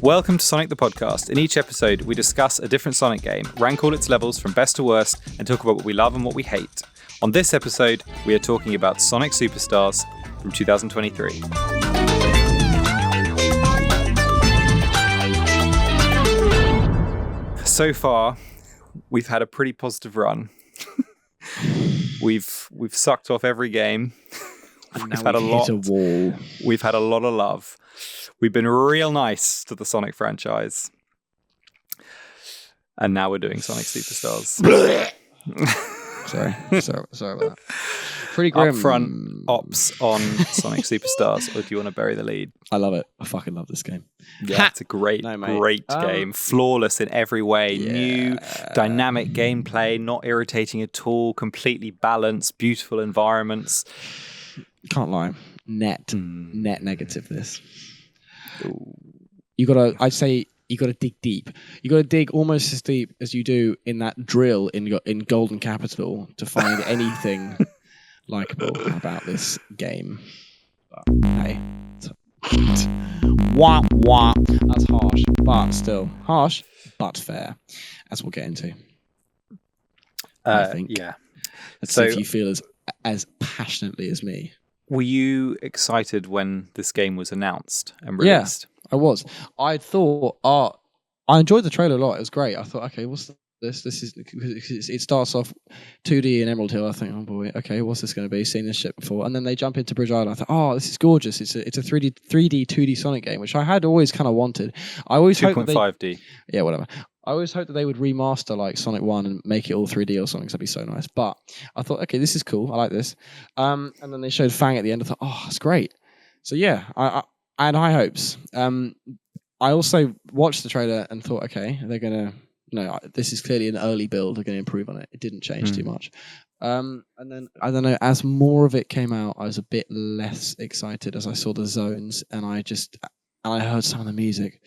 Welcome to Sonic the Podcast. In each episode, we discuss a different Sonic game, rank all its levels from best to worst, and talk about what we love and what we hate. On this episode, we are talking about Sonic Superstars from 2023. So far, we've had a pretty positive run. We've sucked off every game. We've had a lot. We've had a lot of love. We've been real nice to the Sonic franchise. And now we're doing Sonic Superstars. Sorry about that. Pretty grim. Upfront ops on Sonic Superstars, or do you want to bury the lead? I love it. I fucking love this game. Yeah, it's a great game. Flawless in every way. Yeah. New, dynamic gameplay, not irritating at all, completely balanced, beautiful environments. Can't lie. Net negative this. You gotta dig deep. You gotta dig almost as deep as you do in that drill in Golden Capital to find anything likable about this game. But hey, wah. That's harsh, but still harsh, but fair. As we'll get into. I think. Yeah. Let's see if you feel as passionately as me. Were you excited when this game was announced and released? Yeah, I was. I thought, I enjoyed the trailer a lot. It was great. I thought, okay, what's this? This is, it starts off 2D in Emerald Hill. I think, oh boy, okay, what's this going to be? Seen this shit before. And then they jump into Bridge Island. I thought, oh, this is gorgeous. It's a 3D 2D Sonic game, which I had always kind of wanted. I always hoped 2.5D. Yeah, whatever. I always hoped that they would remaster like Sonic 1 and make it all 3D or something. That'd be so nice. But I thought, okay, this is cool. I like this. And then they showed Fang at the end. I thought, oh, that's great. So yeah, I had high hopes. I also watched the trailer and thought, okay, they're gonna, this is clearly an early build. They're gonna improve on it. It didn't change too much. And then I don't know. As more of it came out, I was a bit less excited as I saw the zones and I heard some of the music.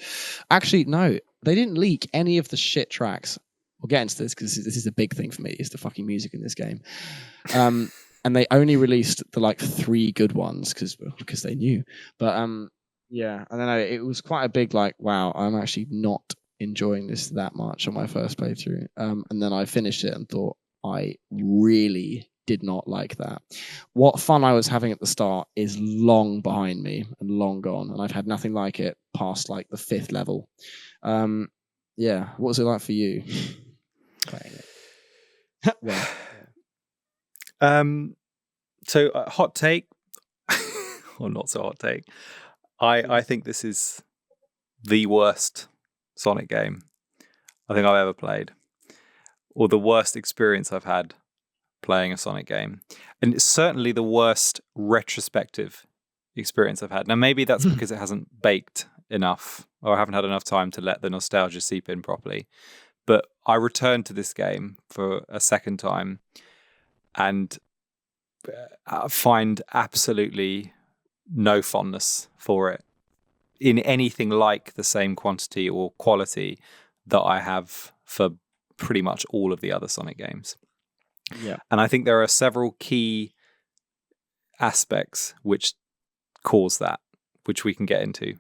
Actually, no, they didn't leak any of the shit tracks. We'll get into this because this is a big thing for me, is the fucking music in this game. And they only released the 3 good ones because they knew. But yeah, I don't know. It was quite a big wow, I'm actually not enjoying this that much on my first playthrough. And then I finished it and thought, I really did not like that. What fun I was having at the start is long behind me and long gone, and I've had nothing like it past the 5th level. Yeah, what was it like for you? Well, so hot take, or not so hot take. I think this is the worst Sonic game I think I've ever played, or the worst experience I've had playing a Sonic game, and it's certainly the worst retrospective experience I've had. Now maybe that's because it hasn't baked enough, or I haven't had enough time to let the nostalgia seep in properly, but I returned to this game for a second time and find absolutely no fondness for it in anything like the same quantity or quality that I have for pretty much all of the other Sonic games. Yeah, and I think there are several key aspects which cause that, which we can get into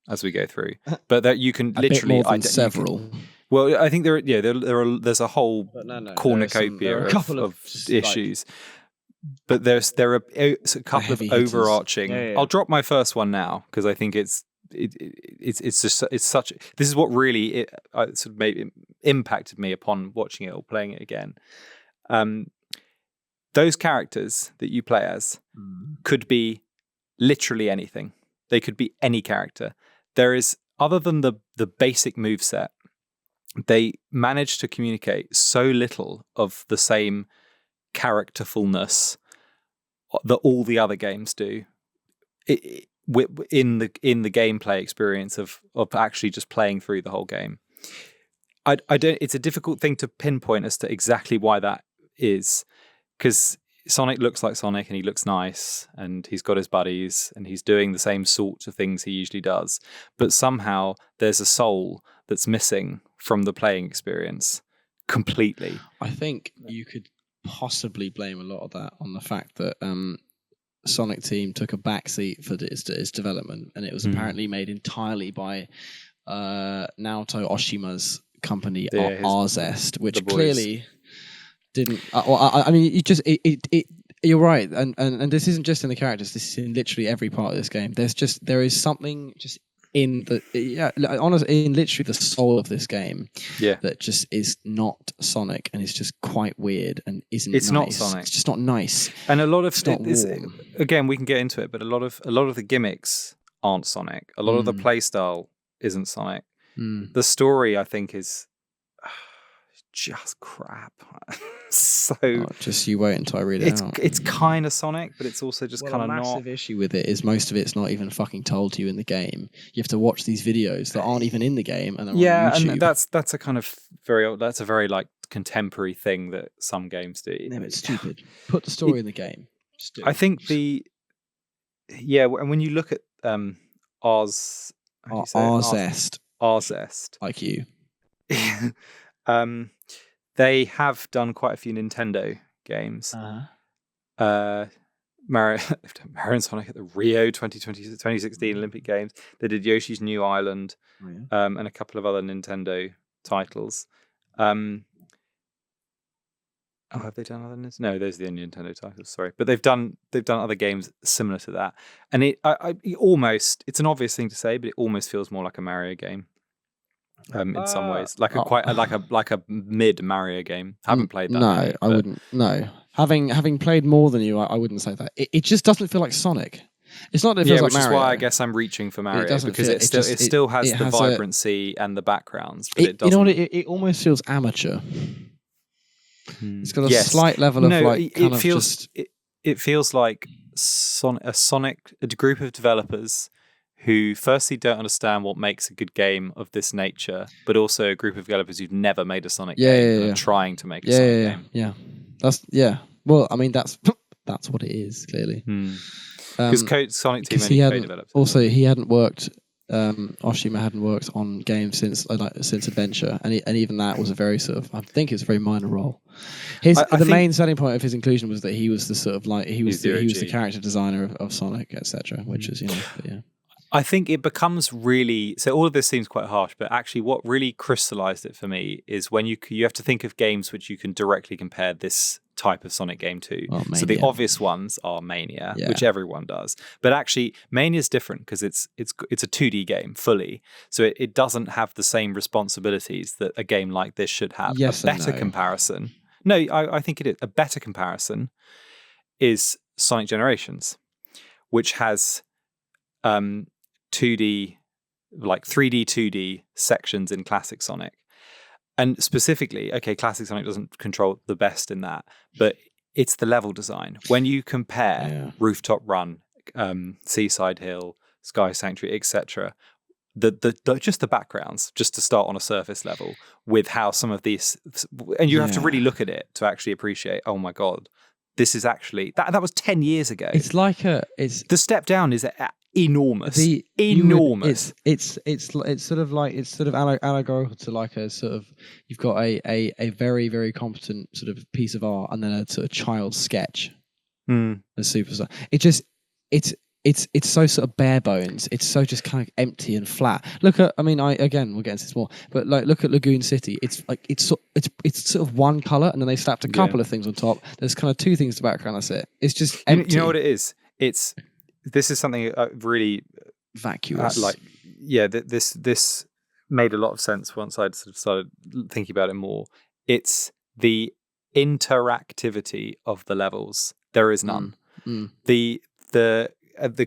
as we go through. But that you can literally several. Well, I think there's a whole cornucopia of issues. But there are a couple of overarching. Yeah. I'll drop my first one now because I think it's such. This is what really sort of impacted me upon watching it or playing it again. Those characters that you play as could be literally anything. They could be any character. There is, other than the basic moveset, they manage to communicate so little of the same characterfulness that all the other games do in the gameplay experience of actually just playing through the whole game. I don't. It's a difficult thing to pinpoint as to exactly why that is, because Sonic looks like Sonic and he looks nice and he's got his buddies and he's doing the same sorts of things he usually does, but somehow there's a soul that's missing from the playing experience completely. I think you could possibly blame a lot of that on the fact that Sonic Team took a backseat for its development, and it was apparently made entirely by Naoto Oshima's company, Yeah, Arzest, which the boys. clearly didn't. I mean, you just you're right, and this isn't just in the characters. This is in literally every part of this game. There is something just in honestly, in literally the soul of this game, that just is not Sonic, and it's just quite weird and isn't. It's nice. not Sonic. It's just not nice. And a lot of warm. Again, we can get into it, but a lot of the gimmicks aren't Sonic. A lot of the playstyle isn't Sonic. The story, I think, is just crap. So just you wait until I read it out. It's kind of Sonic, but it's also just kind of not. The massive issue with it is most of it's not even fucking told to you in the game. You have to watch these videos that aren't even in the game, and they're on YouTube. And that's a kind of that's a very like contemporary thing that some games do. No, it's stupid. Put the story in the game. Just do it. I think and when you look at Arzest, like you. They have done quite a few Nintendo games. Mario and Sonic at the Rio 2016 Olympic Games. They did Yoshi's New Island, and a couple of other Nintendo titles. Have they done other Nintendo? No, those are the only Nintendo titles. Sorry, but they've done other games similar to that. And it almost, it's an obvious thing to say, but it almost feels more like a Mario game. In some ways, like a mid Mario game. I haven't played that. No, I wouldn't. No, having played more than you, I wouldn't say that. It just doesn't feel like Sonic. It's not that it feels like Mario. Which is why I guess I'm reaching for Mario, because it still has the vibrancy and the backgrounds, but it doesn't. You know what? It almost feels amateur. It's got a slight level of It feels like a group of developers who firstly don't understand what makes a good game of this nature, but also a group of developers who've never made a Sonic game and are trying to make a Sonic game. Well, I mean, that's what it is, clearly. Because Sonic Team only co-developed. Also, he hadn't worked. Oshima hadn't worked on games since Adventure, and even that was a very sort of, I think it's a very minor role. The main selling point of his inclusion was that he was the sort of like he was the character designer of Sonic, etc. Which is I think it becomes really, so all of this seems quite harsh, but actually what really crystallized it for me is when you have to think of games which you can directly compare this type of Sonic game to. So the obvious ones are Mania, which everyone does. But actually Mania is different because it's a 2D game fully. So it doesn't have the same responsibilities that a game like this should have. Yes, a better comparison. No, I think it is. A better comparison is Sonic Generations, which has 2D, like 3D, 2D sections in Classic Sonic. And specifically, Classic Sonic doesn't control the best in that, but it's the level design. When you compare Rooftop Run, Seaside Hill, Sky Sanctuary, etc., just the backgrounds, just to start on a surface level, with how some of these, and you have to really look at it to actually appreciate, oh my God, this is actually, that was 10 years ago. It's like the step down is enormous. Enormous. It's sort of allegorical to like a sort of, you've got a very, very competent sort of piece of art and then a sort of child sketch. A superstar. It's so sort of bare bones. It's so just kind of empty and flat. We'll get into this more, but like look at Lagoon City. It's like it's sort of one color, and then they slapped a couple of things on top. There's kind of two things to background. That's it. It's just empty. You know what it is? This is something really vacuous. This made a lot of sense once I'd sort of started thinking about it more. It's the interactivity of the levels. There is none. The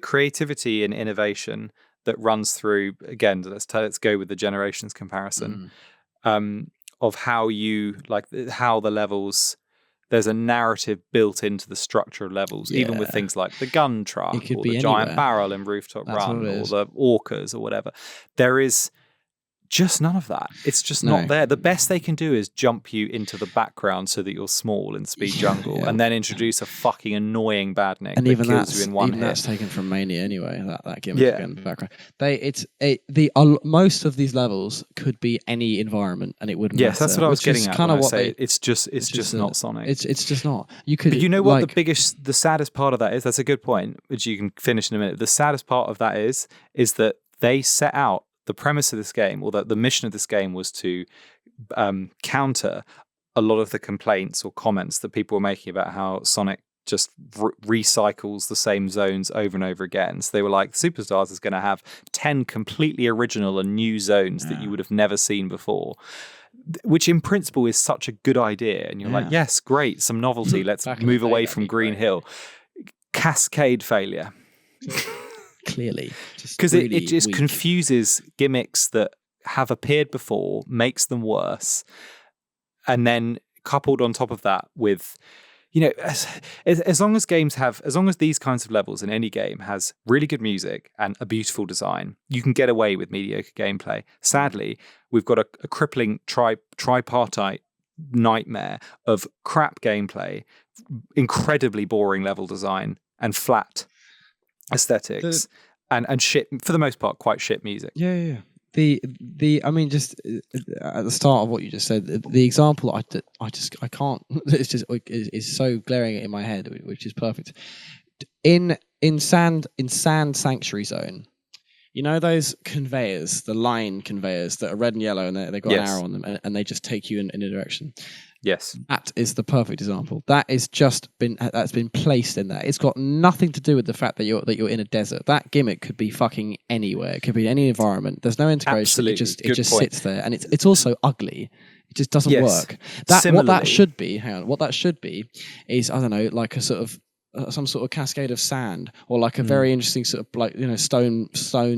creativity and innovation that runs through, again, let's go with the Generations comparison, of how how the levels, there's a narrative built into the structure of levels, even with things like the gun truck or the giant barrel in Rooftop Run or the orcas or whatever. There is just none of that. It's just not there. The best they can do is jump you into the background so that you're small in Speed Jungle, and then introduce a fucking annoying badnik that kills you in one hit. That's taken from Mania anyway. That gimmick again in the background. Most of these levels could be any environment, and it wouldn't matter. Yes, that's what I was getting at. Kind of what it's just not Sonic. It's just not. You could. But you know what the saddest part of that is? That's a good point, which you can finish in a minute. The saddest part of that is that they set out the premise of this game, or that the mission of this game, was to counter a lot of the complaints or comments that people were making about how Sonic just recycles the same zones over and over again. So they were like, Superstars is going to have 10 completely original and new zones that you would have never seen before, which in principle is such a good idea. And you're like, yes, great, some novelty. Let's move away from Green Hill. Cascade failure. Clearly. Because it just confuses gimmicks that have appeared before, makes them worse, and then coupled on top of that with, as long as these kinds of levels in any game has really good music and a beautiful design, you can get away with mediocre gameplay. Sadly, we've got a crippling tripartite nightmare of crap gameplay, incredibly boring level design, and flat aesthetics, and shit, for the most part, quite shit music. Yeah. I mean, just at the start of what you just said, the example I can't. It's so glaring in my head, which is perfect. In Sand Sanctuary Zone, those conveyors, the line conveyors that are red and yellow, and they've got an arrow on them, and they just take you in a direction. Yes, that is the perfect example. That's been placed in there. It's got nothing to do with the fact that you're in a desert. That gimmick could be fucking anywhere. It could be any environment. There's no integration. Absolutely. It just sits there, and it's also ugly. It just doesn't work. What that should be is, I don't know, like a sort of some sort of cascade of sand, or like a very interesting sort of stone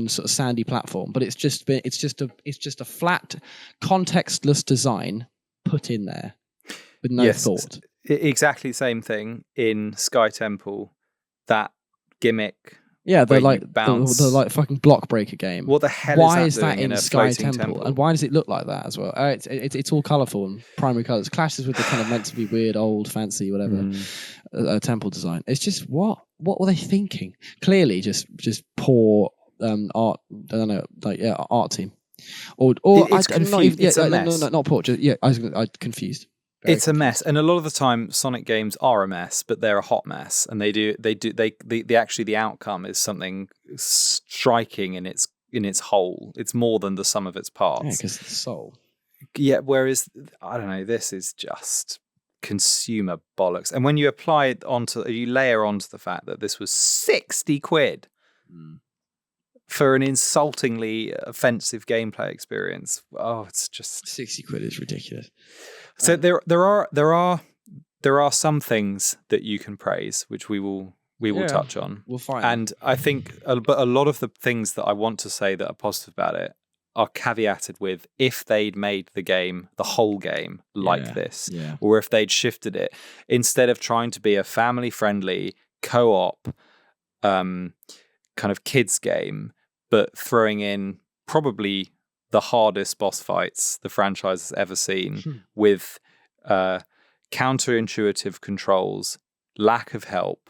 sort of sandy platform. But it's just a flat, contextless design put in there. With no thought. Exactly the same thing in Sky Temple. That gimmick. Yeah, they're like the like fucking block breaker game. What the hell is that in Sky Temple? And why does it look like that as well? It's all colourful and primary colours. Clashes with the kind of meant to be weird, old, fancy, whatever temple design. It's just what were they thinking? Clearly, just poor art. I don't know, art team. Or it's confused. It's a mess. No, not poor. I confused. It's a mess, and a lot of the time, Sonic games are a mess, but they're a hot mess, and the outcome is something striking in its whole. It's more than the sum of its parts. Yeah, because it's the soul. Yeah, whereas I don't know, this is just consumer bollocks, and when you layer onto the fact that this was £60 for an insultingly offensive gameplay experience. Oh, it's just £60 is ridiculous. So there are some things that you can praise, which we will touch on. We'll find. And I think, but a lot of the things that I want to say that are positive about it are caveated with if they'd made the whole game like this, or if they'd shifted it instead of trying to be a family-friendly co-op kind of kids game, but throwing in probably the hardest boss fights the franchise has ever seen, with counterintuitive controls, lack of help,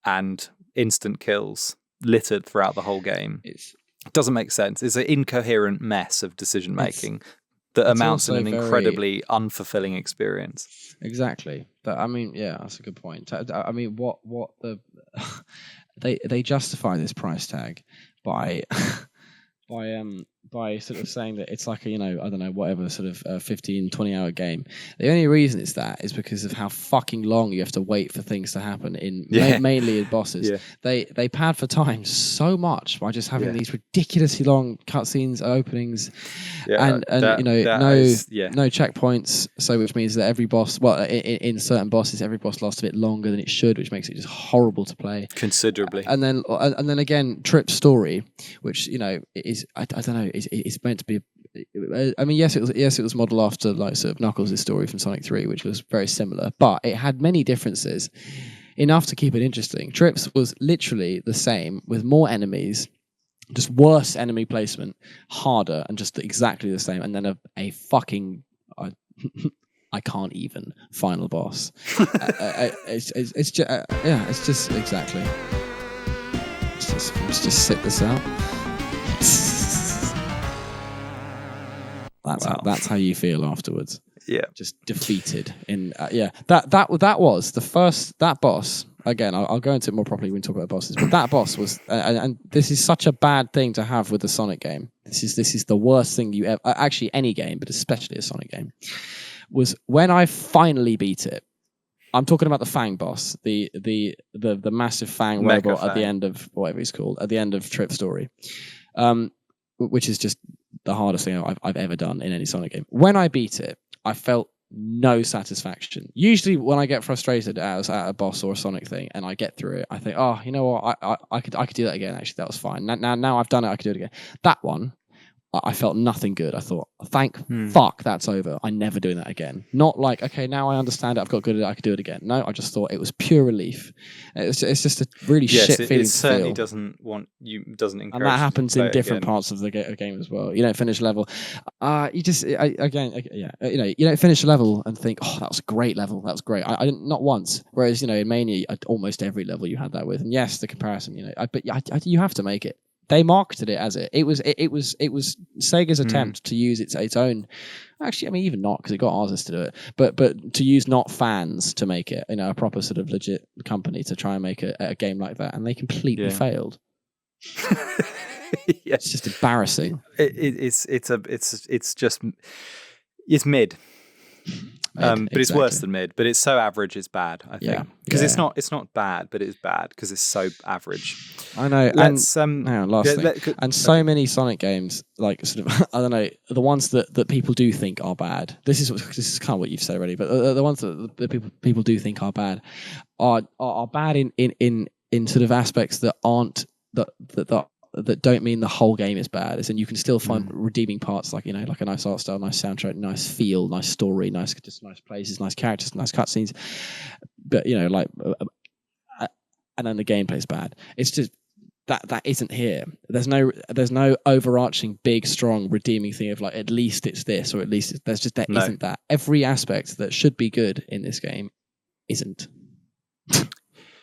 and instant kills littered throughout the whole game. It doesn't make sense. It's an incoherent mess of decision making that amounts to an incredibly unfulfilling experience. Exactly. But I mean, that's a good point. I mean, what the they justify this price tag by by sort of saying that it's like a, I don't know, whatever sort of 15-20 hour game. The only reason it's that is because of how fucking long you have to wait for things to happen mainly in bosses. They pad for time so much by just having these ridiculously long cutscenes, openings, and no checkpoints. So which means that every boss, in certain bosses, every boss lasts a bit longer than it should, which makes it just horrible to play considerably. And then again, Trip's story, which is I don't know. It's meant to be. I mean, yes, it was modeled after like sort of Knuckles' story from Sonic 3, which was very similar, but it had many differences, enough to keep it interesting. Trips was literally the same with more enemies, just worse enemy placement, harder, and just exactly the same, and then a fucking I can't even final boss. It's just exactly. Let's just sit this out. That's how you feel afterwards. Yeah, just defeated. That was the first. That boss again, I'll go into it more properly when we talk about bosses. But that boss was, and this is such a bad thing to have with a Sonic game. This is the worst thing you ever. Actually, any game, but especially a Sonic game, was when I finally beat it. I'm talking about the Fang boss, the massive Fang robot at the end of whatever he's called, at the end of Trip's story, which is just the hardest thing I've ever done in any Sonic game. When I beat it, I felt no satisfaction. Usually, when I get frustrated at a boss or a Sonic thing, and I get through it, I think, oh, you know what, I could do that again. Actually, that was fine. Now I've done it, I could do it again. That one, I felt nothing good. I thought, thank fuck, that's over. I'm never doing that again. Not like, okay, now I understand it. I've got good at it. I could do it again. No, I just thought it was pure relief. It's just a really shit feeling. It certainly to feel. doesn't encourage. And that happens in different parts of the game as well. You don't finish a level. You don't finish a level and think, oh, that was a great level. That was great. I didn't, not once. Whereas, in Mania, almost every level you had that with. And yes, the comparison, but you have to make it. They marketed it as it. It was Sega's attempt to use its own. Actually, I mean, even not, because it got artists to do it, but to use not fans to make it, a proper sort of legit company to try and make a game like that, and they completely failed. It's just embarrassing. It's mid. But it's worse than mid. But it's so average, it's bad. I think because it's not bad, but it's bad because it's so average. I know. And so many Sonic games, like sort of, I don't know, the ones that people do think are bad. This is kind of what you've said already, but the ones that people do think are bad are bad in sort of aspects that aren't that don't mean the whole game is bad. As in, you can still find redeeming parts, like like a nice art style, nice soundtrack, nice feel, nice story, nice places, nice characters, nice cutscenes. But and then the gameplay's bad. It's just that isn't here. There's no overarching big strong redeeming thing of like at least it's this or at least isn't that. Every aspect that should be good in this game isn't,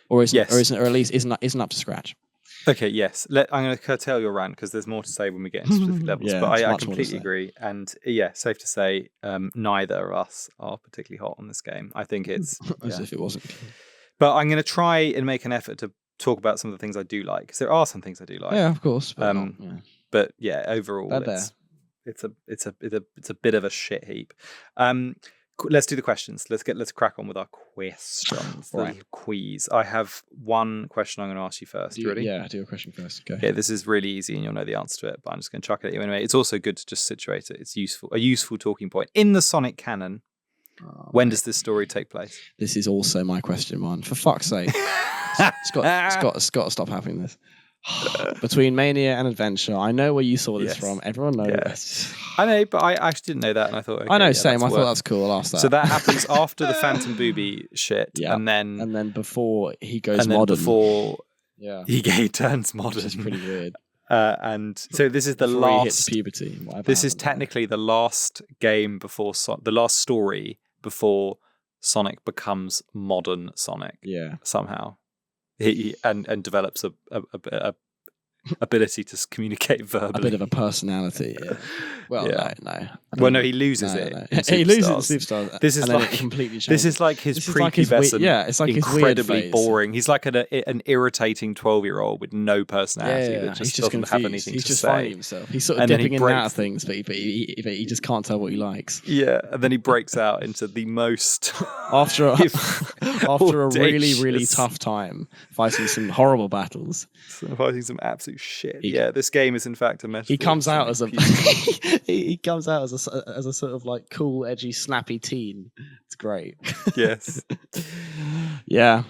or at least isn't up to scratch. Okay, yes. I'm going to curtail your rant because there's more to say when we get into specific levels. But I completely agree. And safe to say, neither of us are particularly hot on this game. I think it's... As if it wasn't. But I'm going to try and make an effort to talk about some of the things I do like. Because there are some things I do like. Yeah, of course. But overall, it's a bit of a shit heap. Let's do the questions. Let's crack on with our questions. Right. The quiz. I have one question I'm going to ask you first. You ready? Yeah, do a question first. Okay, this is really easy and you'll know the answer to it, but I'm just going to chuck it at you anyway. It's also good to just situate it. It's a useful talking point. In the Sonic canon, when does this story take place? This is also my question, man. For fuck's sake. It's got to stop having this. Between Mania and Adventure, I know where you saw this from. Everyone knows this. I know, but I actually didn't know that, and I thought, okay, I know, same. I thought that's cool. I'll ask that. So that happens after the Phantom Booby shit, and then before he goes modern, he turns modern, which is pretty weird. And so this is the before last he hits puberty. This is technically the last game before the last story before Sonic becomes modern Sonic. Yeah, somehow. He develops a ability to communicate verbally. A bit of a personality. Yeah. Well, no. Well, no, he loses it. No. He loses it in Superstars. This is like completely changes. This is like his prepubescent. It's like incredibly his boring. He's like an irritating 12-year-old with no personality that just doesn't have anything to say. He's just finding himself. He's sort of dipping in and out of things, but he just can't tell what he likes. Yeah, and then he breaks out into the most after a really, really tough time fighting some horrible battles. Fighting some absolute shit. This game is in fact a metaphor. He comes out as a he comes out as a sort of like cool, edgy, snappy teen. It's great. Yes. Yeah.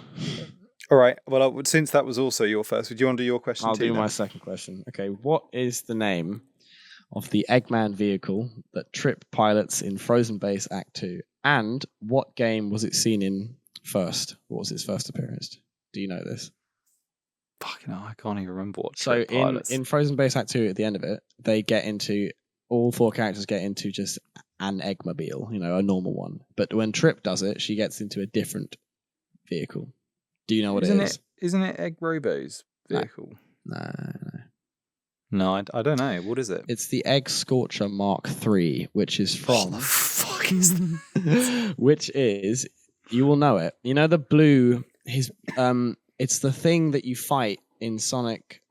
All right. Well, since that was also your first, would you want to do your question? I'll do my second question. Okay. What is the name of the Eggman vehicle that Trip pilots in Frozen Base Act 2? And what game was it seen in first? What was its first appearance? Do you know this? Fucking hell, I can't even remember what. So in Frozen Base Act 2, at the end of it, all four characters get into just an Eggmobile, a normal one. But when Trip does it, she gets into a different vehicle. Do you know what it is? Isn't it Egg Robo's vehicle? No, I don't know. What is it? It's the Egg Scorcher Mark III, which is from... What the fuck is that? Which is... You will know it. You know the blue his it's the thing that you fight in Sonic.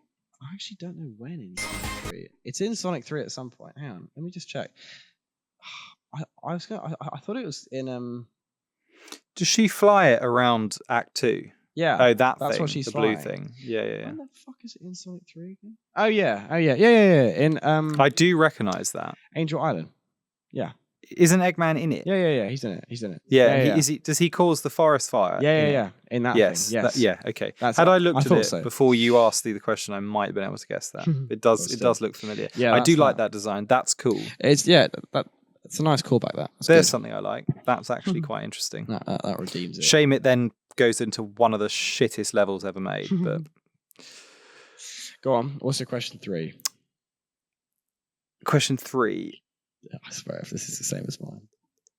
I actually don't know when in Sonic 3. It's in Sonic 3 at some point. Hang on, let me just check. I thought it was in Does she fly it around Act 2? Yeah. Oh, that's thing, what she's the flying. blue thing. Yeah. When the fuck is it in Sonic 3 again? Oh yeah. In I do recognise that. Angel Island. Yeah. Isn't Eggman in it? Yeah. He's in it. Yeah. Does he cause the forest fire? Yeah. In that thing. Yes. Okay. That's Had I looked I at thought it so. before you asked the question, I might have been able to guess that. It does look familiar. Yeah, I do like that design. That's cool. It's it's a nice callback. There's good. Something I like. That's actually quite interesting. That redeems it. Shame it then goes into one of the shittest levels ever made. But go on. What's your question 3? Question 3. I swear if this is the same as mine.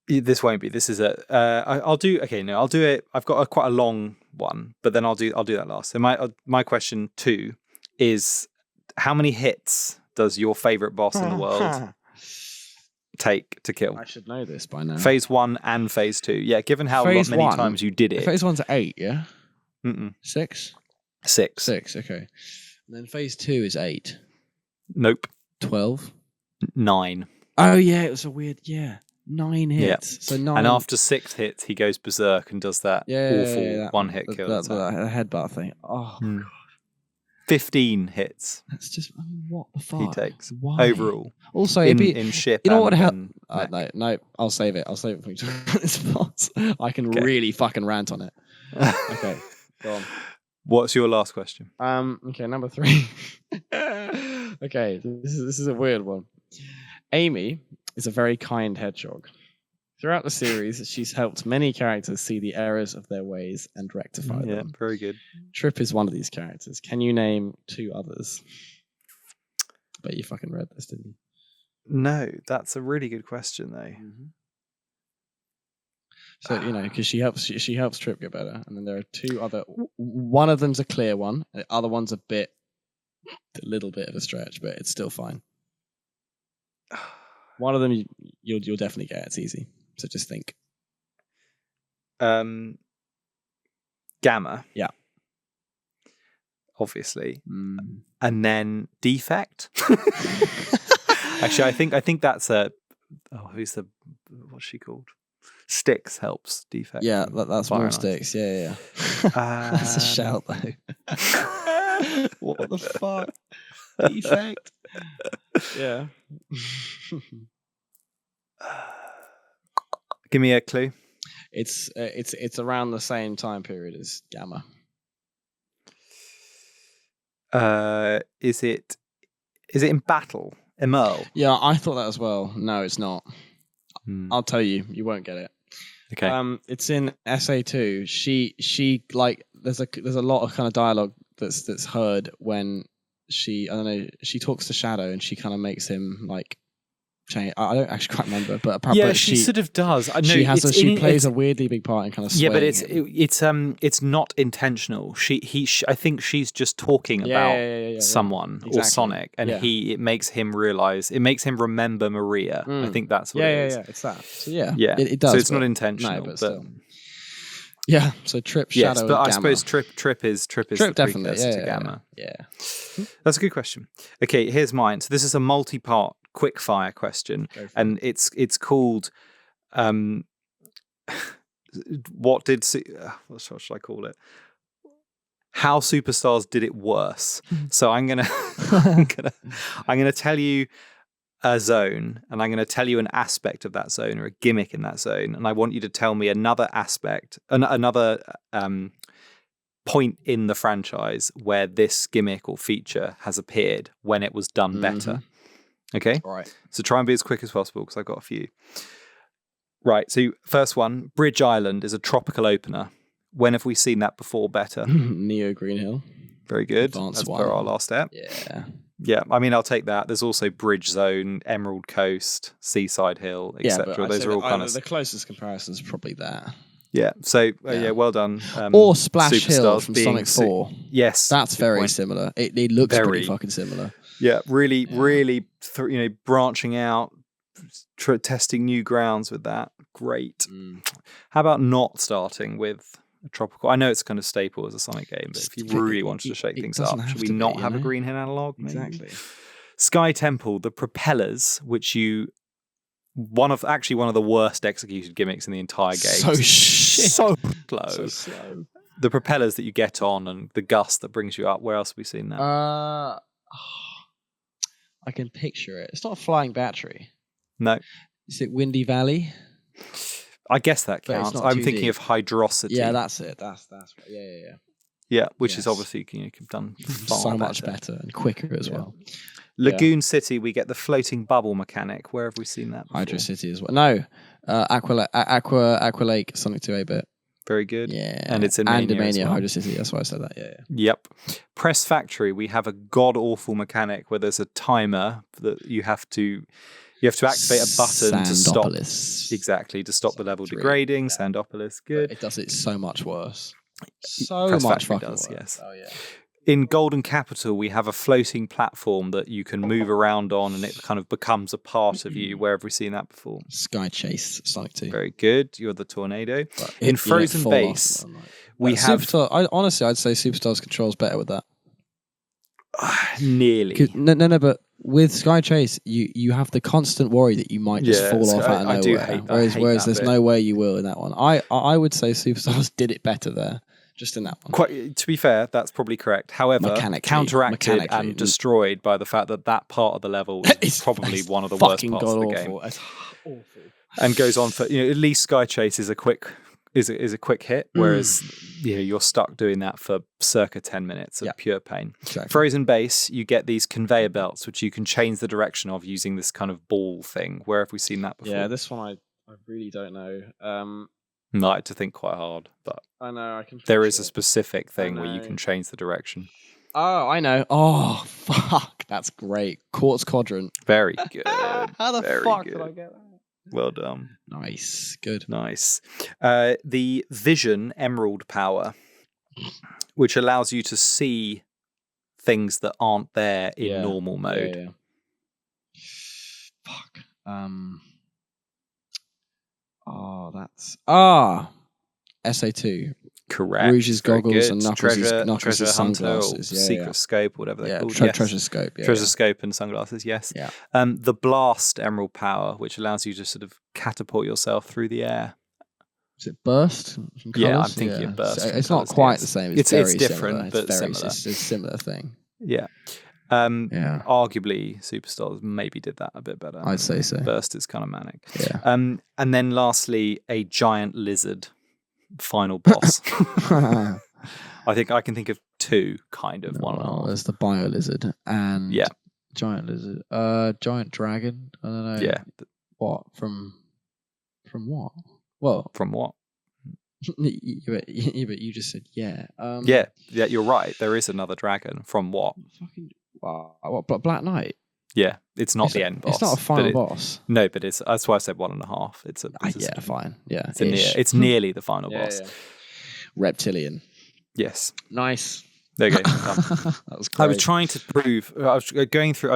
This won't be. This is I'll do. Okay, no, I'll do it. I've got quite a long one, but then I'll do that last. So my question 2 is: how many hits does your favorite boss in the world take to kill? I should know this by now. Phase 1 and Phase 2. Yeah, given how many times you did it. Phase 1's 8. Yeah. 6. 6. Okay. And then Phase 2 is 8. Nope. 12. 9. Oh yeah, it was a weird 9 hits. Yeah. So 9. And after 6 hits, he goes berserk and does that awful one-hit kill. That headbutt thing. Oh god. 15 hits. That's just what the fuck he takes. Why? Overall. Also, in ship. You know what would help? No. I'll save it. I'll save it for you. This boss. I can really fucking rant on it. Okay, go on. What's your last question? Okay, number 3. Okay, this is a weird one. Amy is a very kind hedgehog. Throughout the series, she's helped many characters see the errors of their ways and rectify them. Yeah, very good. Trip is one of these characters. Can you name 2 others? Bet you fucking read this, didn't you? No, that's a really good question, though. Mm-hmm. So because she helps Trip get better, and then there are 2 other. One of them's a clear one. The other one's a little bit of a stretch, but it's still fine. One of them you'll definitely get. It's easy. So just think. Gamma. Yeah. Obviously. And then Defect. Actually, I think that's what's she called? Styx helps Defect. Yeah, that's more Styx. Yeah. That's a shout though. What the fuck? Defect. Yeah. Give me a clue. It's around the same time period as Gamma. Is it in battle? Emerl? Yeah, I thought that as well. No, it's not. I'll tell you, you won't get it. Okay. It's in SA2. She like there's a lot of kind of dialogue that's heard when she talks to Shadow and she kind of makes him like change. I don't actually quite remember, but apparently she sort of does. I know she plays a weirdly big part in kind of swaying. Yeah, but it's not intentional. I think she's just talking about someone or Sonic, and it makes him realize. It makes him remember Maria. I think that's what it is. Yeah, it's that. So it So does. it's not intentional, but still. Yeah, so Trip, Shadow, yes, but and I Gamma. suppose Trip is the precursor to Gamma. Yeah. That's a good question. Okay, here's mine. So this is a multi-part quick-fire question, and it's called what should I call it? How Superstars did it worse. So I'm gonna tell you a zone, and I'm going to tell you an aspect of that zone or a gimmick in that zone, and I want you to tell me another aspect, another point in the franchise where this gimmick or feature has appeared when it was done better. Okay? All right. So try and be as quick as possible because I've got a few. Right, so first one, Bridge Island is a tropical opener. When have we seen that before better? Neo Green Hill. Very good. That's per our last step. Yeah, I mean, I'll take that. There's also Bridge Zone, Emerald Coast, Seaside Hill, etc. Those are all kind of... The closest comparison is probably that. Yeah, so, well done. Or Splash Hill from Sonic 4. Yes. That's very similar. It looks pretty fucking similar. Yeah, really, branching out, testing new grounds with that. Great. How about not starting with a tropical. I know it's kind of staple as a Sonic game, but if you really wanted to shake things up, should we not have a green hen analog? Maybe? Exactly. Sky Temple, the propellers, which one of the worst executed gimmicks in the entire game. So slow. So slow. The propellers that you get on and the gust that brings you up. Where else have we seen that? I can picture it. It's not a flying battery. No. Is it Windy Valley? I guess that But it's counts. not I'm 2D. thinking of Hydrosity. Yeah, that's it. That's right. Yeah. Yeah, which is Yes. obviously done far So much better and quicker as well. Lagoon City, we get the floating bubble mechanic. Where have we seen that before? Hydro City as well. No, Aqua Lake, Sonic 2 8-bit. Very good. Yeah, And it's in Mania and in Mania, as well. Hydro City. That's why I said that. Yeah. Yep. Press Factory, we have a god-awful mechanic where there's a timer that you have to activate a button to stop. Exactly, to stop the level degrading. Yeah. Sandopolis, good. But it does it so much worse. Press much Factory fucking does, worse. yes. Oh yeah. In Golden Capital, we have a floating platform that you can move around on, and it kind of becomes a part of you. Where have we seen that before? Sky Chase, Sonic 2. Very good. You're the tornado. In Frozen Base, we have... honestly, I'd say Superstars controls better with that. Nearly. No, but with Sky Chase, you have the constant worry that you might just fall off out of nowhere. I do hate whereas there's bit. no way you will in that one. I would say Superstars did it better there. Just in that one. To be fair, that's probably correct. However, counteracted and destroyed by the fact that part of the level is probably one of the worst parts of the game. It's awful. And goes on for at least Sky Chase is a quick hit, whereas you're stuck doing that for circa 10 minutes of pure pain. Exactly. Frozen Base, you get these conveyor belts which you can change the direction of using this kind of ball thing. Where have we seen that before? Yeah, this one I really don't know. I had to think quite hard, but I know I can. There is a specific thing where you can change the direction. Oh, I know. Oh, fuck, that's great. Quartz Quadrant. Very good. How the fuck did I get that? Well done. Nice. Good. Nice. The Vision Emerald Power, which allows you to see things that aren't there in normal mode. Yeah. Fuck. Oh, that's SA2. Correct. Rouge's goggles and Knuckles' treasure sunglasses. Hunter, secret scope, whatever they're called. Treasure scope. Treasure scope and sunglasses. Yes. Yeah. The Blast Emerald Power, which allows you to sort of catapult yourself through the air. Is it Burst? Yeah, I'm thinking of Burst. So it's not quite the same. It's very different, similar. but similar. It's a similar thing. Yeah. Arguably, Superstars maybe did that a bit better. I'd say so. Burst is kind of manic. Yeah. And then lastly, a giant lizard final boss. I think I can think of two, kind of one and a half. There's the Bio Lizard and giant lizard, giant dragon. I don't know. Yeah. What from what? Well, from what? but you just said yeah, you're right. There is another dragon. From what? What? Black Knight. Yeah, it's not the end boss. It's not a final boss. No, but that's why I said 1.5. It's fine. Yeah, it's nearly the final boss. Yeah. Reptilian. Yes. Nice. There you go. That was great. I was trying to prove. I was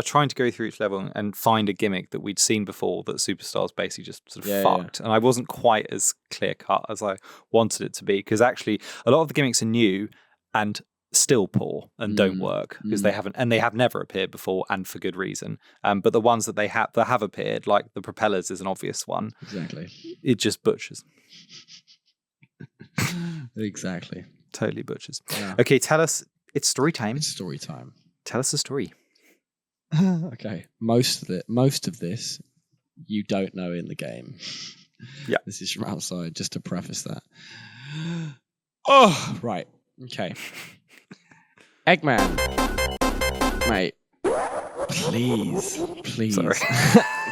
trying to go through each level and find a gimmick that we'd seen before that Superstars basically just sort of fucked, and I wasn't quite as clear cut as I wanted it to be, because actually a lot of the gimmicks are new and still poor and don't work because they have never appeared before, and for good reason. But the ones that have appeared, like the propellers, is an obvious one. Exactly. It just butchers. Exactly. Totally butchers. Yeah. Okay, tell us. It's story time. It's story time. Tell us a story. Okay. Most of this you don't know in the game. Yeah. This is from outside, just to preface that. Oh, right. Okay. Eggman. Mate. Please. Sorry.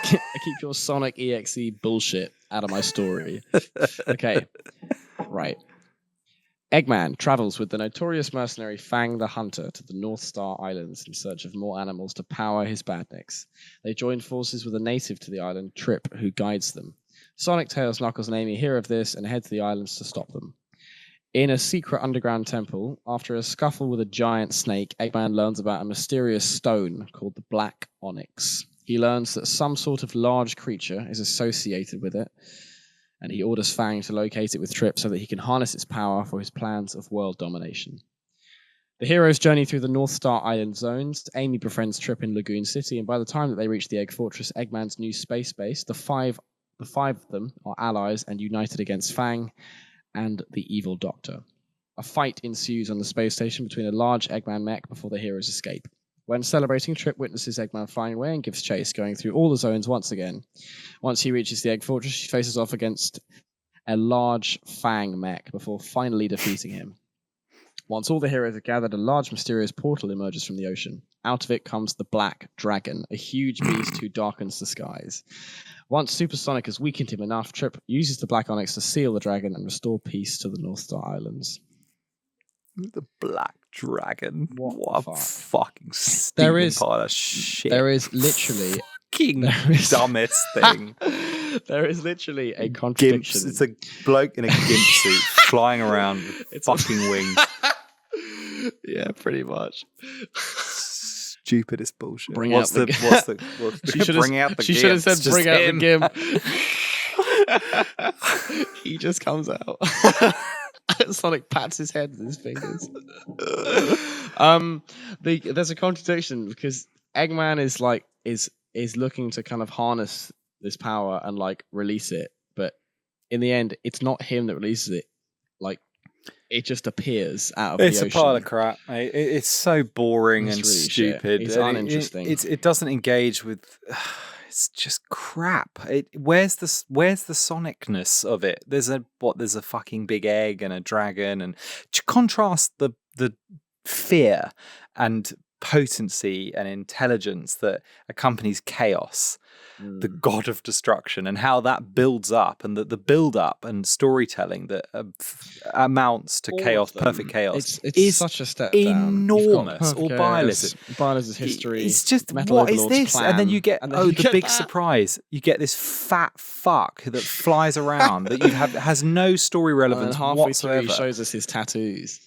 Keep your Sonic EXE bullshit out of my story. Okay. Right. Eggman travels with the notorious mercenary Fang the Hunter to the North Star Islands in search of more animals to power his badniks. They join forces with a native to the island, Trip, who guides them. Sonic, Tails, Knuckles, and Amy hear of this and head to the islands to stop them. In a secret underground temple, after a scuffle with a giant snake, Eggman learns about a mysterious stone called the Black Onyx. He learns that some sort of large creature is associated with it, and he orders Fang to locate it with Trip so that he can harness its power for his plans of world domination. The heroes journey through the North Star Island zones. Amy befriends Trip in Lagoon City, and by the time that they reach the Egg Fortress, Eggman's new space base, the five of them are allies and united against Fang and the evil Doctor. A fight ensues on the space station between a large Eggman mech before the heroes escape. When celebrating, Trip witnesses Eggman flying away and gives chase, going through all the zones once again. Once he reaches the Egg Fortress, he faces off against a large Fang mech before finally defeating him. Once all the heroes are gathered, a large mysterious portal emerges from the ocean. Out of it comes the Black Dragon, a huge beast who darkens the skies. Once Supersonic has weakened him enough, Trip uses the Black Onyx to seal the dragon and restore peace to the North Star Islands. The Black Dragon. What a fucking There pile of shit. There is literally dumbest thing. There is literally a contradiction. It's a bloke in a gimp suit flying around with fucking wings. Yeah, pretty much. Stupidest bullshit. Bring out the gimp. She should have said bring out the gimp. He just comes out. Sonic pats his head with his fingers. There's a contradiction because Eggman is looking to kind of harness this power and like release it, but in the end, it's not him that releases it. Like it just appears out of the ocean. It's a pile of crap, mate. It's so boring and really stupid. It's uninteresting. It doesn't engage with. It's just crap. Where's the sonicness of it? There's a fucking big egg and a dragon, and to contrast the fear and potency and intelligence that accompanies chaos, the god of destruction, and how that builds up, and the build up and storytelling that amounts to chaos, perfect chaos, is such a step enormous. Or Bylez's history. It's just what is this? Plan, and then you get the big surprise. You get this fat fuck that flies around that has no story relevance whatsoever. He shows us his tattoos.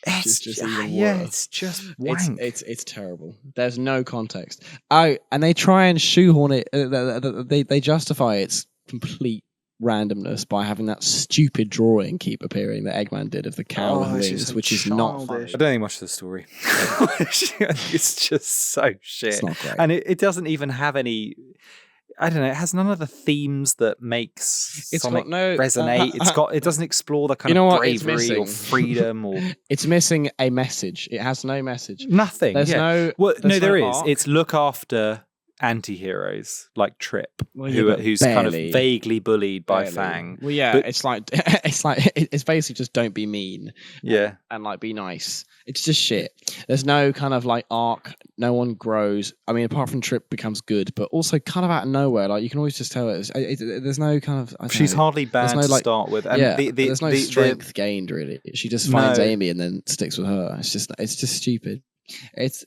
It's just even worse. It's just wank. It's terrible. There's no context. And they try and shoehorn it. They justify its complete randomness by having that stupid drawing keep appearing that Eggman did of the cow with wings, which is not funny. I don't think much of the story. It's just so shit. It's not great. And it doesn't even have any. I don't know. It has none of the themes that makes Sonic resonate. It doesn't explore the kind of bravery or freedom or. It's missing a message. It has no message. Nothing. There's no. Well, there's there no is. arc. It's look after anti-heroes like Trip, Well, who's kind of vaguely bullied by Fang. Well, yeah, but it's basically just don't be mean. Yeah, and like be nice. It's just shit. There's no kind of like arc. No one grows. I mean, apart from Trip becomes good, but also kind of out of nowhere. Like you can always just tell there's no kind of. She's hardly bad to start with. And there's no strength gained really. She just finds Amy and then sticks with her. It's just stupid. There's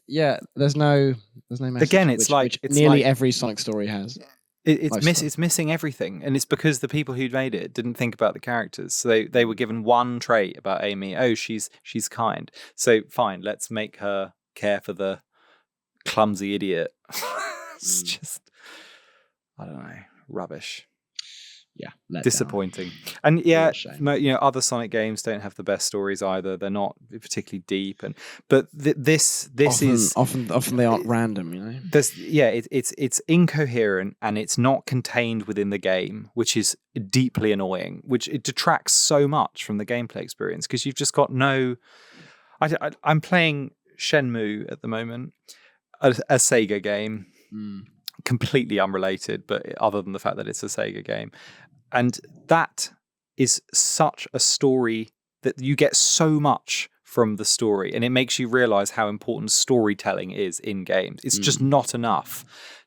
no message. Again, it's nearly every Sonic story has. It's missing everything, and it's because the people who made it didn't think about the characters. So they were given one trait about Amy. Oh, she's kind. So fine, let's make her care for the clumsy idiot. It's just, I don't know, rubbish. Yeah, disappointing. And other Sonic games don't have the best stories either. They're not particularly deep, but this is often they aren't random. You know, it's incoherent and it's not contained within the game, which is deeply annoying. Which it detracts so much from the gameplay experience because you've just got no. I'm playing Shenmue at the moment, a Sega game. Completely unrelated, but other than the fact that it's a Sega game. And that is such a story that you get so much from the story, and it makes you realize how important storytelling is in games. It's just not enough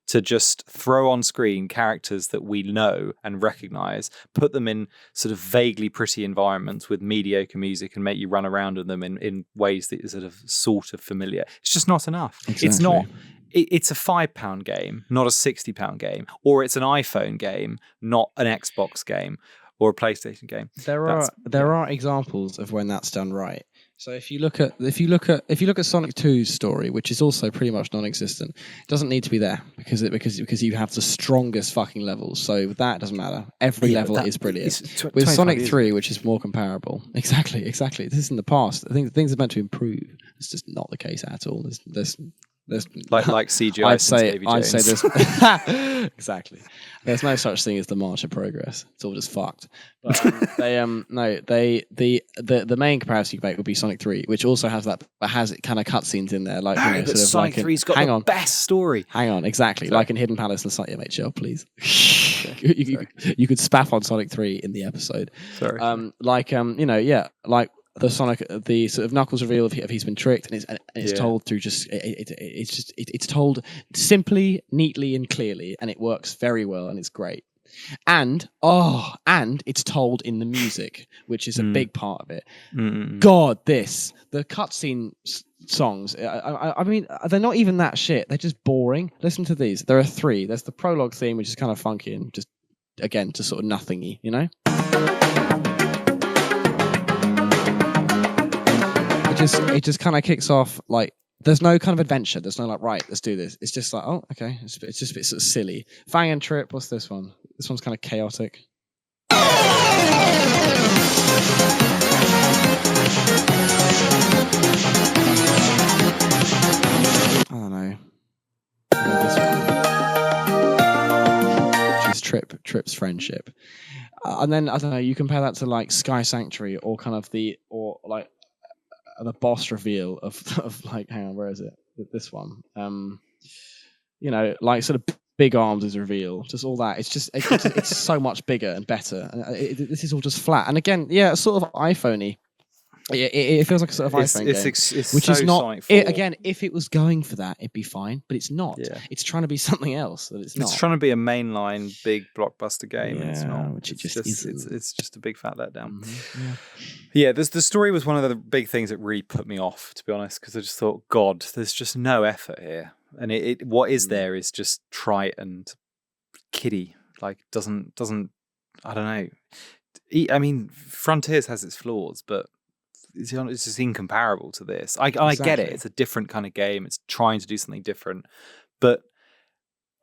to just throw on screen characters that we know and recognize, put them in sort of vaguely pretty environments with mediocre music and make you run around in them in ways that is sort of familiar. It's just not enough. Exactly. It's not. It's a £5 game, not a £60 game, or it's an iPhone game, not an Xbox game or a PlayStation game. There are examples of when that's done right. So if you look at Sonic 2's story, which is also pretty much non-existent, it doesn't need to be there because you have the strongest fucking levels. So that doesn't matter. Every level is brilliant. With Sonic 3, which is more comparable, exactly. This is in the past. I think things are meant to improve. It's just not the case at all. There's like CGI. I'd say there's exactly. There's no such thing as the march of progress. It's all just fucked. But the main comparison you can make would be Sonic 3, which also has that, but has it kind of cutscenes in there, like but Sonic 3's got the best story. Hang on, exactly. Sorry. Like in Hidden Palace and Sonic MHL, please. you could spaff on Sonic 3 in the episode. Sorry. Like the Sonic, the sort of Knuckles reveal of he's been tricked, and it's told through it's told simply, neatly, and clearly, and it works very well, and it's great. And it's told in the music, which is a big part of it. God, the cutscene songs. I mean, they're not even that shit. They're just boring. Listen to these. There are 3. There's the prologue theme, which is kind of funky and just again just sort of nothingy, you know. It just kind of kicks off like there's no kind of adventure. There's no like, right, let's do this. It's just like, oh, okay. It's just a bit sort of silly. Fang and Trip. What's this one? This one's kind of chaotic. I don't know. This one. Which is Trip's friendship. And then I don't know. You compare that to like Sky Sanctuary or kind of the boss reveal of like, hang on, where is it? This one. You know, like sort of Big Arms is reveal, just all that. It's just it's so much bigger and better. This is all just flat. And again, yeah, sort of iPhoney. It feels like a sort of iPhone game, which so is not. Again, if it was going for that, it'd be fine. But it's not. Yeah. It's trying to be something else that it's not. It's trying to be a mainline big blockbuster game. Yeah, and it's not. Which it's just a big fat letdown. Mm-hmm. Yeah, the story was one of the big things that really put me off, to be honest, because I just thought, God, there's just no effort here, and what is there is just trite and kiddie. Like doesn't I don't know. I mean, Frontiers has its flaws, but it's just incomparable to this. I get it. It's a different kind of game. It's trying to do something different, but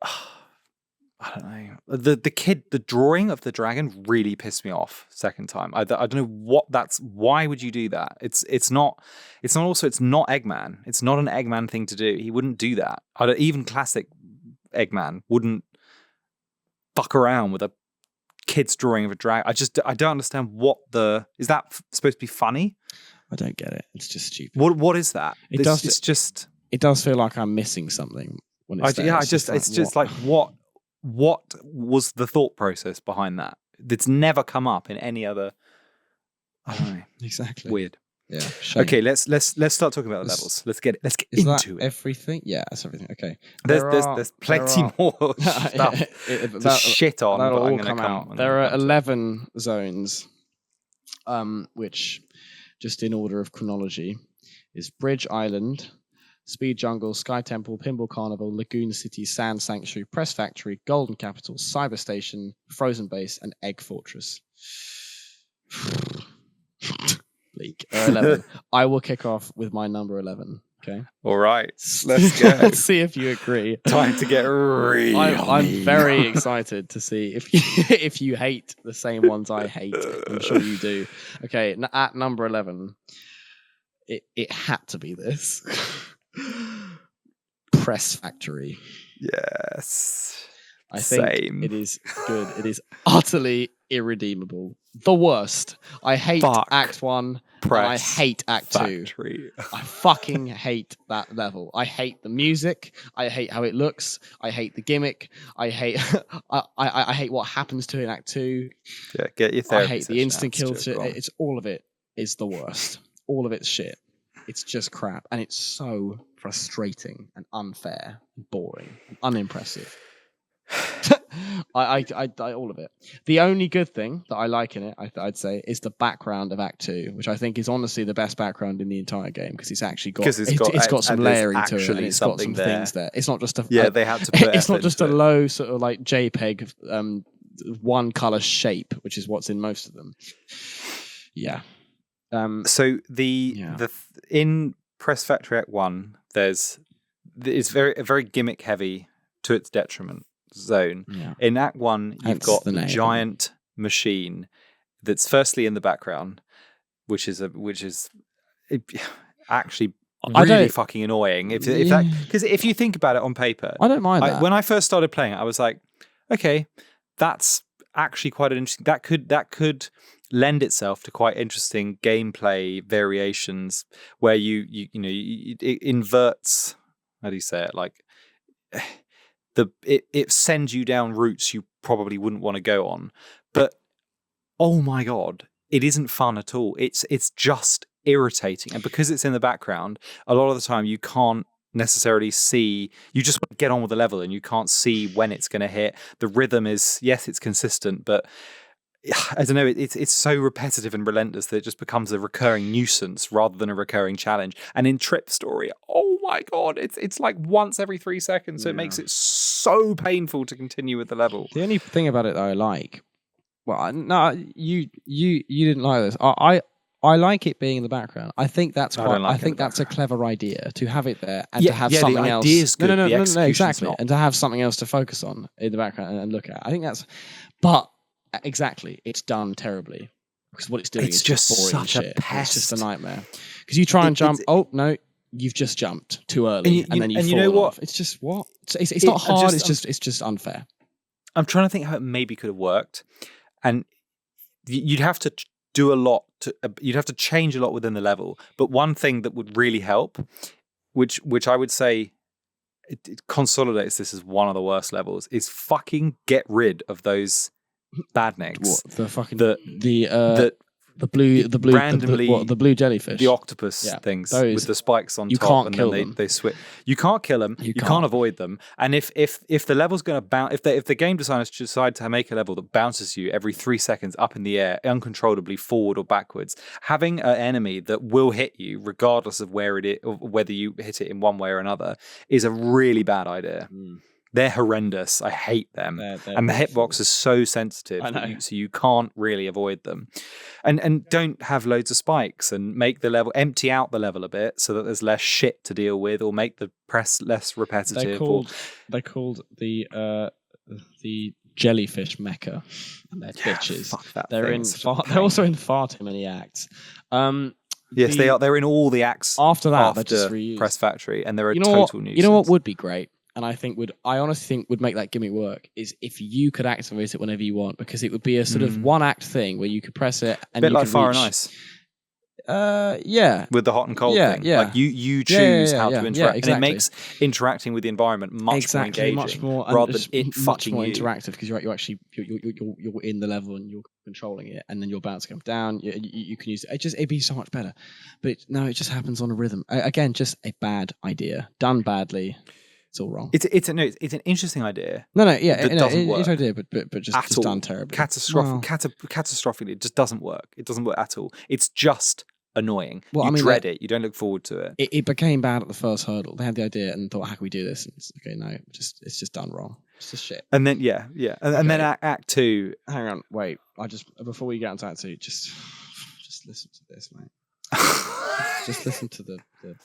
I don't know. The drawing of the dragon really pissed me off second time. I don't know what that's. Why would you do that? It's not Eggman. It's not an Eggman thing to do. He wouldn't do that. Even classic Eggman wouldn't fuck around with a kid's drawing of a dragon. I don't understand is that supposed to be funny? I don't get it. It's just stupid. What is that? It does feel like I'm missing something when it's what was the thought process behind that? It's never come up in any other. I don't know. Exactly. Weird. Yeah. Shame. Okay, let's start talking about the levels. Let's get into it. Everything? Yeah, that's everything. Okay. There's plenty more stuff to shit on. That'll all come out. There are 11 zones, which, just in order of chronology, is Bridge Island, Speed Jungle, Sky Temple, Pinball Carnival, Lagoon City, Sand Sanctuary, Press Factory, Golden Capital, Cyber Station, Frozen Base, and Egg Fortress. Bleak. 11. I will kick off with my number 11. Okay. All right. Let's go. Let's see if you agree. Time to get real. I'm very excited to see if you hate the same ones I hate. I'm sure you do. Okay. At number 11, it had to be this. Press Factory. Yes. I think it is good. It is utterly irredeemable. The worst. I hate Act 1. And I hate Act 2. I fucking hate that level. I hate the music. I hate how it looks. I hate the gimmick. I hate I hate what happens to it in Act 2. Yeah, get your therapy. I hate the instant kills. It's all of it is the worst. All of it's shit. It's just crap. And it's so frustrating and unfair and boring and unimpressive. I all of it. The only good thing that I like in it, I'd say, is the background of Act 2, which I think is honestly the best background in the entire game because it's actually got it's got some layering to it, and it's got some things there. It's not just they had to put it's not just a low sort of like JPEG one color shape, which is what's in most of them. Yeah. So Yeah. in Press Factory Act 1, it's a very gimmick heavy to its detriment zone. Yeah. In Act 1, you've Hence got the the name. giant machine that's firstly in the background, which is actually really fucking annoying. Because if you think about it on paper, I don't mind that. When I first started playing it, I was like, okay, that's actually quite an interesting. That could lend itself to quite interesting gameplay variations where it inverts. How do you say it? Like it sends you down routes you probably wouldn't want to go on. But oh my god, it isn't fun at all. It's just irritating, and because it's in the background, a lot of the time you can't necessarily see. You just want to get on with the level, and you can't see when it's going to hit. The rhythm is, yes, it's consistent, but I don't know. It's so repetitive and relentless that it just becomes a recurring nuisance rather than a recurring challenge. And in Trip Story, oh my god, it's like once every 3 seconds, so it makes it so painful to continue with the level. The only thing about it that I like, well, no, you didn't like this. I like it being in the background. I think that's quite. I think that's a clever idea to have it there and to have something else. The idea's good. No, exactly. And to have something else to focus on in the background and look at. I think that's. But exactly, it's done terribly because what it's doing is just boring such shit. a pest. It's just a nightmare because you try and jump. Oh no. You've just jumped too early, and then you fall know off. It's just what? It's not hard. It's just unfair. I'm trying to think how it maybe could have worked, and you'd have to do a lot. You'd have to change a lot within the level. But one thing that would really help, which I would say it consolidates this as one of the worst levels, is fucking get rid of those badniks. What the fucking the blue jellyfish, the octopus things with the spikes on top, and then they switch. You can't kill them. You can't avoid them. And if the level's going to bounce, if the game designers decide to make a level that bounces you every 3 seconds up in the air uncontrollably forward or backwards, having an enemy that will hit you regardless of where it is, or whether you hit it in one way or another, is a really bad idea. They're horrendous. I hate them. And the hitbox is so sensitive so you can't really avoid them. And don't have loads of spikes, and make the level, empty out the level a bit so that there's less shit to deal with, or make the press less repetitive. They called the jellyfish mecha, and they're bitches. Fuck that. They're also in far too many acts. Yes, they are. They're in all the acts after that. They're just reused. Press Factory, and they're a total nuisance. You know what would be great? And I honestly think would make that gimmick work is if you could activate it whenever you want, because it would be a sort of one act thing where you could press it and a bit you like could Fire reach, and Ice. With the hot and cold thing. Yeah. Like you choose how to interact, exactly. and it makes interacting with the environment much more engaging, rather than it fucking more you. interactive, because you're actually you're in the level and you're controlling it, and then you're bouncing up down. You can use it. It'd be so much better, but it just happens on a rhythm. Again, just a bad idea done badly. It's all wrong. It's an interesting idea. It doesn't work. It's an idea, but just done terribly. Catastrophically, it just doesn't work. It doesn't work at all. It's just annoying. You dread it. You don't look forward to it. It became bad at the first hurdle. They had the idea and thought, how can we do this? And it's okay, no, it's just done wrong. It's just shit. And then and then Act 2. Hang on, wait. Before we get into Act 2, just listen to this, mate. Just listen to the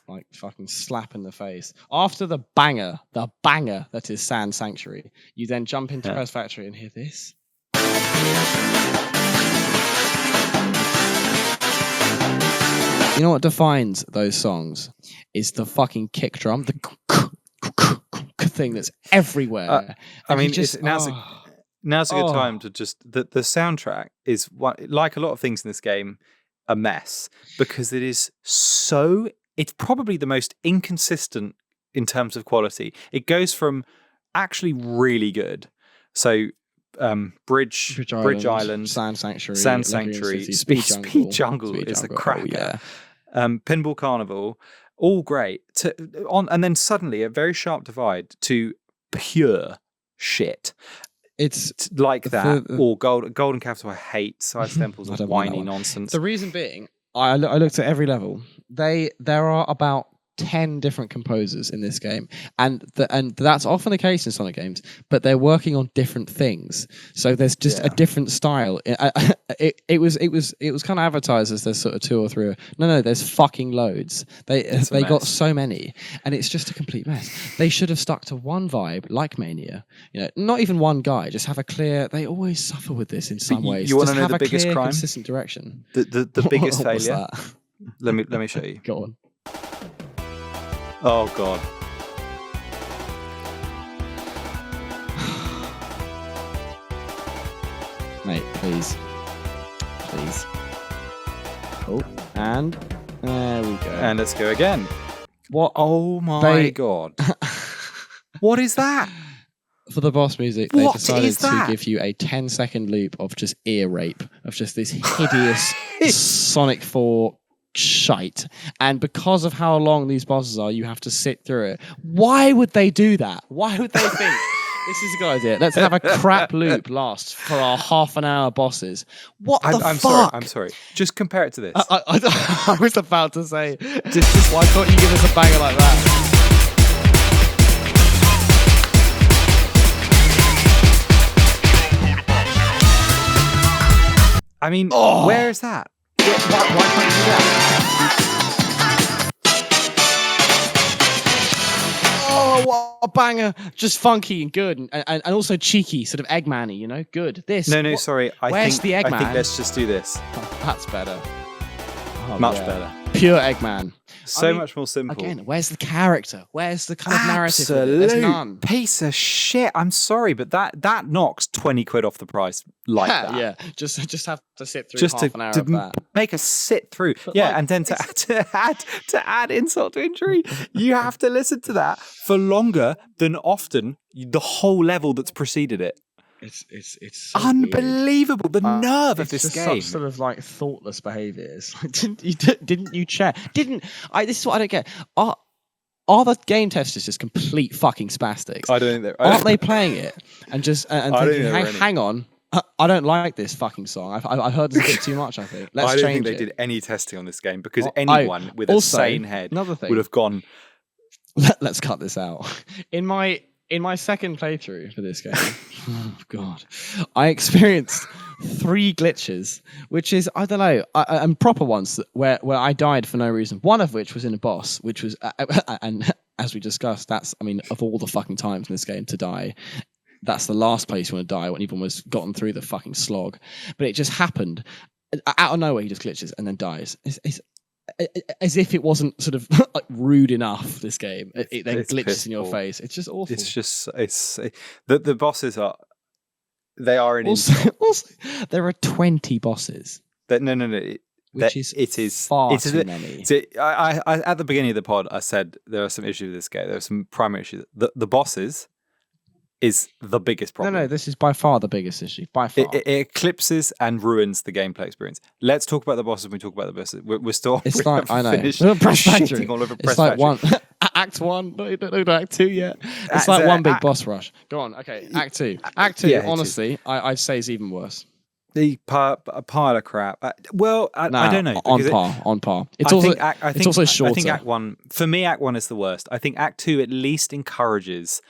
like fucking slap in the face. After the banger that is Sand Sanctuary, you then jump into Press Factory and hear this. You know what defines those songs is the fucking kick drum, the thing that's everywhere. Now's a good time to just the soundtrack is like a lot of things in this game, a mess, because it's probably the most inconsistent in terms of quality. It goes from actually really good, so Bridge Island, Sand Sanctuary, Speed Jungle is a cracker. Pinball Carnival, all great. And then suddenly a very sharp divide to pure shit. It's like that, or Golden Capital. I hate Side Temples and whiny nonsense. The reason being, I looked at every level. There are about 10 different composers in this game, and that's often the case in Sonic games, but they're working on different things, so there's just a different style. It was kind of advertised as there's sort of 2 or 3. No, there's fucking loads. They got so many, and it's just a complete mess. They should have stuck to one vibe like Mania, not even one guy, just have a clear. They always suffer with this in some ways. You want to just know have the a biggest clear, crime, consistent direction. The biggest What's failure. that? Let me show you. Go on. Oh god. Mate, please. Oh, and there we go. And let's go again. What? Oh my god. What is that? For the boss music, What they decided is that? to give you a 10-second loop of just ear rape, of just this hideous Sonic 4 shite. And because of how long these bosses are, you have to sit through it. Why would they do that? Why would they think, this is a good idea, let's have a crap loop last for our half-an-hour bosses? What the fuck? I'm sorry. Just compare it to this. I was about to say, why can't you give us a banger like that? I mean, where is that? Why can't you do that? Oh, what a banger! Just funky and good, and also cheeky, sort of Eggman-y, good. This. No, sorry. Where's the Eggman? I think let's just do this. That's better. Oh, Much better. Pure Eggman. Much more simple. Again, where's the character? Where's the kind of narrative? There's none. Piece of shit. I'm sorry, but that knocks 20 quid off the price like that. Yeah, just have to sit through half an hour of that. Make us sit through. But and then to add insult to injury, you have to listen to that for longer than often the whole level that's preceded it. It's so unbelievable. Weird. The nerve of this just game. Such sort of like thoughtless behaviour. It's like, didn't you check? This is what I don't get. Are the game testers just complete fucking spastics? I don't think aren't they playing it and just and thinking, hang on, I don't like this fucking song. I've heard this a bit too much. I think I don't think they did any testing on this game because anyone with a sane head would have gone. Let's cut this out. In my second playthrough for this game, oh god, I experienced 3 glitches, which is, I don't know, and proper ones where I died for no reason. One of which was in a boss, which was, and as we discussed, of all the fucking times in this game to die, that's the last place you want to die when you've almost gotten through the fucking slog. But it just happened out of nowhere. He just glitches and then dies. It's as if it wasn't sort of like rude enough. This game, it then glitches in your face. It's just awful. The bosses are. They are an also, there are 20 bosses. Which is far too many. I at the beginning of the pod, I said there are some issues with this game. There are some primary issues. The bosses is the biggest problem. No, this is by far the biggest issue. By far. It eclipses and ruins the gameplay experience. Let's talk about the bosses when we talk about the bosses. We're still... It's like, I know. Press Factory. All over Press like Factory. Act 1. No, Act 2 yet. It's like one big boss rush. Go on. Okay, Act 2. Act 2, honestly, I'd say is even worse. The pile of crap. I don't know. On par. It's also shorter. I think Act 1... For me, Act 1 is the worst. I think Act 2 at least encourages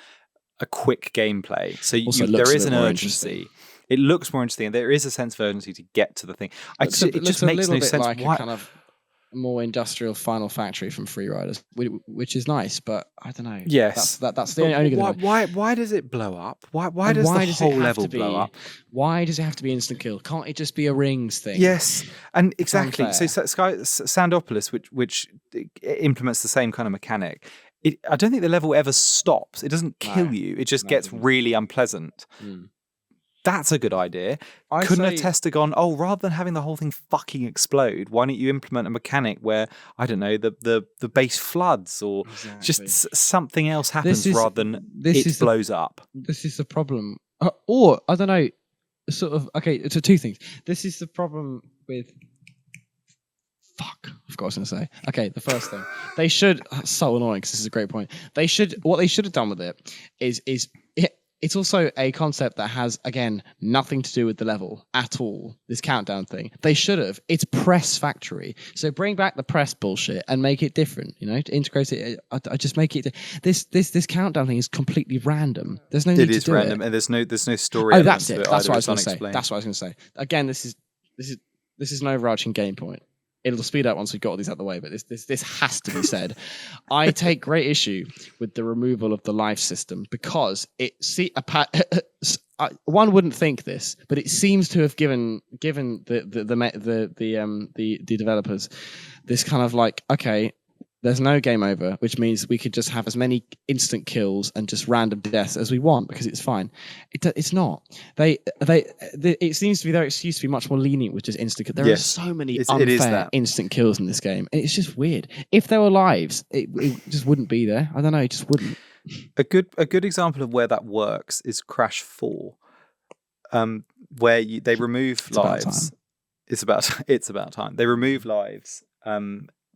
a quick gameplay, so there is an urgency. It looks more interesting, and there is a sense of urgency to get to the thing. It just makes no sense. Like a kind of more industrial Final Factory from Free Riders, which is nice, but I don't know. Yes, that's the only good thing. Why does it blow up? Why does the whole level blow up? Why does it have to be instant kill? Can't it just be a rings thing? Yes, and exactly. So Sandopoulos, which implements the same kind of mechanic. I don't think the level ever stops. It doesn't kill you. It just gets really unpleasant. That's a good idea. Couldn't a tester gone, rather than having the whole thing fucking explode, why don't you implement a mechanic where, I don't know, the base floods or just something else happens rather than it blows up? This is the problem. Or, I don't know, sort of, okay, so 2 things. This is the problem with... Fuck, I forgot what I was going to say. Okay, the first thing. They should... That's so annoying because this is a great point. What they should have done with it is it's also a concept that has, again, nothing to do with the level at all. This countdown thing. They should have. It's Press Factory. So bring back the press bullshit and make it different. To integrate it. I just make it. This countdown thing is completely random. There's no need to do it. It is random, and there's no story. Oh, that's it. To it That's either. what I was going It's to say. unexplained. That's what I was going to say. Again, this is an overarching game point. It'll speed up once we've got all these out of the way, but this has to be said. I take great issue with the removal of the life system because one wouldn't think this, but it seems to have given the developers this kind of like, okay, there's no game over, which means we could just have as many instant kills and just random deaths as we want because it's fine. It's not. It seems to be their excuse to be much more lenient with just instant kills. There are so many unfair instant kills in this game, and it's just weird. If there were lives, it just wouldn't be there. I don't know. It just wouldn't. A good example of where that works is Crash 4, where they remove lives. It's about time. They remove lives.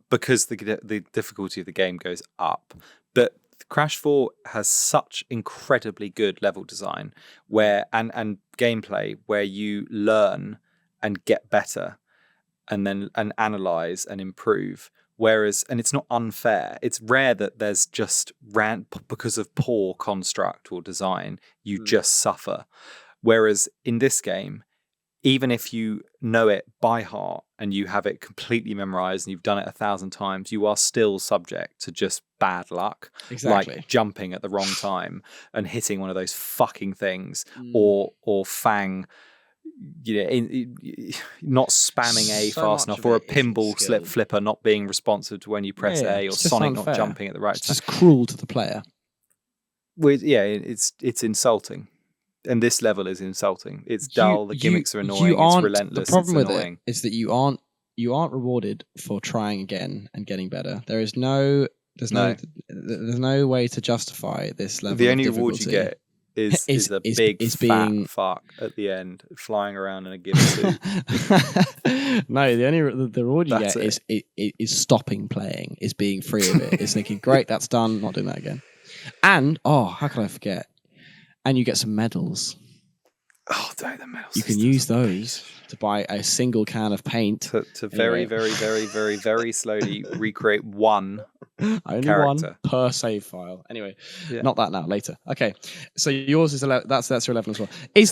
Because the difficulty of the game goes up. But Crash 4 has such incredibly good level design and gameplay where you learn and get better and analyze and improve. And it's not unfair. It's rare that there's just because of poor construct or design, you just suffer. Whereas in this game, even if you know it by heart and you have it completely memorized and you've done it 1,000 times, you are still subject to just bad luck. Exactly. Like jumping at the wrong time and hitting one of those fucking things, or Fang, not spamming A fast enough, or a pinball slip flipper not being responsive to when you press A, or Sonic not jumping at the right time. It's just cruel to the player. It's insulting. And this level is insulting. It's dull. The gimmicks are annoying. It's relentless. The problem with it is that you aren't rewarded for trying again and getting better. There's no way to justify this level. The only reward you get is a big fat fuck at the end, flying around in a gimp suit. No, the reward you get is stopping playing, is being free of it. It's thinking, great, that's done. Not doing that again. And how could I forget? And you get some medals. Oh, the medals. You can use those to buy a single can of paint. To very, very, very, very, very slowly recreate one Only character. One per save file. Anyway, not that now, later. Okay, so yours is 11. That's your 11 as well. Is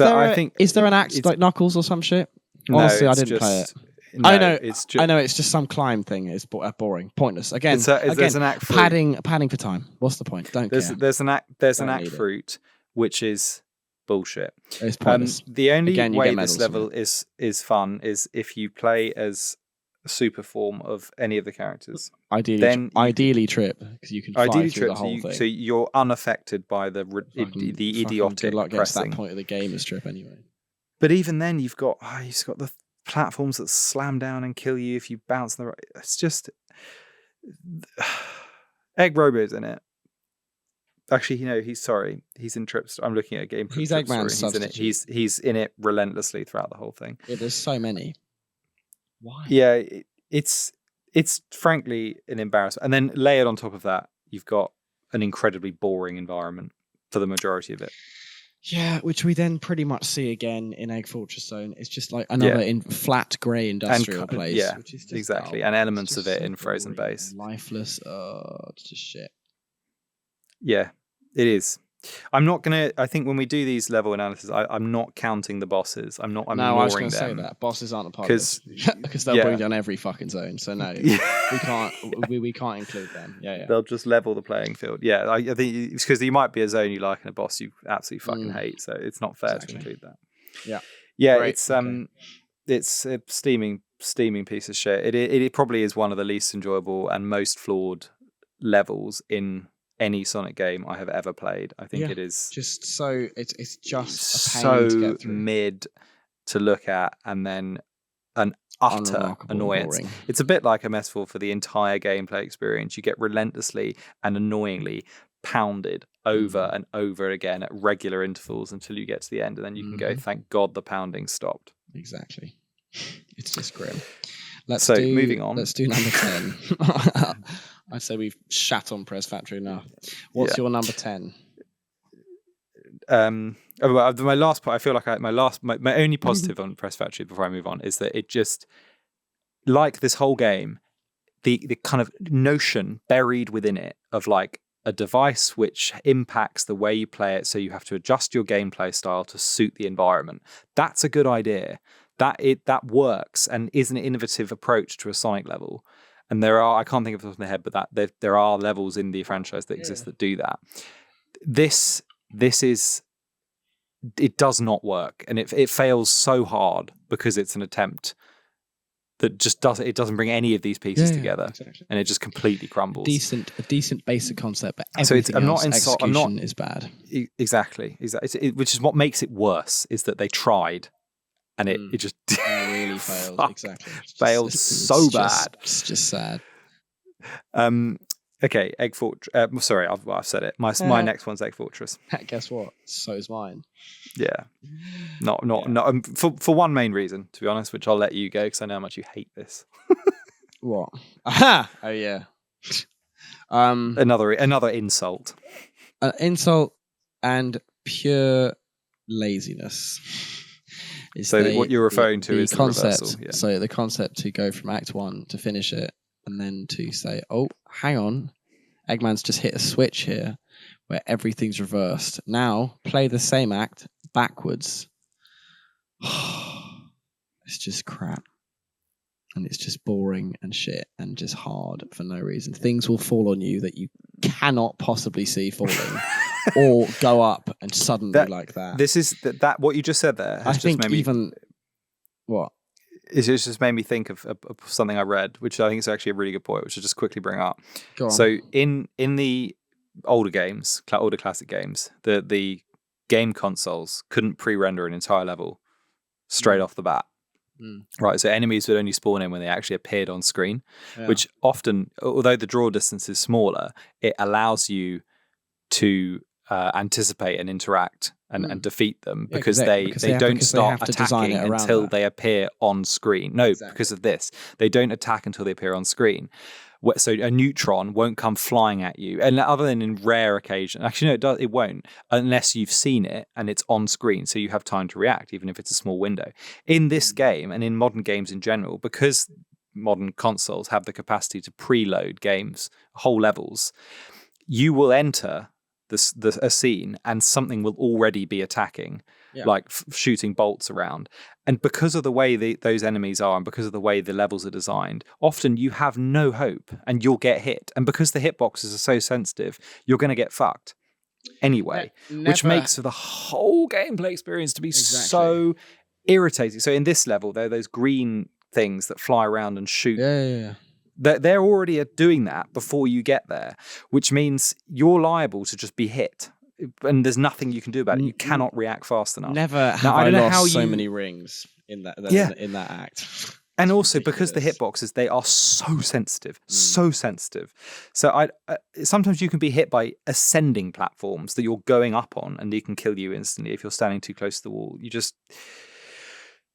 there an axe like Knuckles or some shit? Honestly, I didn't play it. No, I know it's just some climb thing. It's boring, pointless. Again, there's an act fruit. padding for time. What's the point? Care. There's an act fruit, which is bullshit. It's pointless. The only way this level is fun is if you play as a super form of any of the characters. Ideally Trip, because you can fly through the whole thing. So you're unaffected by the idiotic good luck pressing. At that point of the game as Trip anyway. But even then, you've got the platforms that slam down and kill you if you bounce in the right. It's just Egg Robo's in it. Actually, he's in Trips. I'm looking at a game. He's Eggman's substitute. He's in it relentlessly throughout the whole thing. Yeah, there's so many. Why? Yeah, it's frankly an embarrassment. And then layered on top of that, you've got an incredibly boring environment for the majority of it. Yeah, which we then pretty much see again in Egg Fortress Zone. It's just like another flat grey industrial place. Yeah, which is just exactly. And elements of it in Frozen Base. Lifeless. It's just shit. Yeah, it is. I think when we do these level analysis, I'm not counting the bosses. I'm ignoring them. I was going to say that. Bosses aren't a part of this. Because they'll bring down every fucking zone. So no, we can't include them. Yeah. They'll just level the playing field. Yeah, I think it's because you might be a zone you like and a boss you absolutely fucking hate. So it's not fair to include that. Yeah. Yeah, great. It's a steaming piece of shit. It probably is one of the least enjoyable and most flawed levels in any Sonic game I have ever played. I think it is just so it's just a pain to get through. Mid to look at, and then an utter annoyance. Boring. It's a bit like MS4 for the entire gameplay experience. You get relentlessly and annoyingly pounded over and over again at regular intervals until you get to the end, and then you can go, thank God the pounding stopped. Exactly. It's just grim. Moving on. Let's do number 10. I'd say we've shat on Press Factory enough. What's your number 10? my last part, I feel like my only positive on Press Factory before I move on is that it just, like this whole game, the kind of notion buried within it of like a device which impacts the way you play it, so you have to adjust your gameplay style to suit the environment. That's a good idea. That works and is an innovative approach to a Sonic level. And I can't think of it off my head, but there are levels in the franchise that exist that do that. This is, it does not work, and it fails so hard because it's an attempt that just doesn't bring any of these pieces together, exactly. And it just completely crumbles. A decent basic concept, but everything execution is bad. Exactly. Which is what makes it worse, is that they tried, and it just really failed. Exactly, failed so bad. It's just sad. Okay, Egg Fortress. Sorry, I've said it. My next one's Egg Fortress. Guess what? So's mine. Yeah, not. For one main reason, to be honest, which I'll let you go because I know how much you hate this. What? Aha! Oh yeah. Another insult. An insult and pure laziness. So what you're referring to is the concept. Reversal. Yeah. So the concept to go from Act 1 to finish it, and then to say, oh, hang on, Eggman's just hit a switch here where everything's reversed. Now play the same act backwards. It's just crap. And it's just boring and shit and just hard for no reason. Things will fall on you that you cannot possibly see falling or go up and suddenly like that. This is that what you just said there. I think even... What? It's just made me think of something I read, which I think is actually a really good point, which I'll just quickly bring up. Go on. So in the older games, older classic games, the game consoles couldn't pre-render an entire level straight off the bat. Right, so enemies would only spawn in when they actually appeared on screen, which often, although the draw distance is smaller, it allows you to anticipate and interact and defeat them because they don't start attacking until they appear on screen. No, because of this. They don't attack until they appear on screen. So a neutron won't come flying at you, and other than in rare occasions, actually no, it won't, unless you've seen it and it's on screen, so you have time to react, even if it's a small window. In this game, and in modern games in general, because modern consoles have the capacity to preload games, whole levels, you will enter a scene and something will already be attacking, like shooting bolts around. And because of the way those enemies are, and because of the way the levels are designed, often you have no hope and you'll get hit. And because the hitboxes are so sensitive, you're going to get fucked anyway, which makes for the whole gameplay experience to be so irritating. So in this level, there are those green things that fly around and shoot. They're already doing that before you get there, which means you're liable to just be hit. And there's nothing you can do about it. You cannot react fast enough. Never have I lost so many rings in that act. And also because the hitboxes, they are so sensitive, so sensitive. So sometimes you can be hit by ascending platforms that you're going up on, and they can kill you instantly if you're standing too close to the wall. You just...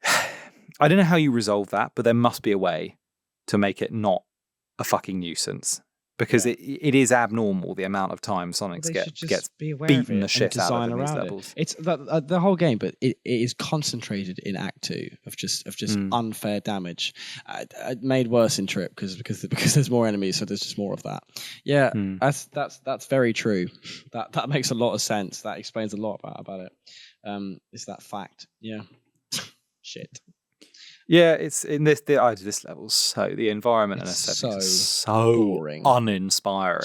I don't know how you resolve that, but there must be a way to make it not a fucking nuisance. Because it is abnormal the amount of time Sonic gets beaten the shit out of in these levels. It's the whole game, but it is concentrated in Act 2 of just unfair damage, made worse in Trip because there's more enemies, so there's just more of that. Yeah, that's very true. That makes a lot of sense. That explains a lot about it. It's that fact. Yeah, shit. Yeah, it's in this level. So the environment and aesthetics is so boring, uninspiring.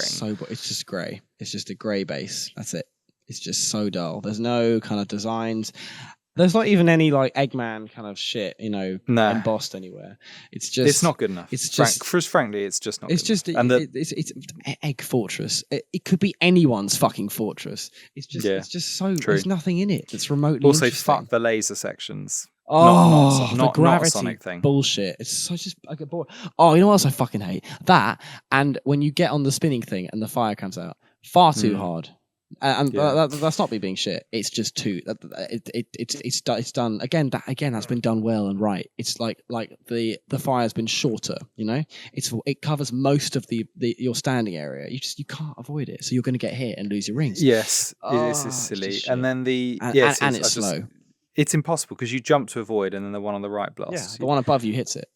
It's just grey. It's just a grey base. That's it. It's just so dull. There's no kind of designs. There's not even any like Eggman kind of shit, embossed anywhere. It's not good enough. It's just frankly, it's just not. It's good just enough. it's Egg Fortress. It could be anyone's fucking fortress. It's just so true. There's nothing in it that's remotely. Also, interesting. Fuck the laser sections. The gravity not a Sonic thing. Bullshit. It's so just I get bored. Oh, you know what else I fucking hate? That, and when you get on the spinning thing and the fire comes out, far too hard. And Yeah. that's not me being shit. It's just too. It's done again. That's been done well and right. It's like the fire's been shorter. You know, it covers most of the your standing area. You can't avoid it, so you're going to get hit and lose your rings. Yes, this is It's silly. just And shit. then and it's slow. It's impossible because you jump to avoid, and then the one on the right Yeah, blasts. the one above you hits it.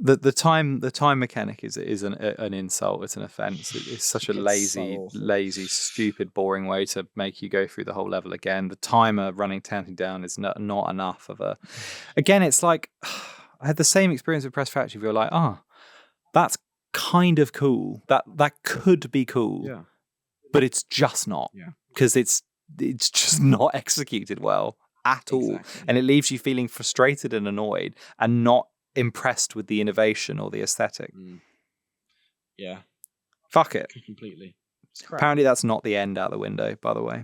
The time mechanic is an insult. It's an offense. It's such a lazy, stupid, boring way to make you go through the whole level again. The timer counting down is not enough of a. Again, it's like I had the same experience with Press Factory. Where you're like, that's kind of cool. That could be cool. Yeah. But it's just not. Yeah. Because it's just not executed well at all, and it leaves you feeling frustrated and annoyed, and not impressed with the innovation or the aesthetic. Yeah. Fuck it. Completely. Apparently that's not the end out the window, by the way.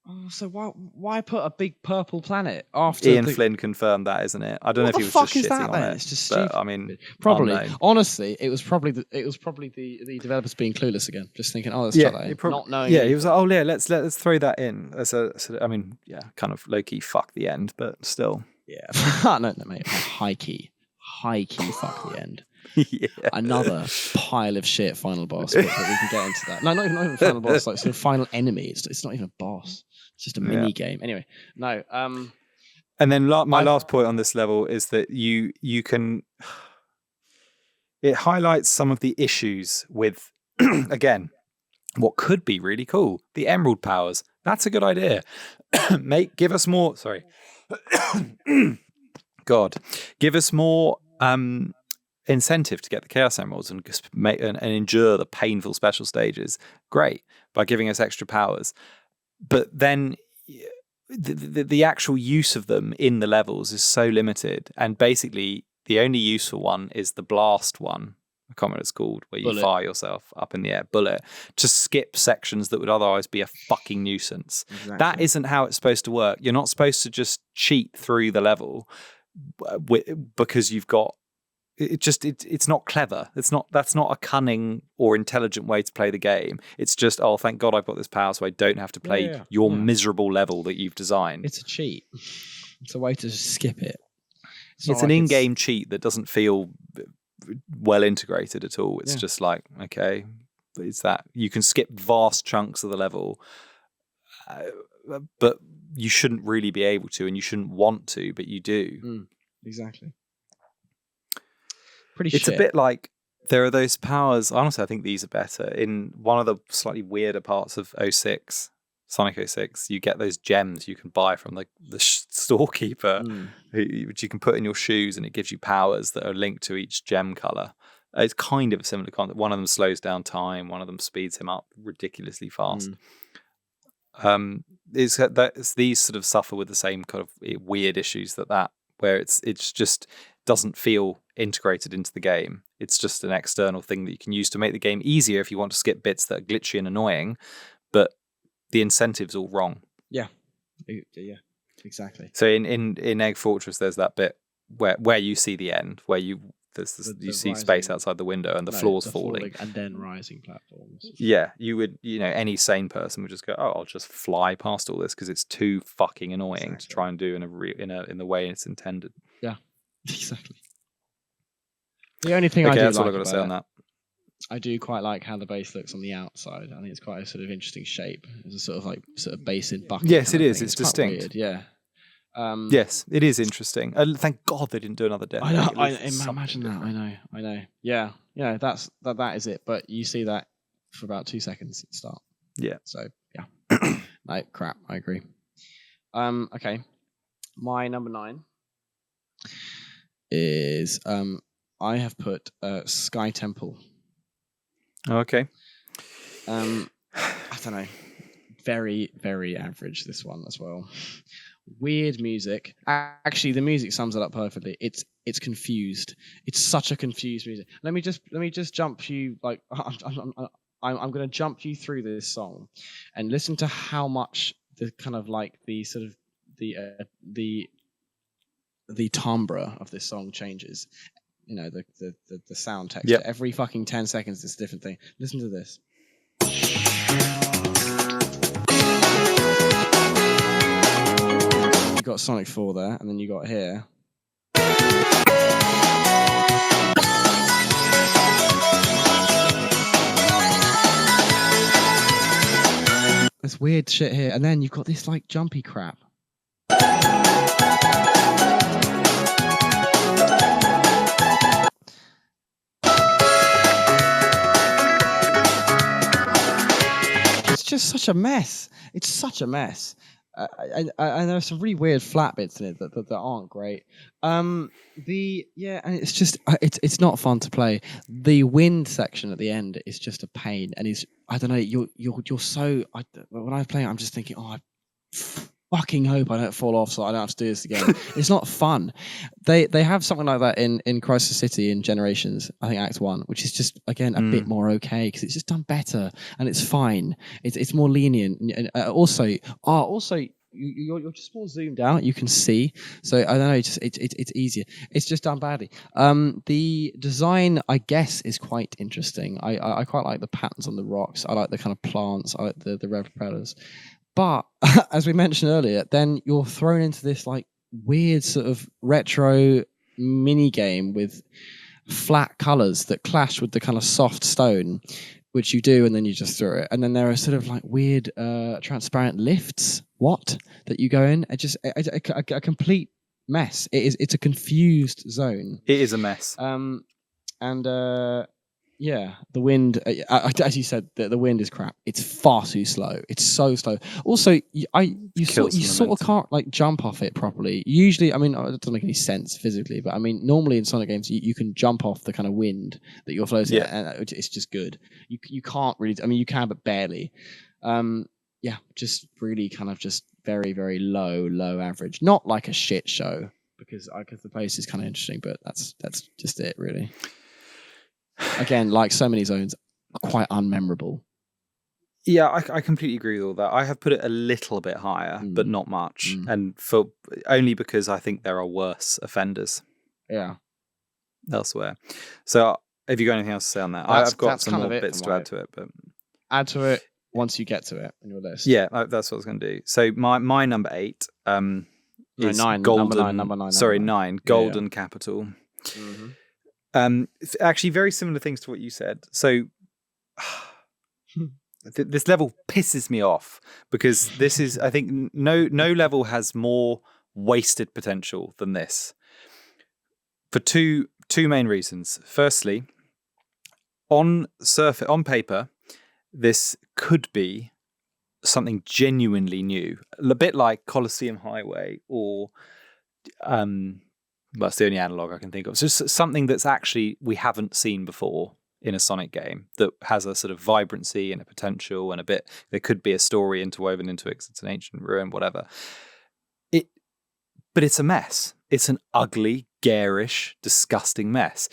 Oh, so why put a big purple planet after Ian Flynn confirmed that, isn't it? I don't know if he was just shitting on it. It's just stupid. I mean, probably. unknown. Honestly, it was probably the developers being clueless again, just thinking, let's try that in. Not knowing. Yeah, he was like, let's throw that in. I mean, kind of low key fuck the end, but still. Yeah. no, mate. High key fuck the end. Yeah. Another pile of shit final boss, but we can get into that. No, not even final boss, like sort of final enemy. It's not even a boss. It's just a mini game. Anyway, no. And then my last point on this level is that you can. It highlights some of the issues with, again, what could be really cool. The emerald powers. That's a good idea. Give us more. Sorry. God, give us more incentive to get the Chaos Emeralds and endure the painful special stages. Great, by giving us extra powers. But then the actual use of them in the levels is so limited, and basically the only useful one is the blast one. I can't remember what it's called, where you fire yourself up in the air, bullet, to skip sections that would otherwise be a fucking nuisance. Exactly. That isn't how it's supposed to work. You're not supposed to just cheat through the level because you've got it's not clever. That's not a cunning or intelligent way to play the game. It's just, thank God I've got this power, so I don't have to play your miserable level that you've designed. It's a cheat. It's a way to skip it. It's an in-game cheat that doesn't feel well integrated at all. It's just like, okay, it's that you can skip vast chunks of the level, but you shouldn't really be able to, and you shouldn't want to, but you do. Exactly. It's a bit like there are those powers. Honestly, I think these are better. In one of the slightly weirder parts of 06, Sonic 06, you get those gems you can buy from the storekeeper, which you can put in your shoes, and it gives you powers that are linked to each gem color. It's kind of a similar concept. One of them slows down time. One of them speeds him up ridiculously fast. It's these sort of suffer with the same kind of weird issues where it's just doesn't feel integrated into the game. It's just an external thing that you can use to make the game easier if you want to skip bits that are glitchy and annoying, but the incentive's all wrong. Yeah, exactly. So in Egg Fortress, there's that bit where you see the end, where you see space outside the window and the floor's falling, and then rising platforms. Yeah, you would, any sane person would just go, I'll just fly past all this because it's too fucking annoying to try and do in the way it's intended. Yeah, exactly. The only thing that's all I've got to say on that. I do quite like how the base looks on the outside. I think it's quite a sort of interesting shape. It's a sort of base in bucket. Yes, it is. It's distinct. Weird, yeah. Yes, it is interesting. Thank God they didn't do another death. I know. Imagine that. I know. Yeah. That is it. But you see that for about 2 seconds at the start. Yeah. So yeah. No, crap. I agree. Okay. My number 9 is I have put Sky Temple. Okay. I don't know. Very, very average, this one as well. Weird music. Actually, the music sums it up perfectly. It's confused. It's such a confused music. Let me just jump you like I'm going to jump you through this song and listen to how much the kind of like the sort of the timbre of this song changes. The sound texture. Yep. Every fucking 10 seconds, it's a different thing. Listen to this. got Sonic 4 there, and then you got here. This weird shit here, and then you've got this like jumpy crap. It's just such a mess. It's such a mess. And there's some really weird flat bits in it that aren't great. And it's just it's not fun to play. The wind section at the end is just a pain, and I don't know. You're so when I play it, I'm just thinking, oh, I fucking hope I don't fall off, so I don't have to do this again. It's not fun. They have something like that in Crisis City in Generations, I think Act 1, which is just again a bit more okay because it's just done better and it's fine. It's more lenient. And also you're just more zoomed out. You can see, so I don't know. It's easier. It's just done badly. The design, I guess, is quite interesting. I quite like the patterns on the rocks. I like the kind of plants. I like the red propellers. But as we mentioned earlier, then you're thrown into this like weird sort of retro mini game with flat colors that clash with the kind of soft stone, which you do, and then you just throw it. And then there are sort of like weird transparent lifts. That you go in? A complete mess. It's a confused zone. It is a mess. Yeah, the wind, as you said, the wind is crap. It's far too slow. It's so slow. Also, you sort of can't like jump off it properly. Usually, I mean, it doesn't make any sense physically, but I mean, normally in Sonic games, you can jump off the kind of wind that you're floating at, and it's just good. You can't really, I mean, you can, but barely. Just really kind of just very, very low average. Not like a shit show, because the place is kind of interesting, but that's just it, really. Again, like so many zones, quite unmemorable. Yeah, I completely agree with all that. I have put it a little bit higher, but not much, and only because I think there are worse offenders. Yeah. Elsewhere. So, have you got anything else to say on that? I've got some more bits to add to it, but add to it once you get to it on your list. Yeah, that's what I was going to do. So my number 8 is nine, Golden. Number 9. Sorry, 9. Golden Capital. Mm-hmm. Actually, very similar things to what you said. So this level pisses me off because this is, I think, no level has more wasted potential than this. For two main reasons. Firstly, on paper, this could be something genuinely new, a bit like Colosseum Highway or that's the only analog I can think of. So just something that's actually we haven't seen before in a Sonic game that has a sort of vibrancy and a potential and a bit. There could be a story interwoven into it. 'Cause it's an ancient ruin, whatever. But it's a mess. It's an ugly, garish, disgusting mess.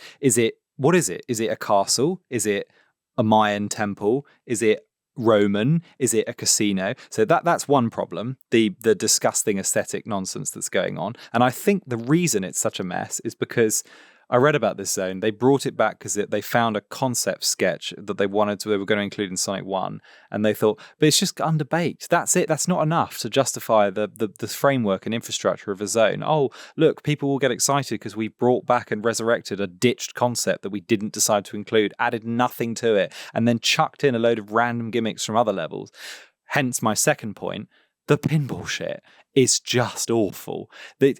What is it? Is it a castle? Is it a Mayan temple? Is it Roman? Is it a casino? So that's one problem, the disgusting aesthetic nonsense that's going on. And I think the reason it's such a mess is because I read about this zone. They brought it back because they found a concept sketch that they were going to include in Sonic 1, and they thought, but it's just underbaked. That's it. That's not enough to justify the framework and infrastructure of a zone. Oh, look, people will get excited because we brought back and resurrected a ditched concept that we didn't decide to include, added nothing to it, and then chucked in a load of random gimmicks from other levels. Hence my second point. The pinball shit is just awful. They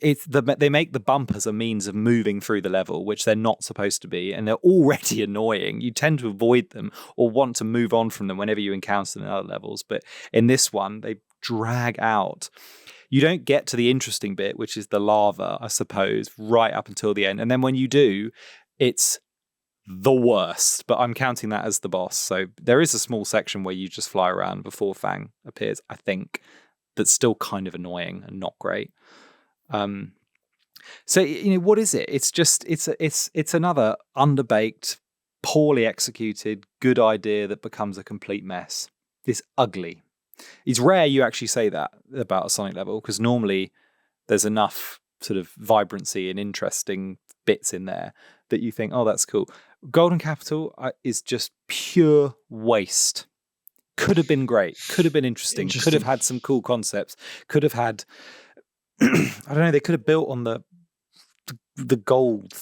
make the bumpers a means of moving through the level, which they're not supposed to be, and they're already annoying. You tend to avoid them or want to move on from them whenever you encounter them in other levels. But in this one, they drag out. You don't get to the interesting bit, which is the lava, I suppose, right up until the end. And then when you do, it's the worst, but I'm counting that as the boss. So there is a small section where you just fly around before Fang appears, I think. That's still kind of annoying and not great. So what is it? It's just it's another underbaked, poorly executed, good idea that becomes a complete mess. It's ugly. It's rare you actually say that about a Sonic level because normally there's enough sort of vibrancy and interesting bits in there that you think, oh, that's cool. Golden Capital is just pure waste. Could have been great. Could have been interesting. Could have had some cool concepts. Could have had I don't know. They could have built on the gold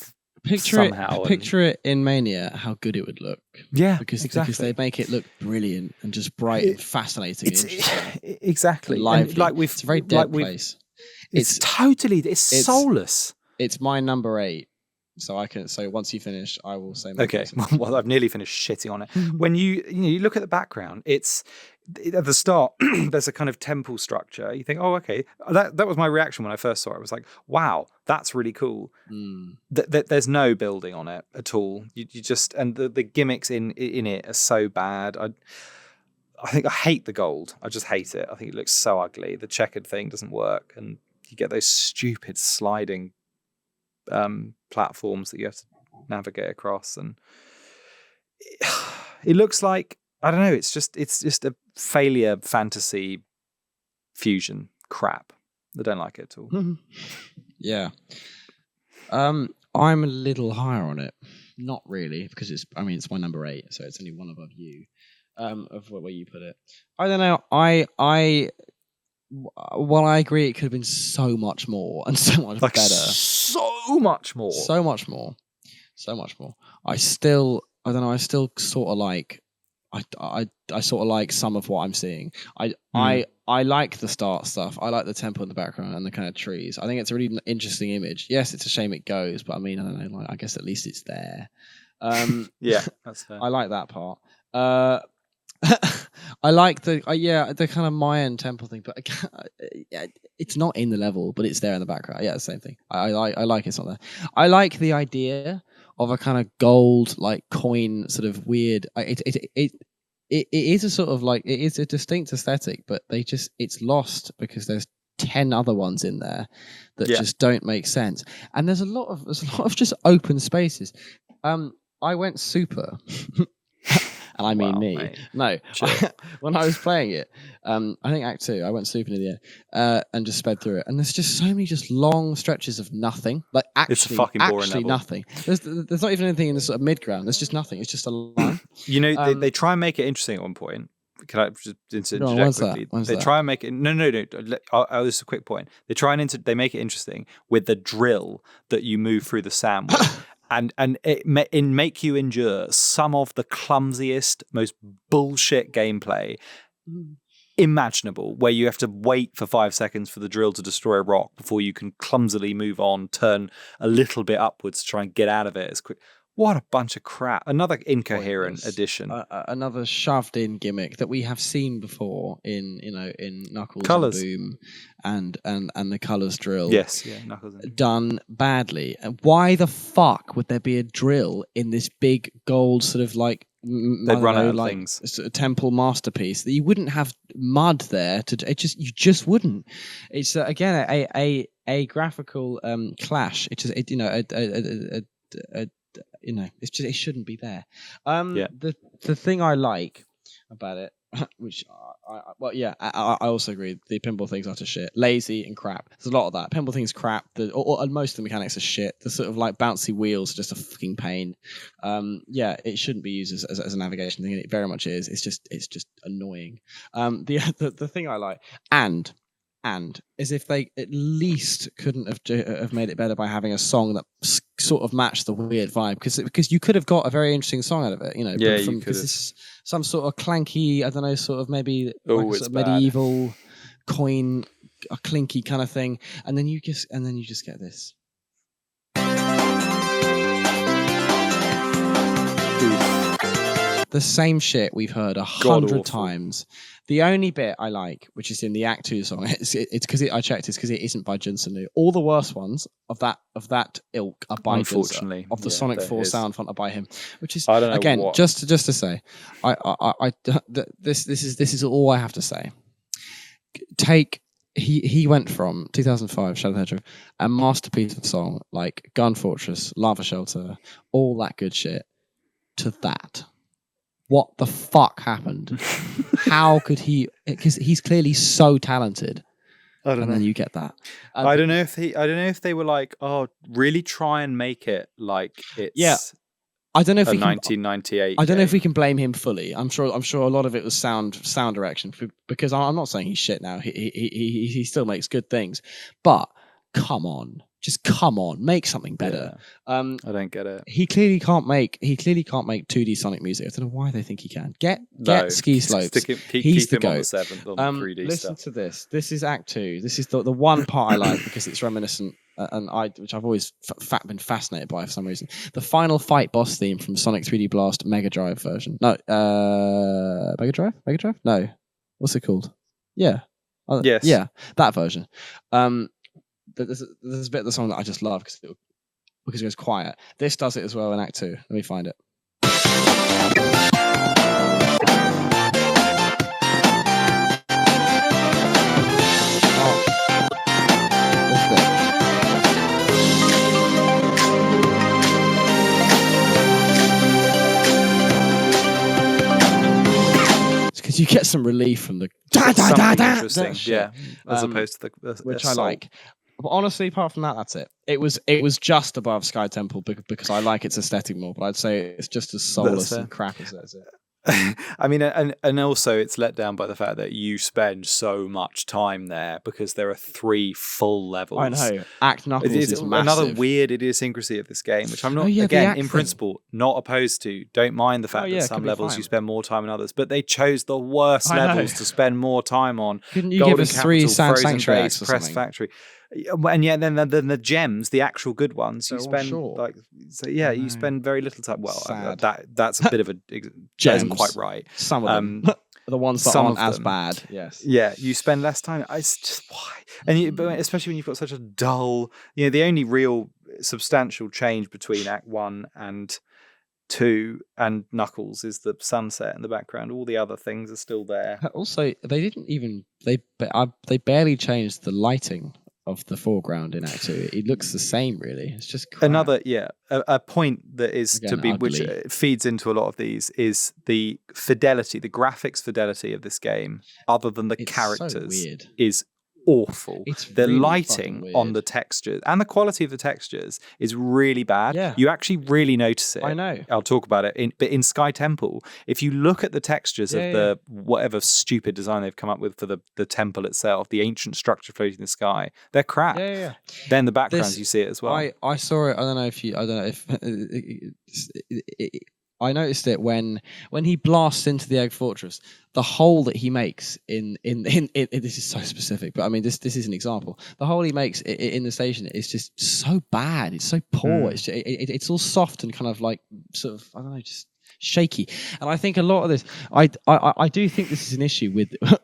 somehow. Picture it in Mania, how good it would look. Yeah, because exactly. they make it look brilliant and just bright and fascinating. And interesting. Exactly. And lively. And it's a very dead place. It's soulless. It's my number 8. So I can. So once you finish, I will say. Okay. Well, I've nearly finished shitting on it. When you look at the background, it's at the start. There's a kind of temple structure. You think, oh, okay. That was my reaction when I first saw it. I was like, wow, that's really cool. There's no building on it at all. You just and the gimmicks in it are so bad. I think I hate the gold. I just hate it. I think it looks so ugly. The checkered thing doesn't work, and you get those stupid sliding platforms that you have to navigate across, and it looks like, I don't know, it's just a failure fantasy fusion crap. I don't like it at all. Yeah. I'm a little higher on it. Not really, because it's my number 8, so it's only one above you. Of where you put it. I don't know. While I agree it could have been so much more and so much better. So much more. I still sort of like I sort of like some of what I'm seeing. I like the start stuff. I like the temple in the background and the kind of trees. I think it's a really interesting image. Yes, it's a shame it goes, but I mean, I don't know, like, I guess at least it's there. Yeah, that's fair. I like that part. I like the kind of Mayan temple thing, but it's not in the level, but it's there in the background. Yeah, the same thing. I like it's not there. I like the idea of a kind of gold like coin, sort of weird. It is a sort of like, it is a distinct aesthetic, but it's lost because there's 10 other ones in there that just don't make sense, and there's a lot of just open spaces. I went super. And I mean me. Mate. No, Sure. When I was playing it, I think Act 2, I went super near the end and just sped through it. And there's just so many just long stretches of nothing. Like It's a fucking boring actually level. nothing. There's not even anything in the sort of mid-ground. There's just nothing. It's just a line. They try and make it interesting at one point. Can I just interject what's quickly? that? They try and make it... No. This is a quick point. They make it interesting with the drill that you move through the sand with. And it make you endure some of the clumsiest, most bullshit gameplay imaginable, where you have to wait for 5 seconds for the drill to destroy a rock before you can clumsily move on, turn a little bit upwards to try and get out of it as quick. What a bunch of crap. Another incoherent addition. Another shoved in gimmick that we have seen before in Knuckles Colours. and Boom and the Colours drill. Yes, yeah, Knuckles. Done badly. And why the fuck would there be a drill in this big gold sort of like they'd run out of things, sort of temple masterpiece that you wouldn't have mud there you just wouldn't. It's again a graphical clash. It's just it shouldn't be there. The thing I like about it, which I also agree, the pinball things are to shit, lazy and crap. There's a lot of that. Pinball things crap. And most of the mechanics are shit. The sort of like bouncy wheels are just a fucking pain. It shouldn't be used as a navigation thing, and it very much is. It's just annoying. The thing I like and as if they at least couldn't have made it better by having a song that sort of matched the weird vibe, because you could have got a very interesting song out of it, you could. Because this is some sort of clanky, I don't know, sort of maybe like a sort of medieval coin, a clinky kind of thing, and then you just get this. The same shit we've heard 100 times. The only bit I like, which is in the Act 2 song, it's because I checked, it's because it isn't by Jun Sunu. All the worst ones of that ilk are by Jun Sunu. Of the Sonic 4 sound font are by him, which is, again, just to say, this is all I have to say. He went from 2005 Shadow the Hedgehog, a masterpiece of song like Gun Fortress, Lava Shelter, all that good shit, to that. What the fuck happened? How could he? Because he's clearly so talented. I don't know. Then you get that. I don't know if they were like, oh, really try and make it like it's I don't know if a we can, 1998. I don't know if game. we can blame him fully. I'm sure a lot of it was sound direction, because I'm not saying he's shit now. He still makes good things, but come on, just come on, make something better. I don't get it. He clearly can't make 2D Sonic music. I don't know why they think he can. Get Ski Slopes. He's the him on goat. the 7th on the 3D Listen stuff. to this. This is Act 2. This is the one part I like because it's reminiscent, which I've always been fascinated by for some reason. The final fight boss theme from Sonic 3D Blast Mega Drive version. No, Mega Drive? No, what's it called? Yeah, Yes. yeah, that version. There's a bit of the song that I just love because it goes quiet. This does it as well in Act 2. Let me find it. Because you get some relief from the interesting, yeah, as opposed to the which I like. But honestly, apart from that, that's it. It was just above Sky Temple because I like its aesthetic more. But I'd say it's just as soulless and crap as it. I mean, and also it's let down by the fact that you spend so much time there because there are 3 full levels. I know. Act Knuckles is massive. Another weird idiosyncrasy of this game, which I'm not, principle, not opposed to. Don't mind the fact that some levels you spend more time than others, but they chose the worst levels to spend more time on. Couldn't you Golden give us Capital, 3 Frozen Sanctuary Base, Press Factory? And yet, then the gems, the actual good ones, you spend you spend very little time. Well, that's a bit of a that isn't quite right. Some of them, the ones that aren't as bad. Yes. Yeah, you spend less time. It's just why, and especially when you've got such a dull. The only real substantial change between Act 1 and 2 and Knuckles is the sunset in the background. All the other things are still there. Also, they didn't even they barely changed the lighting of the foreground in Act 2. It looks the same, really. It's just crap. Another, a point that is Again, to be, ugly. which feeds into a lot of these, is the fidelity, the graphics fidelity of this game, other than the characters, so weird. Is awful. It's the really lighting on the textures and the quality of the textures is really bad. Yeah. You actually really notice it. I know. I'll talk about it. But in Sky Temple, if you look at the textures of the whatever stupid design they've come up with for the temple itself, the ancient structure floating in the sky, they're crap. Yeah. Then the backgrounds, you see it as well. I saw it. I don't know if I noticed it when he blasts into the Egg Fortress. The hole that he makes in this is so specific, but I mean this is an example. The hole he makes in the station is just so bad. It's so poor. It's all soft and kind of like sort of, I don't know, just shaky. And I think a lot of this, I do think this is an issue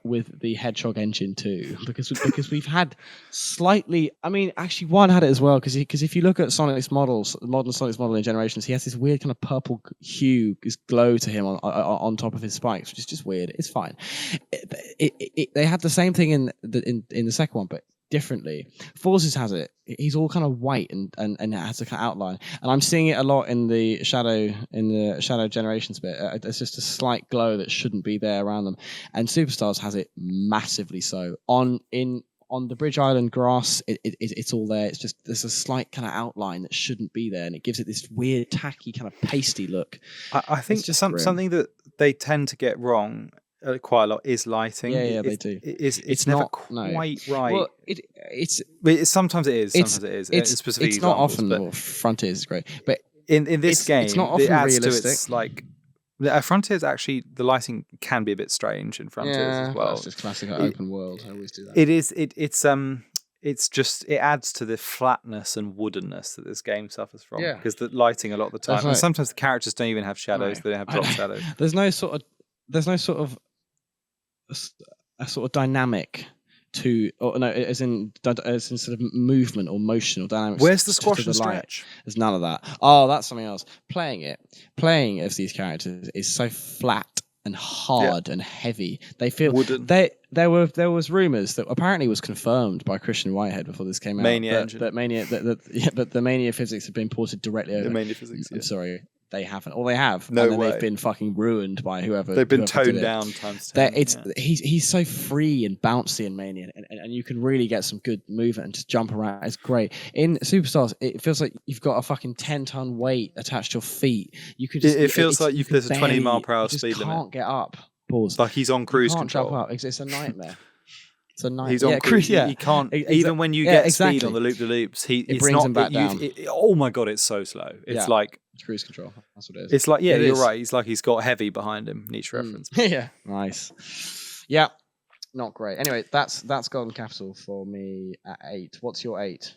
with the Hedgehog engine too, because we've had slightly. I mean, actually, one had it as well because if you look at Sonic's models, modern Sonic's model in Generations, he has this weird kind of purple hue, this glow to him on top of his spikes, which is just weird. It's fine. They had the same thing in the second one, but differently. Forces has it. He's all kind of white and has a kind of outline, and I'm seeing it a lot in the shadow Generations bit. There's just a slight glow that shouldn't be there around them, and Superstars has it massively so. On the Bridge Island grass, it's all there. It's just there's a slight kind of outline that shouldn't be there, and it gives it this weird tacky kind of pasty look. I think just something that they tend to get wrong quite a lot is lighting. Yeah, they do. It's never quite right. Well, sometimes it is. Sometimes it is. It's not often. Frontiers is great, but in this game, it's not often realistic. To its, like, Frontiers, actually, the lighting can be a bit strange in Frontiers as well. That's just classic open world. I always do that. It is. It's just, it adds to the flatness and woodenness that this game suffers from because the lighting a lot of the time, and sometimes the characters don't even have shadows. They don't have drop shadows. There's no sort of a sort of dynamic to, or no, as in sort of movement or motion or dynamics. Where's the squash and stretch? There's none of that. Oh, that's something else. Playing as these characters is so flat and hard and heavy. They feel wooden. There was rumors that apparently was confirmed by Christian Whitehead before this came out. But the Mania physics had been ported directly over. The Mania physics. I'm sorry. they haven't, or they have, No and then way. they've been fucking ruined by whoever. They've been whoever did toned it. down times 10. He's so free and bouncy in Mania, and you can really get some good movement and just jump around. It's great. In Superstars, it feels like you've got a fucking 10-ton weight attached to your feet. You could just, It feels like there's a 20 mile per hour you just speed limit. Can't get up. Pause. Like he's on cruise you can't control. Jump up. It's a nightmare. It's a nightmare. He's on cruise. Yeah. He can't even when you get exactly. speed on the loop-de-loops. It brings him back down. Oh my god, it's so slow. It's like cruise control. That's what it is. It's like you're right. He's like he's got heavy behind him. Niche reference. Yeah, nice. Yeah, not great. Anyway, that's Golden Capital for me at 8. What's your 8?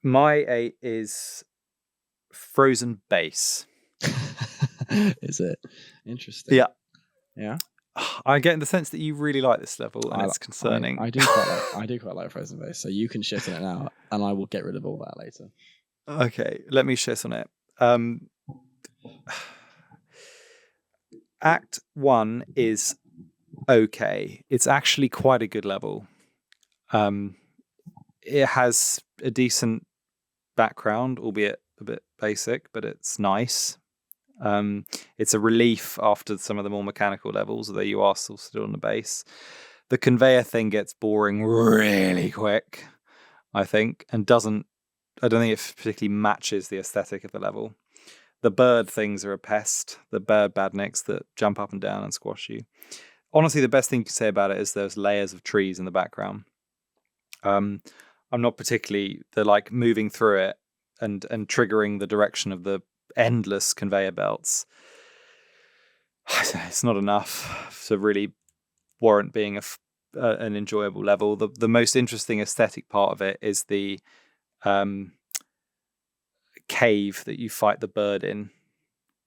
My 8 is Frozen Base. Is it interesting? Yeah. Yeah. I get in the sense that you really like this level, and it's concerning. I do quite like Frozen Base, so you can shit on it now, and I will get rid of all that later. Okay, let me shit on it. Act 1 is okay. It's actually quite a good level. It has a decent background, albeit a bit basic, but it's nice. It's a relief after some of the more mechanical levels, although you are still on the base. The conveyor thing gets boring really quick, I think, and I don't think it particularly matches the aesthetic of the level. The bird things are a pest, the bird badniks that jump up and down and squash you. Honestly, the best thing you can say about it is there's layers of trees in the background. I'm not particularly moving through it and triggering the direction of the endless conveyor belts. It's not enough to really warrant being an enjoyable level. The most interesting aesthetic part of it is the cave that you fight the bird in.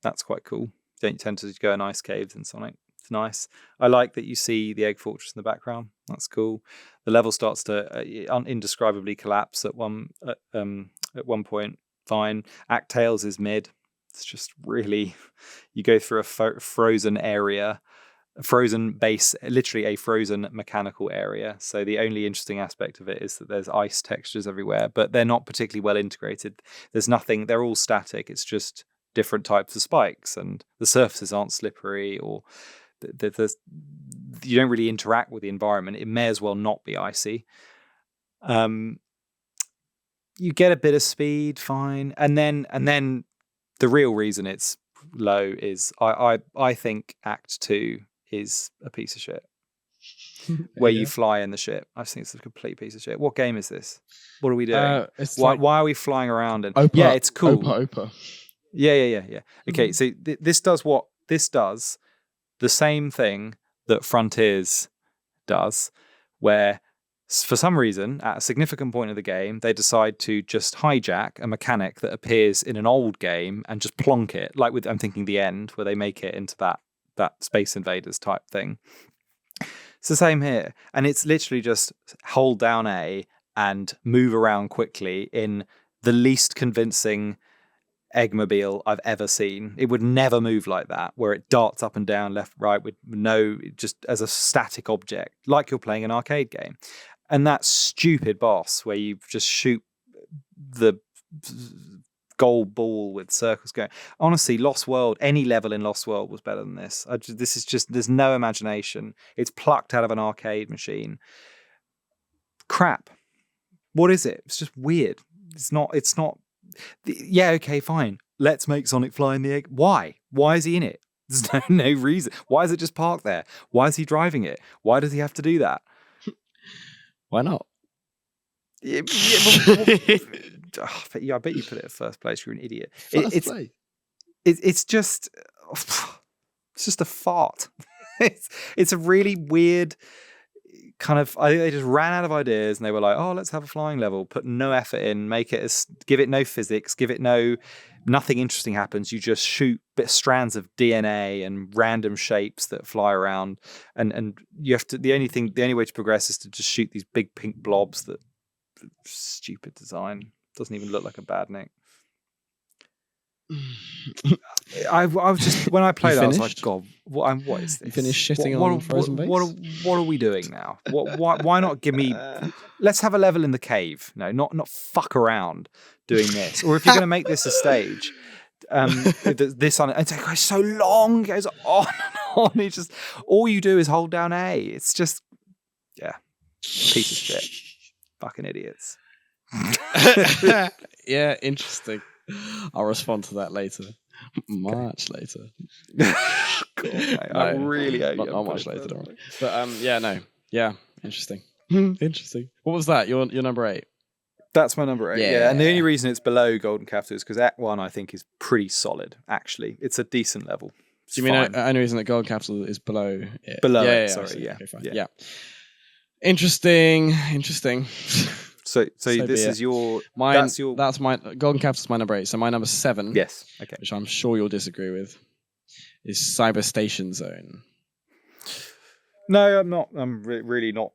That's quite cool. You don't tend to go in ice caves in Sonic. It's nice. I like that you see the egg fortress in the background. That's cool. The level starts to indescribably collapse at one point. Fine. Act Tails is mid. It's just really, you go through a frozen area, a frozen base, literally a frozen mechanical area. So the only interesting aspect of it is that there's ice textures everywhere, but they're not particularly well integrated. There's nothing, they're all static. It's just different types of spikes, and the surfaces aren't slippery, or you don't really interact with the environment. It may as well not be icy. You get a bit of speed, fine. And then the real reason it's low is I think Act 2 is a piece of shit. Where you fly in the ship. I think it's a complete piece of shit. What game is this? What are we doing? Why are we flying around? Yeah, it's cool. Opa. Yeah. Okay, so this does what this does. The same thing that Frontiers does, where for some reason, at a significant point of the game, they decide to just hijack a mechanic that appears in an old game and just plonk it, like with, I'm thinking The End, where they make it into that Space Invaders type thing. It's the same here. And it's literally just hold down A and move around quickly in the least convincing Eggmobile I've ever seen. It would never move like that, where it darts up and down, left, right, with just as a static object, like you're playing an arcade game. And that stupid boss where you just shoot the gold ball with circles going. Honestly, Lost World, any level in Lost World was better than this. This is just, there's no imagination. It's plucked out of an arcade machine. Crap. What is it? It's just weird. It's not. Yeah, okay, fine. Let's make Sonic fly in the egg. Why? Why is he in it? There's no reason. Why is it just parked there? Why is he driving it? Why does he have to do that? Why not? I bet you put it at first place. You're an idiot. It's just a fart. It's a really weird kind of. I think they just ran out of ideas and they were like, "Oh, let's have a flying level. Put no effort in. Give it no physics. Give it nothing interesting happens. You just shoot strands of DNA and random shapes that fly around, and you have to. The only way to progress is to just shoot these big pink blobs. That stupid design doesn't even look like a badnik. I was just, when I played it, I was like, God, what is this? You finished shitting on Frozen Base? What are we doing now? Why not give me? Let's have a level in the cave. No, not fuck around doing this. Or if you're going to make this a stage, this on it goes so long, it goes on and on. It's just all you do is hold down A. It's just piece of shit. Fucking idiots. Yeah, interesting. I'll respond to that later. Much later. God, I really hope not much later, don't worry. But yeah, interesting. Interesting. What was that? Your number 8? That's my number 8. Yeah, and the only reason it's below Golden Capital is because Act 1 I think is pretty solid. Actually, it's a decent level. Do you mean the only reason that Golden Capital is below it? Below it, sorry. Yeah. Okay, fine. Yeah. Interesting. So this is your that's my Golden Capital's my number 8. So my number 7. Yes. Okay. Which I'm sure you'll disagree with is Cyber Station Zone. No, I'm not. I'm really not.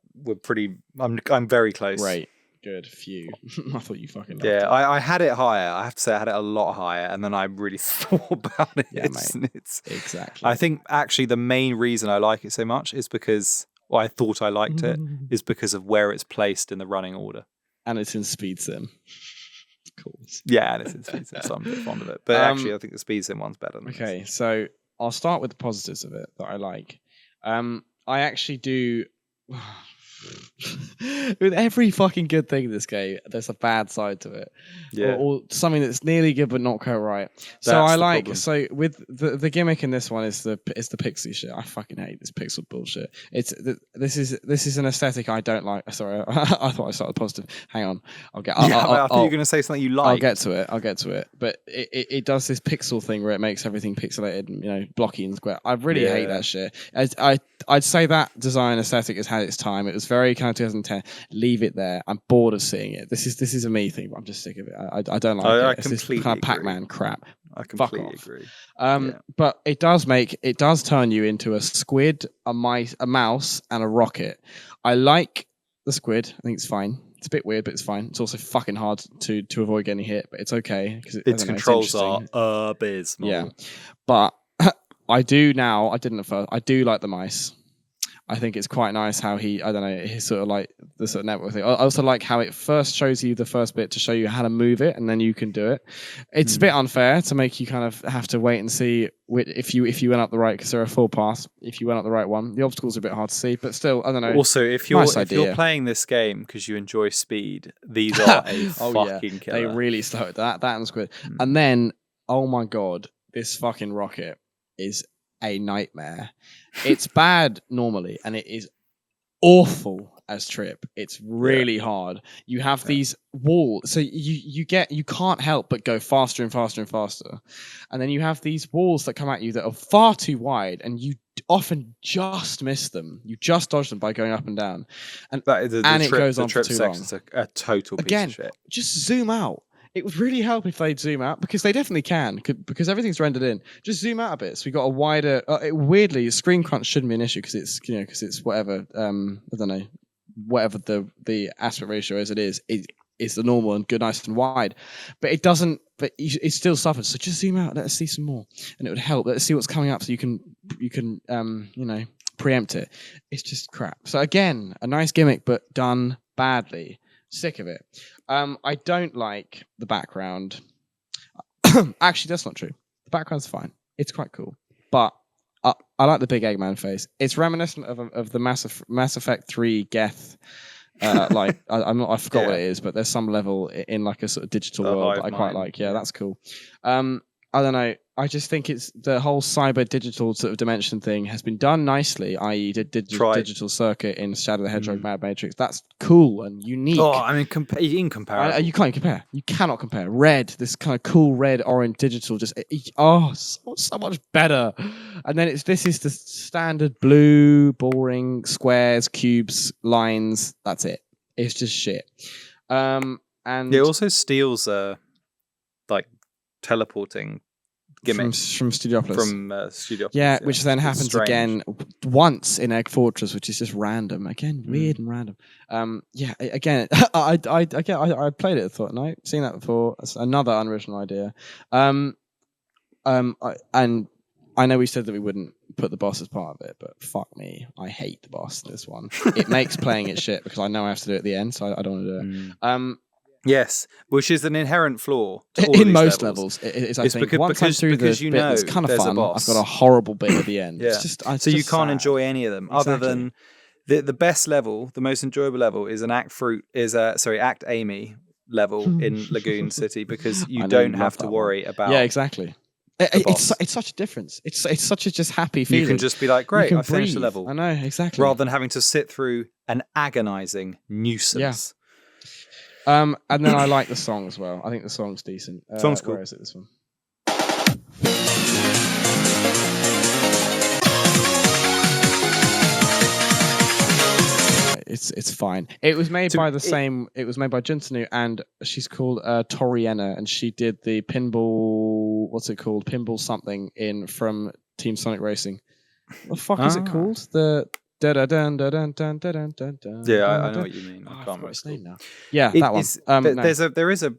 I'm very close. Right. Good. Phew. I thought you fucking loved it. I had it higher. I have to say I had it a lot higher, and then I really thought about it. Yeah, mate. Exactly. I think actually the main reason I like it so much is because I thought I liked it is because of where it's placed in the running order. And it's in Speed Sim. Cool. Yeah, and it's in Speed Sim, so I'm a bit fond of it. But actually, I think the Speed Sim one's better than this. So I'll start with the positives of it that I like. I actually do... With every fucking good thing in this game, there's a bad side to it. Yeah. Or something that's nearly good but not quite right. So with the gimmick in this one is the pixely shit. I fucking hate this pixel bullshit. This is an aesthetic I don't like. Sorry, I thought I started positive. Hang on. I thought you were going to say something you like. I'll get to it. But it does this pixel thing where it makes everything pixelated and blocky and square. I really hate that shit. I'd say that design aesthetic has had its time. It was very kind of 2010. Leave it there. I'm bored of seeing it. This is a me thing, but I'm just sick of it. I don't like it. It's this kind of Pac-Man crap. I completely agree. But it does turn you into a squid, a mouse, and a rocket. I like the squid. I think it's fine. It's a bit weird, but it's fine. It's also fucking hard to avoid getting hit, but it's okay because its controls are abysmal. Yeah, but I didn't at first. I do like the mice. I think it's quite nice how he's sort of like the sort of network thing. I also like how it first shows you the first bit to show you how to move it, and then you can do it. It's a bit unfair to make you kind of have to wait and see if you went up the right, because there are 4 paths. If you went up the right one, the obstacles are a bit hard to see, but still, I don't know. Also, if you're playing this game because you enjoy speed, these are a fucking killer. They really started that and Squid. And then, oh my god, this fucking rocket is a nightmare. It's bad normally, and it is awful as Trip. It's really hard. You have these walls, so you can't help but go faster and faster and faster, and then you have these walls that come at you that are far too wide, and you often just miss them. You just dodge them by going up and down, and it goes on for too long. A total piece of shit. Just zoom out. It would really help if they'd zoom out, because they definitely can, because everything's rendered in. Just zoom out a bit, so we got a wider. Weirdly, screen crunch shouldn't be an issue because it's whatever. I don't know, whatever the aspect ratio is. It's the normal and good, nice and wide, but it doesn't. But it still suffers. So just zoom out. Let us see some more, and it would help. Let's see what's coming up, so you can preempt it. It's just crap. So again, a nice gimmick, but done badly. Sick of it. I don't like the background. Actually, that's not true. The background's fine. It's quite cool. But I like the big Eggman face. It's reminiscent of the Mass Effect 3 Geth. I forgot what it is, but there's some level in like a sort of digital world that I quite like. Yeah, that's cool. I don't know. I just think it's the whole cyber digital sort of dimension thing has been done nicely, i.e. digital circuit in Shadow the Hedgehog Mad Matrix. That's cool and unique. Oh, I mean, incomparable. You can't compare. You cannot compare. Red, this kind of cool red, orange digital, just so much better. And then this is the standard blue, boring squares, cubes, lines. That's it. It's just shit. And it also steals like teleporting gimmick from Studiopolis. Yeah, which then happens again once in Egg Fortress, which is just random. Again, weird and random. Again, I played it and thought, no, seen that before. That's another unoriginal idea. And I know we said that we wouldn't put the boss as part of it, but fuck me, I hate the boss in this one. It makes playing it shit because I know I have to do it at the end, so I don't want to do it. Yes, which is an inherent flaw to all in of these most levels. It's, I It's think, because- once I'm because- through because the you bit know that's kind of there's a fun, I've boss. got a horrible bit at the end. Yeah. It's just, So you just can't sad. enjoy any of them other Exactly. than the best level, the most enjoyable level is an Act Amy level in Lagoon City because you I know you don't love have to that worry one. about Yeah, exactly. the boss. It's such a difference. It's such a just happy feeling. You can just be like, You great, can I finished the breathe. level. I know, exactly. Rather than having to sit through an agonizing nuisance. And then I like the song as well. I think the song's decent. Song's cool. Where is it, this one? It's fine. It was made by It was made by Juntanu, and she's called Toriena, and she did the pinball. What's it called? Pinball something from Team Sonic Racing. What the fuck is it called? The Yeah, I know what you mean. I can't remember its name now. Yeah, that one. There is a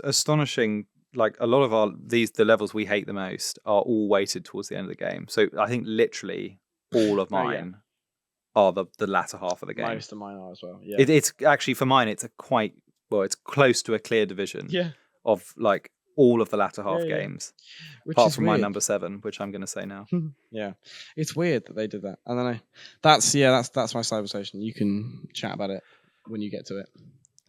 astonishing, like a lot of the levels we hate the most are all weighted towards the end of the game. So I think literally all of mine are the latter half of the game. Most of mine are as well. Yeah, it's actually for mine. It's it's close to a clear division. Yeah, of like all of the latter half games, which apart is from weird. my number 7, which I'm going to say now. Yeah, it's weird that they did that. I don't know. That's my cyber station. You can chat about it when you get to it.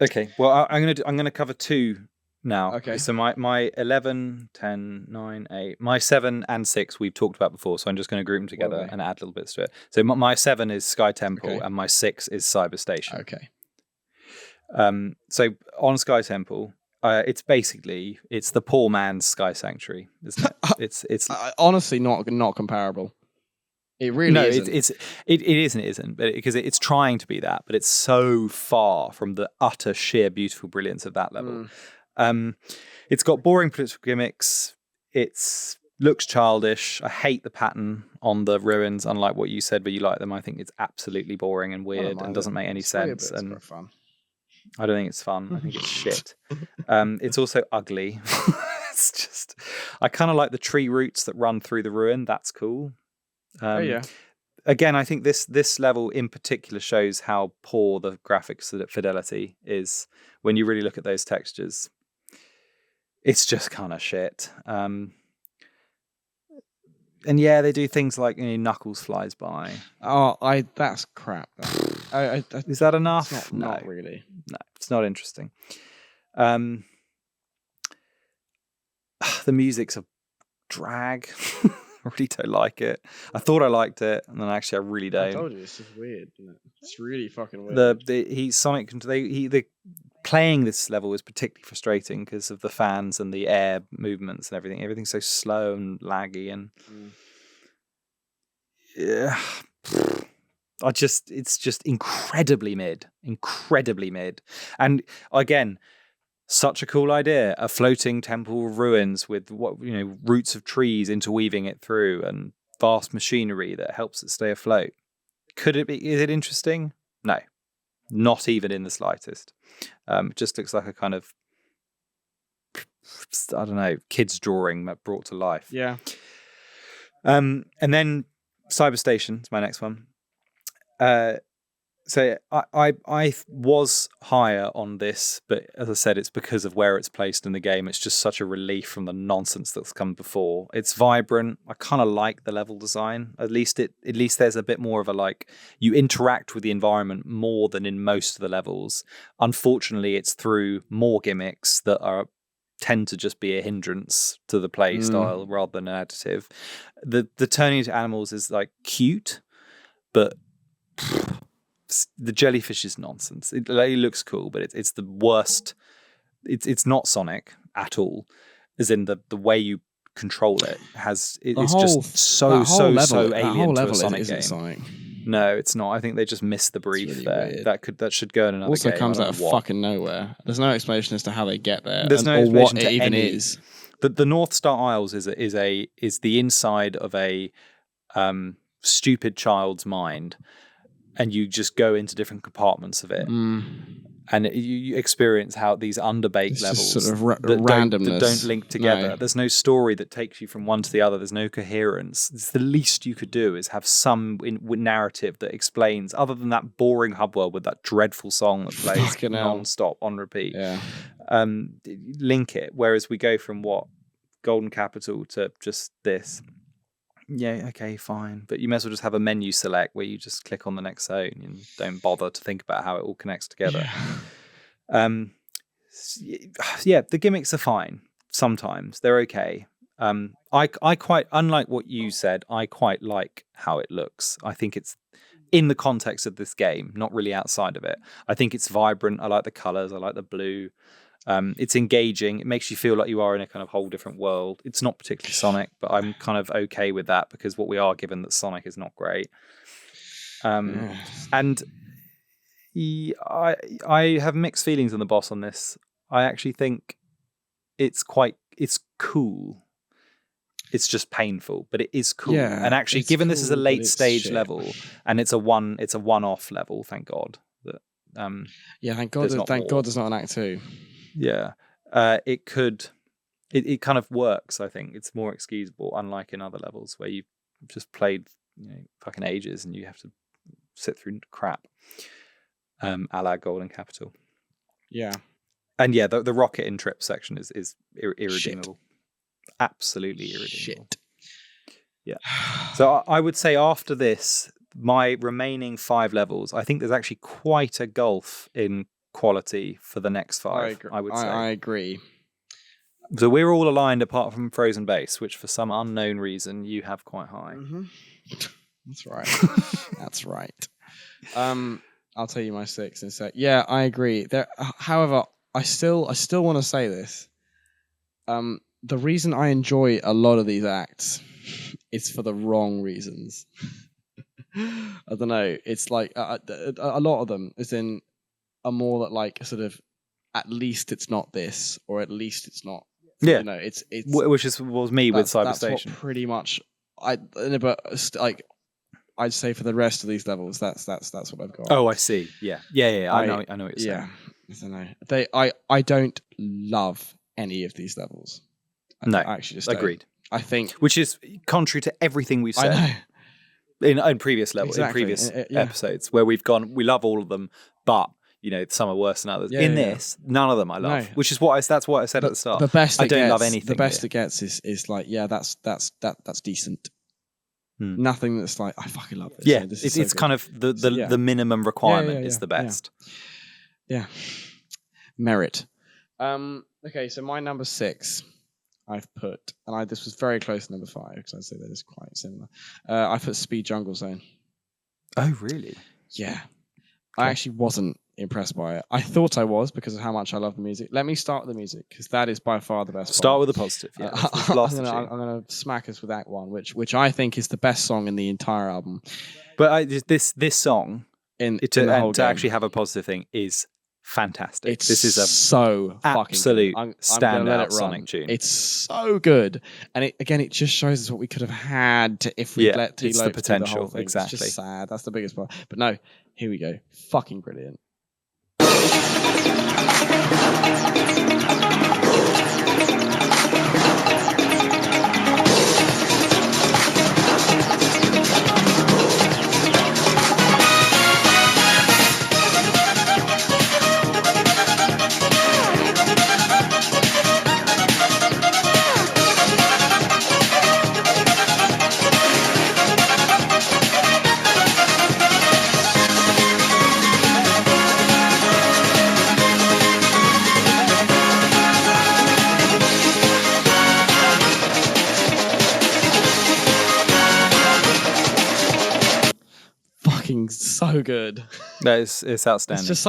Okay. Well, I'm gonna cover 2 now. Okay. So my 11, 10, 9, 8, my 7 and 6 we've talked about before. So I'm just going to group them together and add little bits to it. So my 7 is Sky Temple and my 6 is Cyber Station. Okay. So on Sky Temple, it's the poor man's Sky Sanctuary, isn't it? It's honestly not comparable. It really isn't. It isn't, but because it's trying to be that, but it's so far from the utter sheer beautiful brilliance of that level. It's got boring political gimmicks. It looks childish. I hate the pattern on the ruins, unlike what you said, but you like them. I think it's absolutely boring and weird and doesn't make any sense. It's quite fun. I don't think it's fun. I think it's shit. It's also ugly. It's just, I kind of like the tree roots that run through the ruin. That's cool. Again, I think this level in particular shows how poor the graphics fidelity is when you really look at those textures. It's just kind of shit. And yeah, they do things like Knuckles flies by. That's crap. Is that enough? Not really. No, it's not interesting. The music's a drag. I really don't like it. I thought I liked it, and then actually I really don't. I told you, it's just weird, isn't it? It's really fucking weird. The playing this level is particularly frustrating because of the fans and the air movements and everything. Everything's so slow and laggy, and it's just incredibly mid. And again, such a cool idea, a floating temple ruins with roots of trees interweaving it through and vast machinery that helps it stay afloat. Is it interesting? No, not even in the slightest. It just looks like a kind of, I don't know, kid's drawing brought to life. Yeah. And then Cyber Station is my next one. So I was higher on this, but as I said, it's because of where it's placed in the game. It's just such a relief from the nonsense that's come before. It's vibrant. I kind of like the level design. At least there's a bit more of you interact with the environment more than in most of the levels. Unfortunately, it's through more gimmicks that tend to just be a hindrance to the play style rather than an additive. The turning into animals is cute, but the jellyfish is nonsense. It looks cool, but it's the worst. It's not Sonic at all, as in the way you control it it's just so alien to a Sonic game. Sonic. No, it's not. I think they just missed the brief really there. Weird. That should go in another also game. Comes out of fucking nowhere. There's no explanation as to how they get there. There's no explanation or what it even is. The North Star Isles is the inside of a stupid child's mind, and you just go into different compartments of it. and you experience how these underbaked It's levels just sort of that randomness. don't link together. No. There's no story that takes you from one to the other. There's no coherence. It's the least you could do is have some narrative that explains, other than that boring hub world with that dreadful song that plays Fucking hell. non-stop on repeat. Yeah. Link it. Whereas we go from Golden Capital to just this. Yeah, okay, fine. But you may as well just have a menu select where you just click on the next zone and don't bother to think about how it all connects together. Yeah, the gimmicks are fine. Sometimes they're okay. I quite, unlike what you said, I quite like how it looks. I think it's in the context of this game, not really outside of it. I think it's vibrant. I like the colors. I like the blue. It's engaging. It makes you feel like you are in a kind of whole different world. It's not particularly Sonic, but I'm kind of okay with that because what we are given that Sonic is not great. And I have mixed feelings on the boss on this. I actually think it's cool. It's just painful, but it is cool. Yeah, and actually, given cool, this is a late it's stage shit. level, and it's a one-off level, thank God. That thank God. Thank God, there's not an Act 2. Yeah, it kind of works. I think it's more excusable, unlike in other levels where you've just played fucking ages and you have to sit through crap. A la Golden Capital. Yeah. And yeah, the rocket in trip section is irredeemable. Absolutely irredeemable. Shit. Yeah. So I would say after this, my remaining 5 levels, I think there's actually quite a gulf in quality for the next 5. I would say. I agree. So we're all aligned apart from Frozen Base, which for some unknown reason you have quite high. Mm-hmm. That's right. That's right. I'll tell you my 6 in a sec. Yeah, I agree. However, I still want to say this. The reason I enjoy a lot of these acts is for the wrong reasons. I don't know. It's like a lot of them is in a more that like sort of at least it's not this or at least it's not. Yeah. You know, it's which was me with Cyber that's Station. What pretty much but like I'd say for the rest of these levels, that's what I've got. Oh, I see. Yeah. I know what you're saying. Yeah, I don't know. I don't love any of these levels. No, I actually just agreed. Don't. I think, which is contrary to everything we've said. I know. In previous levels, Exactly. in previous episodes, where we've gone, we love all of them, but some are worse than others. This, none of them I love, which is that's what I said at the start. The best I don't love anything. The best it gets is like, that's decent. Nothing that's like, I fucking love this. Yeah, this it's kind of the minimum requirement is the best. Yeah. Merit. Okay, so my number 6. I've put, and this was very close to number 5 because I'd say that is quite similar. I put Speed Jungle Zone. Oh, really? Yeah. Okay. I actually wasn't impressed by it. I thought I was because of how much I love the music. Let me start with the music because that is by far the best. Start with the positive. Yeah, I'm going to smack us with Act 1, which I think is the best song in the entire album. But this song to game. actually have a positive thing is fantastic. This is a so absolute standout standout Sonic tune. It's so good, and it just shows us what we could have had if we let T-Lopes it's the potential. Do the whole thing. Exactly. It's just sad. That's the biggest part. But no, here we go. Fucking brilliant. So good. It's outstanding. It's just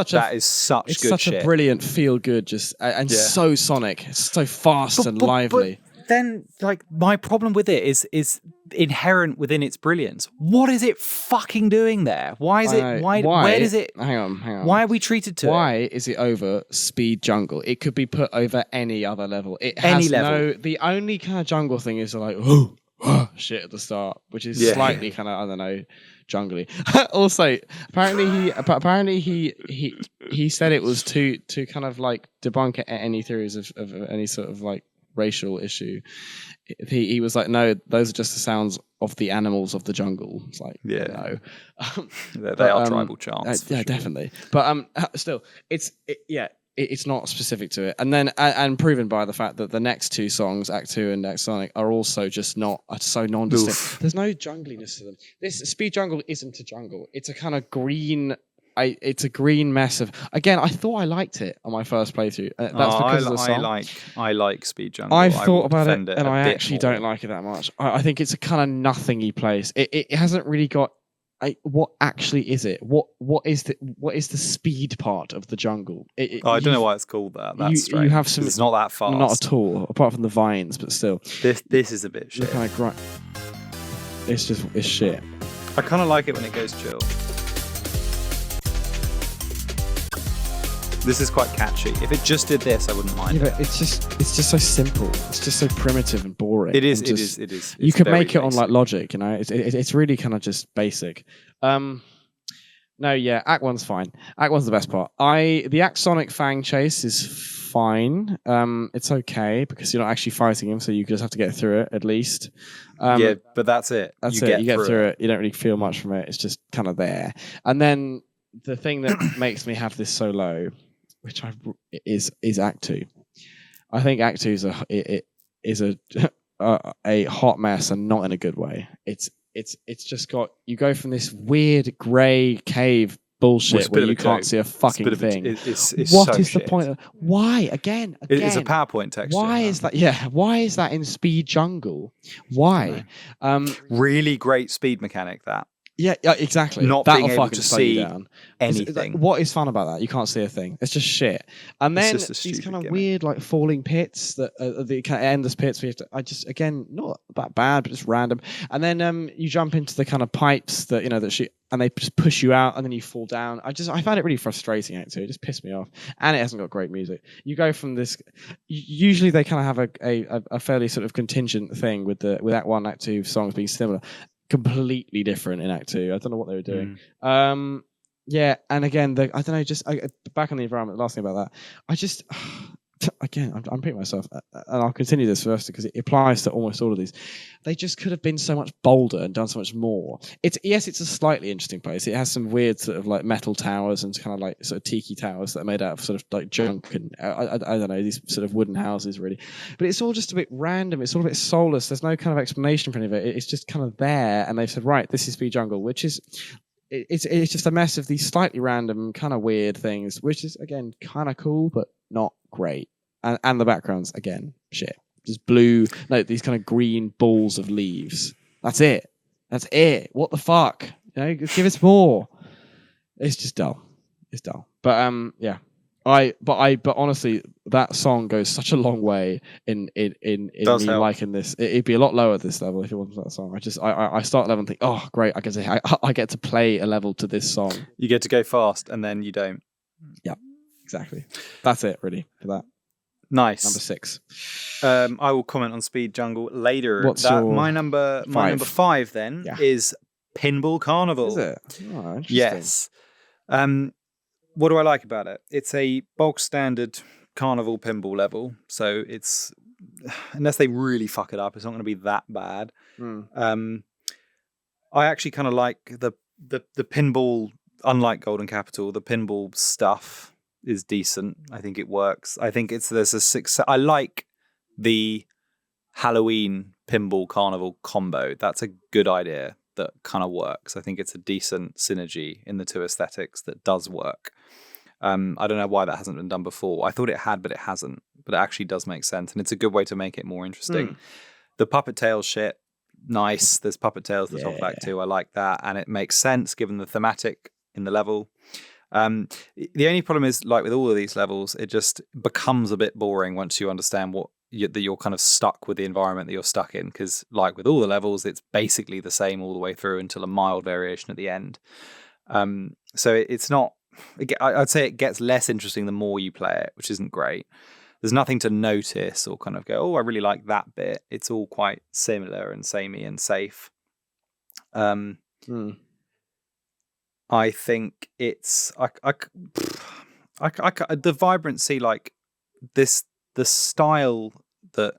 such a brilliant feel good, so Sonic. It's so fast and lively. But then, like, my problem with it is inherent within its brilliance. What is it fucking doing there? Why is it? Why? Where does it? Hang on. Why are we treated to? Why is it over Speed Jungle? It could be put over any other level. It has any level. The only kind of jungle thing is like shit at the start, which is slightly kind of, I don't know, jungly. Also, apparently he said it was to kind of like debunk any theories of any sort of like racial issue. He was like, no, those are just the sounds of the animals of the jungle. It's like, no, they are tribal chants. Yeah, sure. definitely. But still, it's not specific to it. And then and proven by the fact that the next two songs, Act 2 and Act Sonic, are also just so nondescript. Oof. There's no jungliness to them. This Speed Jungle isn't a jungle. It's a kind of green. It's a green mess of. Again, I thought I liked it on my first playthrough. That's because of the song. I like Speed Jungle. I've thought about it, and I actually more. don't like it that much. I think it's a kind of nothingy place. It hasn't really got. What actually is it? What is the speed part of the jungle? I don't know why it's called that. That's strange. You have some. It's not that fast. Not at all, apart from the vines, but still. This is a bit shit. Kind of it's shit. I kind of like it when it goes chill. This is quite catchy. If it just did this, I wouldn't mind. Yeah, but it's just so simple. It's just so primitive and boring. It is. You could make it on like Logic, you know. It's really kind of just basic. No, yeah, Act 1's fine. Act 1's the best part. The Act Sonic Fang chase is fine. It's okay because you're not actually fighting him, so you just have to get through it at least. Yeah, but that's it. You get through it. You don't really feel much from it. It's just kind of there. And then the thing that makes me have this so low, which is Act 2. I think Act 2 is a hot mess and not in a good way. It's just got, you go from this weird grey cave bullshit where you can't see a fucking thing. What is the point? Why again? It's a PowerPoint texture. Why is that? Yeah, why is that in Speed Jungle? Why? Really great speed mechanic that. Yeah, exactly. Not That'll being able fucking to see down anything. What is fun about that? You can't see a thing. It's just shit. And then these kind of weird, like falling pits that the kind of endless pits. Again, not that bad, but just random. And then you jump into the kind of pipes that and they just push you out, and then you fall down. I found it really frustrating. Actually, it just pissed me off. And it hasn't got great music. You go from this. Usually, they kind of have a fairly sort of contingent thing with Act 1, Act 2 songs being similar. Completely different in Act 2. I don't know what they were doing. Yeah, and again, I don't know. Just back on the environment. The last thing about that, again, I'm repeating myself, and I'll continue this first because it applies to almost all of these. They just could have been so much bolder and done so much more. It's a slightly interesting place. It has some weird sort of like metal towers and kind of like sort of tiki towers that are made out of sort of like junk and I don't know, these sort of wooden houses really. But it's all just a bit random. It's all a bit soulless. There's no kind of explanation for any of it. It's just kind of there, and they've said, right, this is Speed Jungle, which is. It's just a mess of these slightly random, kind of weird things, which is again kind of cool, but not great. And the backgrounds again, shit. Just these kind of green balls of leaves. That's it. What the fuck? Give us more. It's just dull. It's dull. But yeah. But honestly, that song goes such a long way in me liking this. It'd be a lot lower at this level if it wasn't for that song. I start level and think, oh great, I get to play a level to this song. You get to go fast, and then you don't. Yeah, exactly. That's it, really, for that. Nice. Number 6. I will comment on Speed Jungle later. My number 5 then is Pinball Carnival. Is it? Oh, interesting. Yes. What do I like about it? It's a bog standard carnival pinball level, so it's, unless they really fuck it up, it's not going to be that bad. I actually kind of like the pinball. Unlike Golden Capital, the pinball stuff is decent. I think it works. I think there's a success. I like the Halloween pinball carnival combo. That's a good idea that kind of works. I think it's a decent synergy in the two aesthetics that does work. I don't know why that hasn't been done before. I thought it had, but it hasn't. But it actually does make sense, and it's a good way to make it more interesting. The puppet tail shit, nice. There's puppet tails at the top of Act 2. I like that, and it makes sense given the thematic in the level. The only problem is, like with all of these levels, it just becomes a bit boring once you understand that you're kind of stuck with the environment that you're stuck in, because like with all the levels, it's basically the same all the way through until a mild variation at the end. So it's not, I'd say it gets less interesting the more you play it, which isn't great. There's nothing to notice or kind of go, oh, I really like that bit. It's all quite similar and samey and safe. I think it's the vibrancy, like this, the style that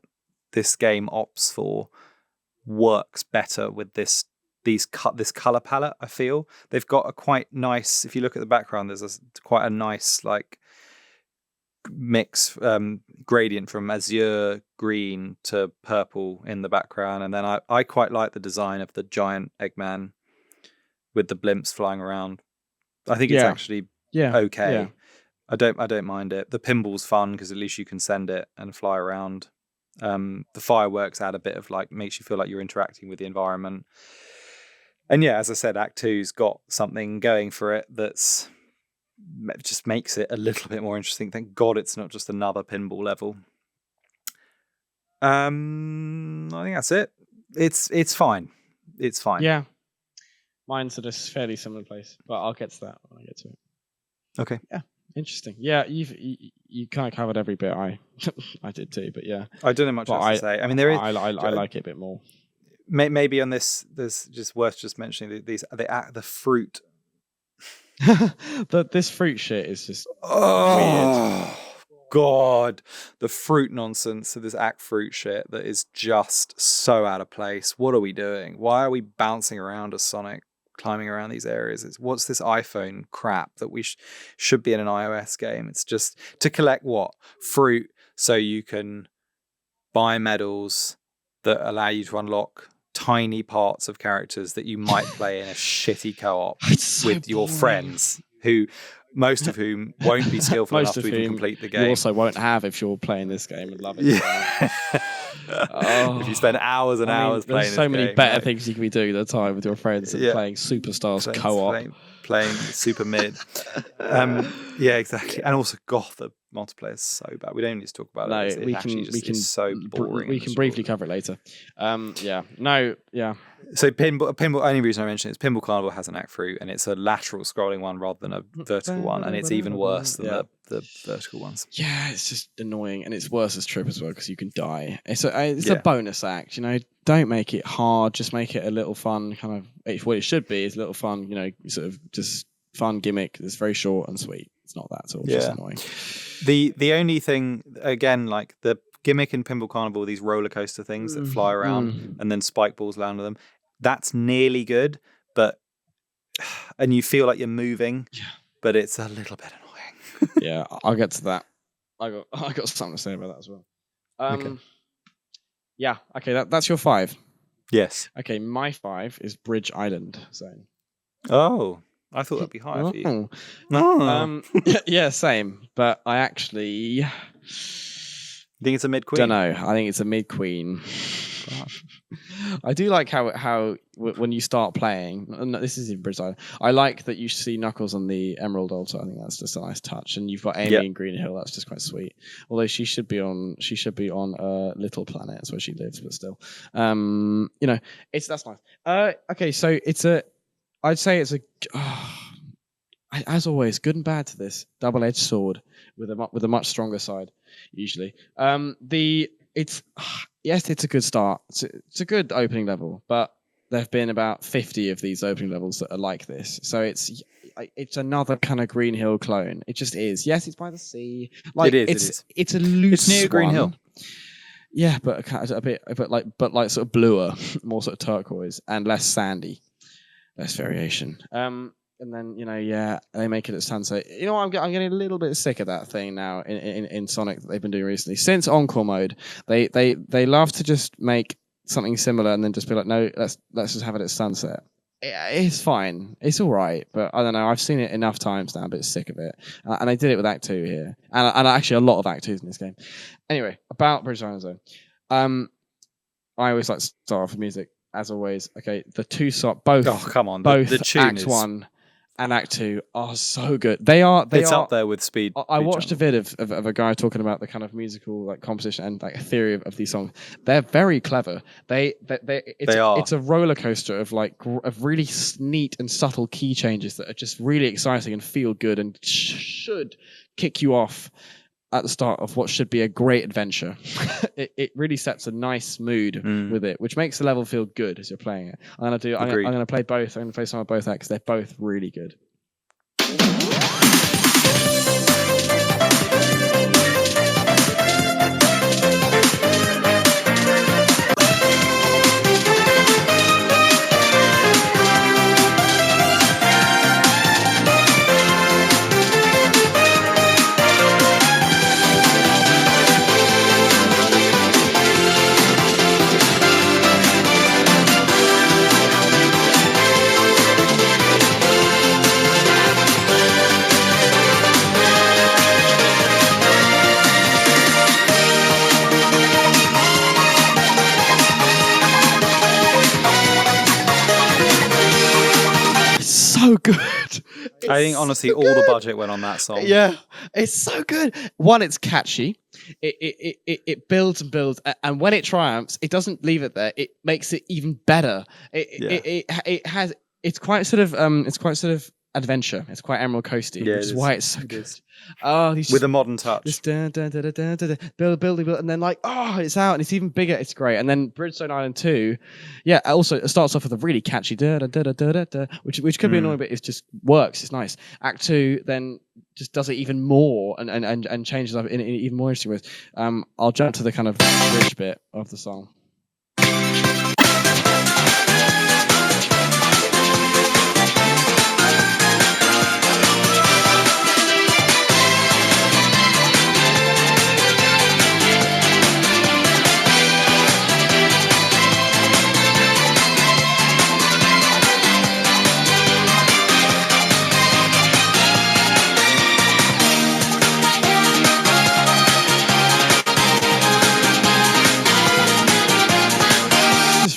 this game opts for works better with this color palette. I feel they've got a quite nice. If you look at the background, there's quite a nice like mix gradient from azure green to purple in the background, and then I quite like the design of the giant Eggman with the blimps flying around. I think it's actually okay. Yeah. I don't mind it. The pinball's fun because at least you can send it and fly around. The fireworks add a bit of like, makes you feel like you're interacting with the environment. And yeah, as I said, Act 2's got something going for it that's just makes it a little bit more interesting. Thank God it's not just another pinball level. I think that's it. It's fine. It's fine. Yeah. Mine's at a fairly similar place, but I'll get to that when I get to it. Okay. Yeah. Interesting. Yeah, you kind of covered every bit I did too, but yeah. I don't know much else to say. I mean, there is. I like it a bit more. Maybe on this, there's just worth just mentioning the fruit. This fruit shit is just weird. God, the fruit nonsense of this act fruit shit that is just so out of place. What are we doing? Why are we bouncing around as Sonic, climbing around these areas? What's this iPhone crap that we should be in an iOS game? It's just to collect what? Fruit so you can buy medals that allow you to unlock tiny parts of characters that you might play in a shitty co-op with your friends, who most of whom won't be skillful enough to even complete the game. You also won't have if you're playing this game and love it. Yeah. If you spend hours and hours playing there's so this many game, better things you can be doing at the time with your friends than playing Superstars co-op. Playing super mid. Yeah, exactly. And also, God, the multiplayer is so bad. We don't need to talk about it. No, we can so boring. We can briefly cover it later. Yeah. No. Yeah. So pinball. Only reason I mention it is Pinball Carnival has an act fruit, and it's a lateral scrolling one rather than a vertical one, and it's even worse than the vertical ones. Yeah, it's just annoying, and it's worse as Trip as well because you can die. It's a bonus act, Don't make it hard. Just make it a little fun kind of. What it should be is a little fun, sort of just fun gimmick that's very short and sweet. It's not that at all. Just annoying. The only thing, again, like the gimmick in Pinball Carnival, these roller coaster things that fly around and then spike balls land on them, that's nearly good, and you feel like you're moving, but it's a little bit annoying. Yeah, I'll get to that. I got something to say about that as well. Okay. Yeah, okay, that's your 5. Yes. Okay, my 5 is Bridge Island Zone. Oh, I thought that'd be higher for you. No. Yeah, same. But I actually... You think it's a mid-queen? Don't know. I think it's a mid-queen. I do like how when you start playing, no, this is in Bridge Island, I like that you see Knuckles on the Emerald Altar. I think that's just a nice touch, and you've got Amy in Green Hill. That's just quite sweet. Although she should be on Little Planet. That's where she lives, but still, that's nice. Okay, so I'd say it's as always, good and bad to this double-edged sword with a much stronger side usually. It's a good start. It's a good opening level, but there have been about 50 of these opening levels that are like this. So it's another kind of Green Hill clone. It just is. Yes, it's by the sea. Like it is. It's a loose. It's near Green Hill. Yeah, but sort of bluer, more sort of turquoise and less sandy, less variation. And then they make it at sunset. I'm getting a little bit sick of that thing now in Sonic that they've been doing recently. Since Encore mode, they love to just make something similar and then just be like, no, let's just have it at sunset. It's fine, it's all right, but I don't know. I've seen it enough times now. I'm a bit sick of it, and I did it with Act 2 here, and actually a lot of Act 2s in this game. Anyway, about Bridge Island Zone, I always like to start off with music as always. Okay, the two both. Oh come on, both the tune Act 1 and Act 2 are so good. It's up there with Speed. I watched a vid of a guy talking about the kind of musical like composition and like a theory of these songs. They're very clever. It's a roller coaster of of really neat and subtle key changes that are just really exciting and feel good and should kick you off at the start of what should be a great adventure. It really sets a nice mood with it, which makes the level feel good as you're playing it. I'm gonna play both. I'm gonna play some of both because they're both really good. So good. I think honestly, all the budget went on that song. Yeah, it's so good. One, it's catchy. It builds and builds, and when it triumphs, it doesn't leave it there. It makes it even better. It's quite sort of adventure. It's quite Emerald Coasty, which is why it's so good. Oh, with a modern touch. This build, and then it's out and it's even bigger. It's great. And then Bridgestone Island 2, also it starts off with a really catchy which could be annoying, but it just works. It's nice. Act 2 then just does it even more and changes up in even more interesting ways. I'll jump to the kind of bridge bit of the song.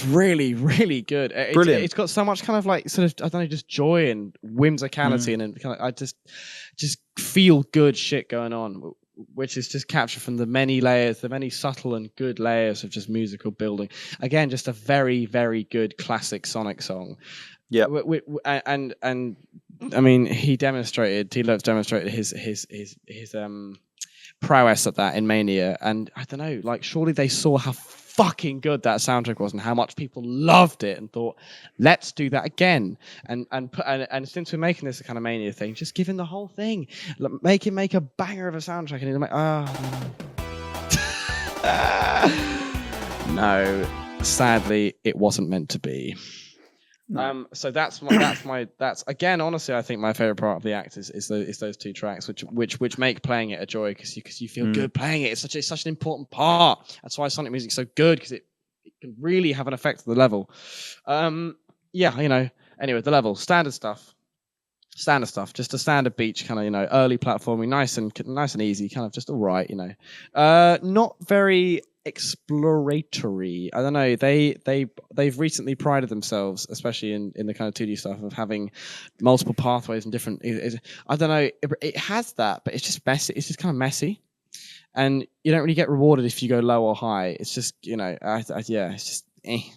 Really, really good. Brilliant. It's got so much kind of I don't know, just joy and whimsicality and kind of I just feel good shit going on, which is just captured from the many layers, the many subtle and good layers of just musical building. Again, just a very, very good classic Sonic song. Yeah. And I mean, T-Lopes demonstrated his prowess at that in Mania, and I don't know, surely they saw how fucking good that soundtrack was and how much people loved it and thought, let's do that again. And since we're making this a kind of Mania thing, just give him the whole thing, make a banger of a soundtrack, and he's like, no, sadly it wasn't meant to be. So that's again, honestly, I think my favorite part of the act is those two tracks, which make playing it a joy because you feel good playing it. It's such an important part. That's why Sonic music's so good, because it can really have an effect on the level. Anyway, the level, standard stuff, just a standard beach kind of, early platforming, nice and easy, kind of just all right, not very exploratory. I don't know. They've recently prided themselves, especially in the kind of 2D stuff, of having multiple pathways and different. I don't know. It has that, but it's just messy. It's just kind of messy, and you don't really get rewarded if you go low or high. It's just it's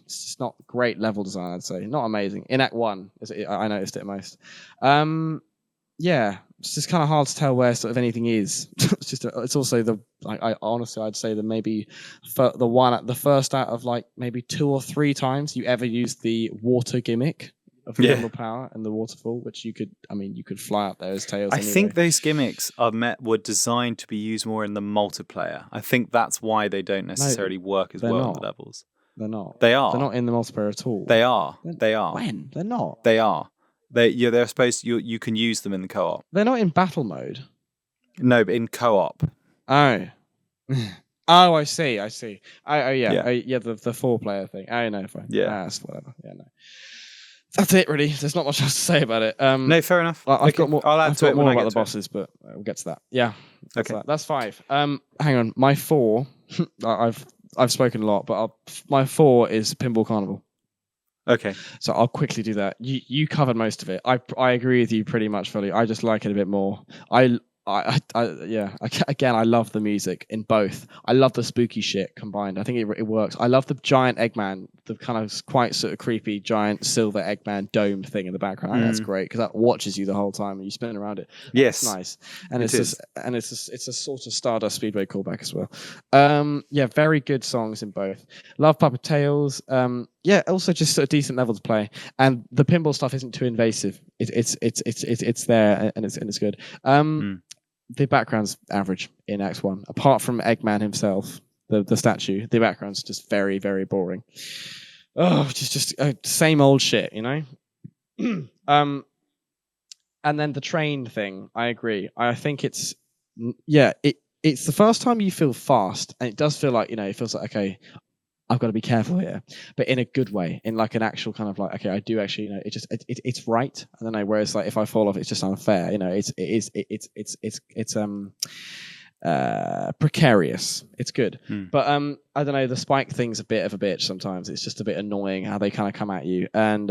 just not great level design. I'd say not amazing. In Act 1, I noticed it most. It's just kind of hard to tell where sort of anything is. It's also I'd say that maybe the first out of maybe 2 or 3 times you ever used the water gimmick of Emerald Power and the waterfall, which you could fly up there as Tails. I think those gimmicks were designed to be used more in the multiplayer. I think that's why they don't necessarily work as well in the levels. They're not. They are. They're not in the multiplayer at all. They are. They are. When? They're not. They are. They're supposed to, you can use them in the co-op. They're not in battle mode. No, but in co-op. Oh. Oh, I see. The 4-player thing. Oh no, fine. Yeah. That's whatever. Yeah, no. That's it, really. There's not much else to say about it. No, fair enough. I've got more. I'll add to it more when about I get the to bosses, but we'll get to that. Yeah. Okay. That's 5. Hang on. My 4. I've spoken a lot, but my 4 is Pinball Carnival. Okay. So I'll quickly do that. You covered most of it. I agree with you pretty much fully. I just like it a bit more. Again, I love the music in both. I love the spooky shit combined. I think it works. I love the giant Eggman kind of quite sort of creepy giant silver Eggman dome thing in the background. I think that's great because that watches you the whole time and you spin around it. Yes, it's nice, and it is. it's a sort of Stardust Speedway callback as well. Yeah, very good songs in both. Love Puppet Tales. Yeah, also just sort of decent level to play, and the pinball stuff isn't too invasive. It's there and it's good. The background's average in Act 1, apart from Eggman himself, the statue. The background's just very, very boring. Oh, just same old shit, you know. And then the train thing, I agree. I think it's the first time you feel fast, and it does feel like, you know, it feels like, okay, I've got to be careful here, but in a good way, in like an actual kind of like, okay, I do actually, you know, it's right. I don't know. Whereas like if I fall off, it's just unfair. You know, it's precarious. It's good, but I don't know. The spike thing's a bit of a bitch sometimes. It's just a bit annoying how they kind of come at you, and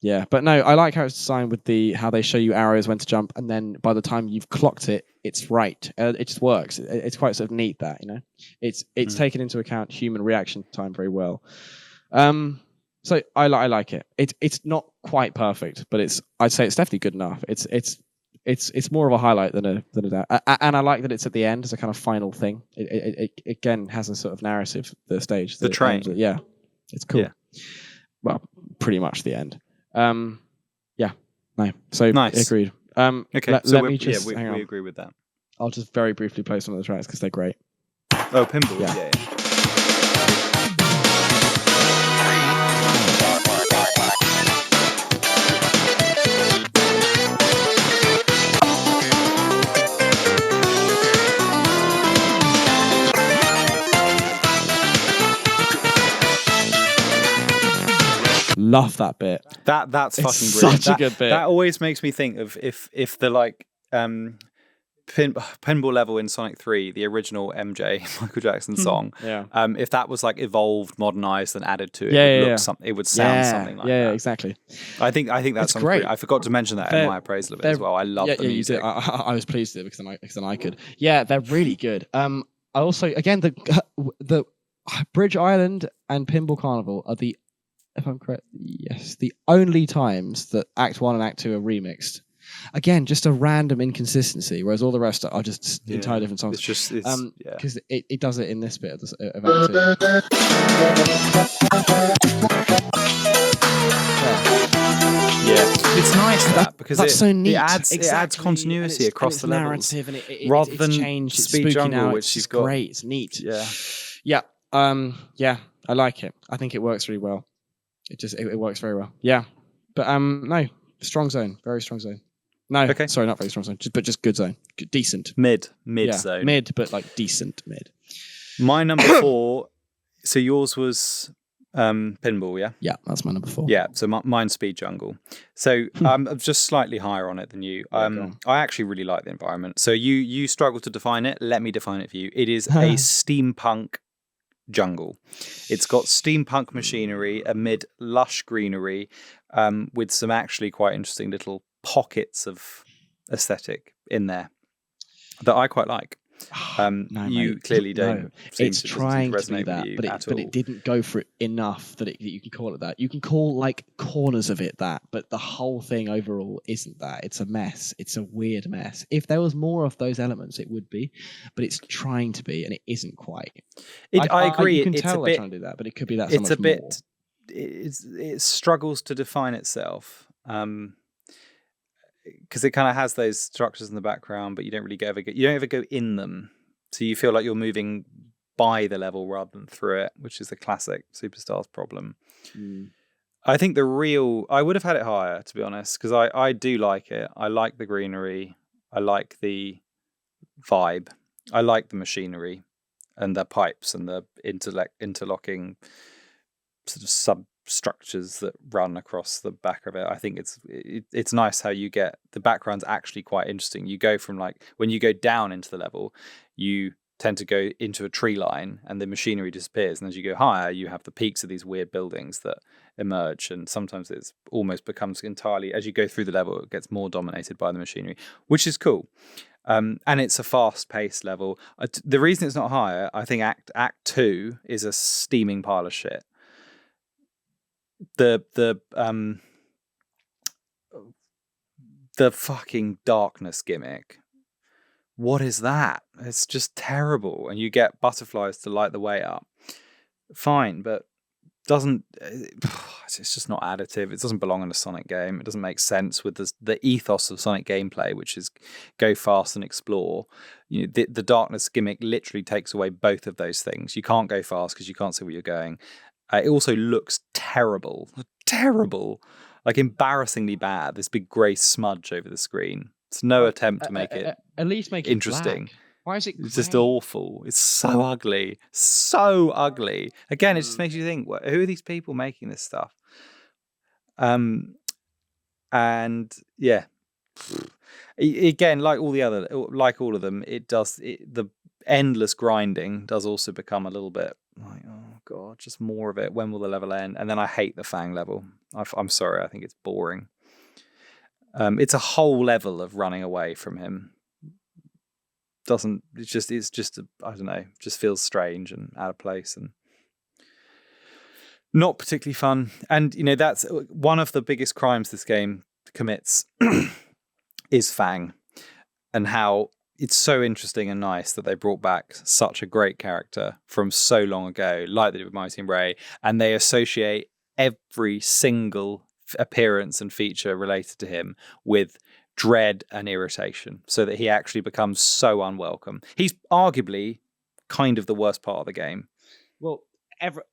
yeah. But no, I like how it's designed with how they show you arrows when to jump, and then by the time you've clocked it, it's right. It just works. It's quite sort of neat that, you know, it's taken into account human reaction time very well. So I like it. It's not quite perfect, but I'd say it's definitely good enough. It's more of a highlight than a doubt. And I like that it's at the end as a kind of final thing. It again has a sort of narrative. The stage, the train, yeah, it's cool. Yeah. Well, pretty much the end. Yeah, no. So nice. Agreed. Okay, let me just we agree with that. I'll just very briefly play some of the tracks because they're great. Oh, pinball. Yeah. Love that bit. That's fucking brilliant. Such a good bit. That always makes me think of if the like pinball level in Sonic 3, the original MJ Michael Jackson song, if that was like evolved, modernized, and added to it, it would sound something like that. Yeah, exactly. I think that sounds great. I forgot to mention that in my appraisal of it as well. I love the music. I was pleased with it because then I could. Yeah, they're really good. I also, again, the Bridge Island and Pinball Carnival are the, if I'm correct, yes, the only times that Act 1 and Act 2 are remixed. Again, just a random inconsistency, whereas all the rest are just entirely different songs. It's just because it does it in this bit of Act 2. It's nice because that's so neat. It adds continuity across the levels, narrative, and rather than changed, Speed Jungle, which you've got. Great, it's neat. Yeah. I like it. I think it works really well. It works very well. Yeah, but no, strong zone, very strong zone. No, sorry, not very strong zone, but just good zone, decent mid zone, mid, but like decent mid. My number 4. So yours was pinball, yeah? Yeah, that's my number 4. Yeah, so mine's Speed Jungle. So I'm just slightly higher on it than you. I actually really like the environment. So you struggle to define it. Let me define it for you. It is a steampunk jungle. It's got steampunk machinery amid lush greenery, with some actually quite interesting little pockets of aesthetic in there that I quite like. You clearly don't. It's trying to be that, but it didn't go for it enough that you can call it that. You can call like corners of it that, but the whole thing overall isn't that. It's a mess. It's a weird mess. If there was more of those elements, it would be, but it's trying to be, and it isn't quite. I agree. You can tell they're trying to do that, but it could be that. It's a bit. More. It struggles to define itself. Because it kind of has those structures in the background, but you don't ever go in them, so you feel like you're moving by the level rather than through it, which is the classic Superstars problem. I think I would have had it higher, to be honest, because I do like it. I like the greenery, I like the vibe, I like the machinery and the pipes and the interlocking sort of substructures that run across the back of it. I think it's nice how you get the background's actually quite interesting. You go from like when you go down into the level, you tend to go into a tree line and the machinery disappears, and as you go higher you have the peaks of these weird buildings that emerge, and sometimes it's almost becomes entirely, as you go through the level, it gets more dominated by the machinery, which is cool. And it's a fast-paced level. The reason it's not higher, I think Act 2 is a steaming pile of shit. the fucking darkness gimmick. What is that? It's just terrible. And you get butterflies to light the way up. Fine, but it's just not additive. It doesn't belong in a Sonic game. It doesn't make sense with the ethos of Sonic gameplay, which is go fast and explore. The darkness gimmick literally takes away both of those things. You can't go fast because you can't see where you're going. It also looks terrible, like embarrassingly bad. This big grey smudge over the screen. It's no attempt to make it at least make it interesting. Black. Why is it It's just awful. It's so ugly. So ugly. Again, it just makes you think, who are these people making this stuff? And yeah. Again, like all of them, the endless grinding does also become a little bit like, oh god, just more of it. When will the level end? And then I hate the Fang level. I'm sorry, I think it's boring. It's a whole level of running away from him. I don't know, just feels strange and out of place and not particularly fun. And that's one of the biggest crimes this game commits is Fang, and how it's so interesting and nice that they brought back such a great character from so long ago, like they did with Mighty and Ray, and they associate every single appearance and feature related to him with dread and irritation, so that he actually becomes so unwelcome. He's arguably kind of the worst part of the game. Well,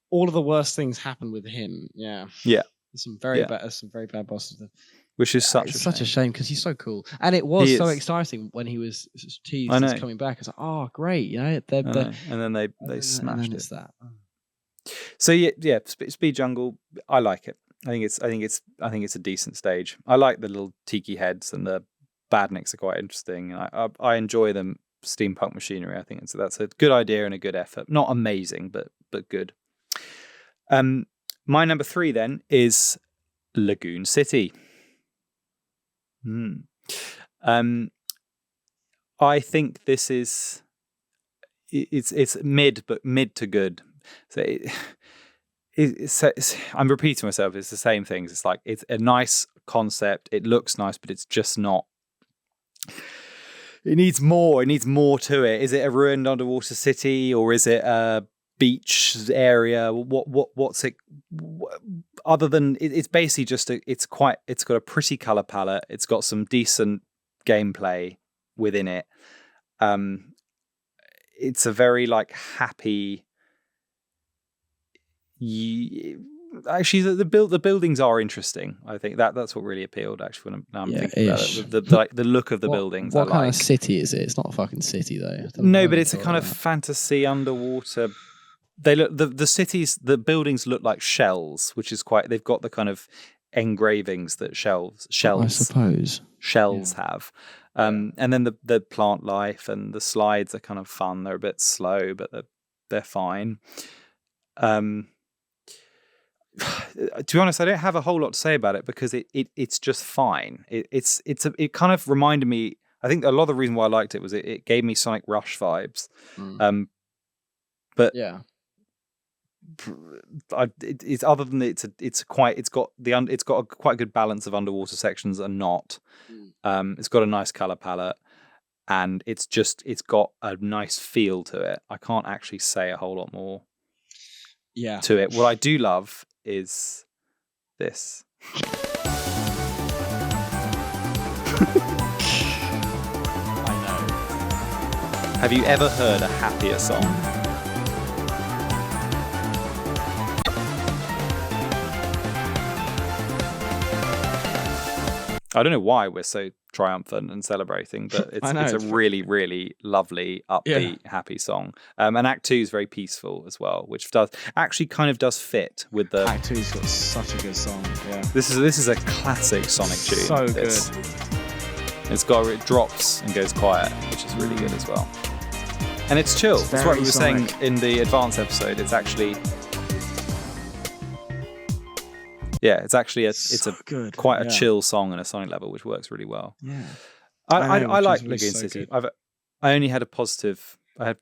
all of the worst things happen with him. Yeah. There's some very bad bosses. Which is such a shame because he's so cool, and it was so exciting when he was teased as coming back. It's like, oh great, and then they smashed it. It's that. So yeah, Speed Jungle. I like it. I think it's a decent stage. I like the little tiki heads, and the badniks are quite interesting. I enjoy them steampunk machinery. I think that's a good idea and a good effort. Not amazing, but good. My number 3 then is Lagoon City. I think this is it's mid, but mid to good. So I'm repeating myself. It's the same things. It's like it's a nice concept. It looks nice, but it's just not. It needs more. It needs more to it. Is it a ruined underwater city, or is it a beach area? What's it? Other than it's basically just it's got a pretty color palette. It's got some decent gameplay within it. It's a very happy. Actually, the buildings are interesting. I think that's what really appealed. Actually, when I'm thinking about it, the look of the buildings. What kind of city is it? It's not a fucking city though. No, but it's a kind of fantasy underwater. They look the cities. The buildings look like shells, which is quite. They've got the kind of engravings that shells. I suppose shells have. And then the plant life and the slides are kind of fun. They're a bit slow, but they're fine. To be honest, I don't have a whole lot to say about it because it's just fine. It kind of reminded me. I think a lot of the reason why I liked it was it gave me Sonic Rush vibes. But yeah, it's other than it's got a quite good balance of underwater sections and not. It's got a nice color palette. And it's got a nice feel to it. I can't actually say a whole lot more to it. What I do love is this. I know. Have you ever heard a happier song? I don't know why we're so triumphant and celebrating, but it's a really, really lovely, upbeat, happy song. And Act 2 is very peaceful as well, which does fit with the... Act 2's got such a good song, yeah. This is a classic Sonic tune. So good. It drops and goes quiet, which is really good as well. And it's chill. That's what we were saying in the Advance episode. It's actually... Yeah, it's actually quite a chill song on a Sonic level, which works really well. Yeah, I like Lagoon City. I had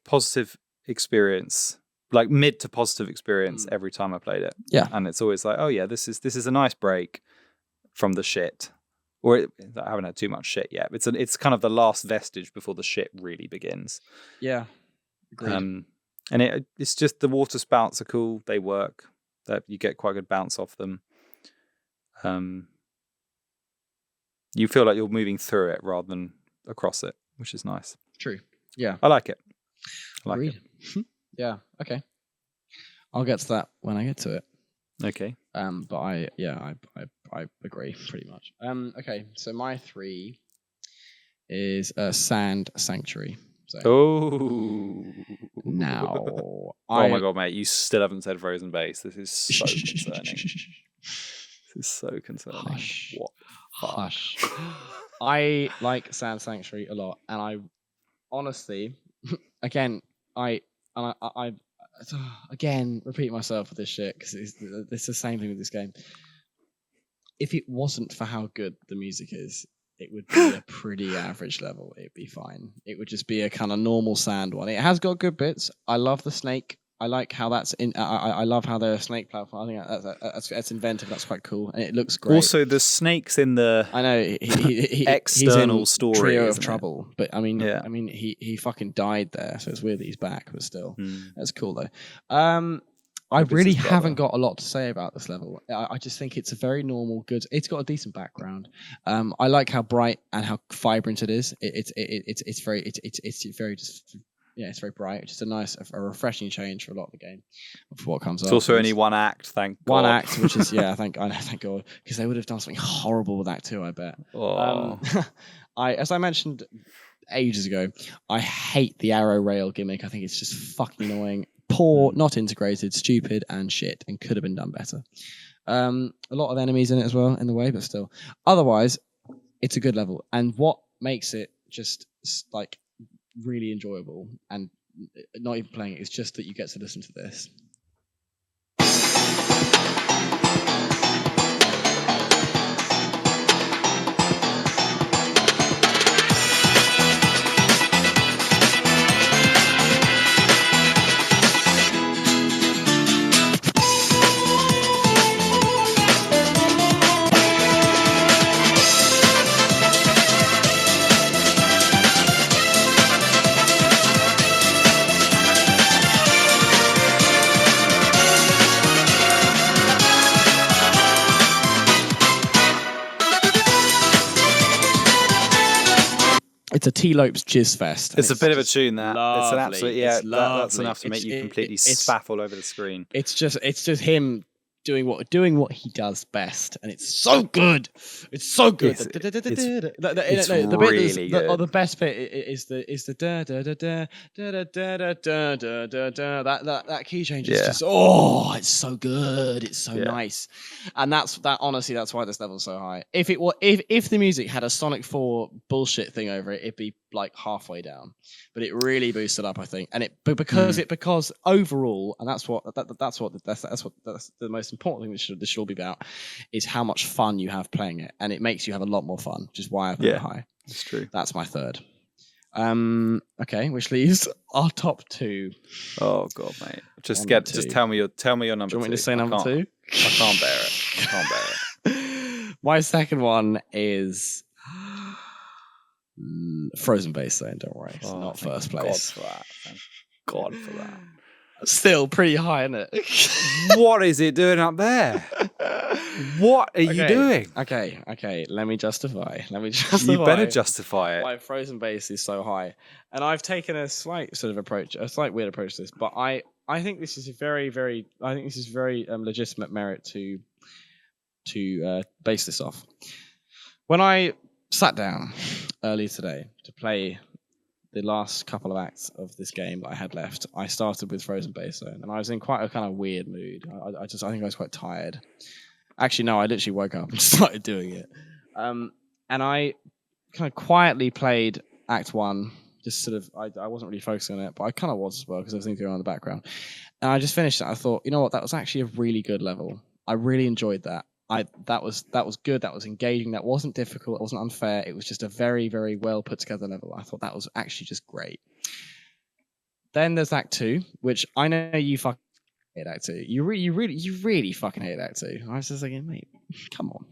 positive experience like mid to positive experience every time I played it. Yeah. And it's always like, oh yeah, this is a nice break from the shit. I haven't had too much shit yet. It's kind of the last vestige before the shit really begins. Yeah. Agreed. And it's just the water spouts are cool. They work. That you get quite a good bounce off them. You feel like you're moving through it rather than across it, which is nice. True. Yeah. I like it. Agreed. Yeah. Okay. I'll get to that when I get to it. Okay. But I agree pretty much. Okay. So my 3 is Sand Sanctuary. So now, oh my god, mate! You still haven't said Frozen Base. This is so concerning. This is so concerning. Hush. What? Hush. I like Sand Sanctuary a lot, and I honestly, again, I again repeat myself with this shit because it's the same thing with this game. If it wasn't for how good the music is, it would be a pretty average level. It'd be fine. It would just be a kind of normal sand one. It has got good bits. I love the snake. I like how that's in. I love how they're a snake platform. I think that's inventive. That's quite cool, and it looks great. Also, the snakes in the I know he external he's in story Trio of isn't it? Trouble, but I mean, he fucking died there, so it's weird that he's back. But still, that's cool though. I really haven't got a lot to say about this level. I just think it's a very normal, good. It's got a decent background. I like how bright and how vibrant it is. It's very just. Yeah, it's very bright. Just a refreshing change for a lot of the game. For what comes up. It's also only one act, thank God. One act, which is thank God, because they would have done something horrible with Act 2, I bet. Oh. As I mentioned ages ago, I hate the arrow rail gimmick. I think it's just fucking annoying, poor, not integrated, stupid, and shit, and could have been done better. A lot of enemies in it as well, in the way, but still. Otherwise, it's a good level, and what makes it just like really enjoyable and not even playing it is just that you get to listen to this. It's a T-Lopes jizz fest. It's a bit of a tune, that. Lovely. It's an absolute, that's enough to It's- make you it- completely it's- spaff all over the screen. It's just him doing what he does best, and it's so good. It's so good. It's The really good. the best bit is the da da da da da da da da da da da. That key change is just it's so good. It's so nice, and honestly that's why this level's so high. If the music had a Sonic 4 bullshit thing over it, it'd be like halfway down, but it really boosted up, I think, and because overall, and that's the most important thing this should all be about, is how much fun you have playing it, and it makes you have a lot more fun, which is why I put it high. It's true. That's my 3rd. Okay, which leaves our top 2. Oh god, mate! Just tell me your number 2. Do you want me to say number 2? I can't bear it. My second one is Frozen Base Zone. Don't worry, it's not first place. God for that. Thank God for that. Still pretty high, isn't it? What is it doing up there? What are you doing? Okay. Let me justify. You better justify it. Why Frozen Base is so high, and I've taken a slight weird approach to this, but I think this is very legitimate merit to base this off. When I sat down earlier today to play the last couple of acts of this game that I had left, I started with Frozen Base Zone, and I was in quite a kind of weird mood. I think I was quite tired. Actually, no, I literally woke up and started doing it. And I kind of quietly played Act 1, just sort of, I wasn't really focusing on it, but I kind of was as well, because there was things going on in the background. And I just finished it. I thought, you know what, that was actually a really good level. I really enjoyed that. That was good. That was engaging. That wasn't difficult. It wasn't unfair. It was just a very, very well put together level. I thought that was actually just great. Then there's Act 2, which I know you fucking hate Act 2. You really fucking hate Act 2. I was just thinking, mate, come on.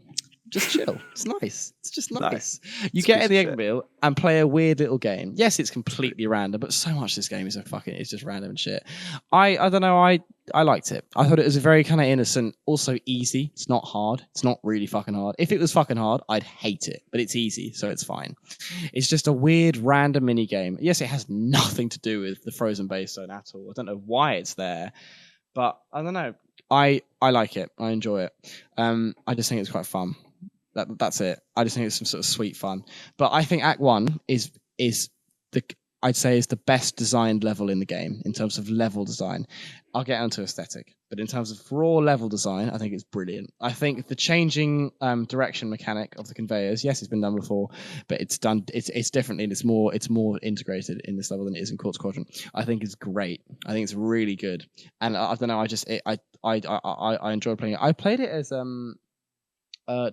Just chill. It's nice. It's just nice. You It's get piece in the of egg shit. meal and play a weird little game. Yes, it's completely random, but so much of this game is it's just random and shit. I don't know. I liked it. I thought it was a very kind of innocent, also easy. It's not hard. It's not really fucking hard. If it was fucking hard, I'd hate it, but it's easy, so it's fine. It's just a weird random mini game. Yes, it has nothing to do with the Frozen base zone at all. I don't know why it's there, but I don't know. I like it. I enjoy it. I just think it's quite fun. That's it. I just think it's some sort of sweet fun. But I think Act 1 is the I'd say is the best designed level in the game in terms of level design. I'll get onto aesthetic, but in terms of raw level design, I think it's brilliant. I think the changing direction mechanic of the conveyors, yes, it's been done before, but it's done. It's differently. And it's more integrated in this level than it is in Quartz Quadrant. I think it's great. I think it's really good. And I don't know. I enjoy playing it. I played it as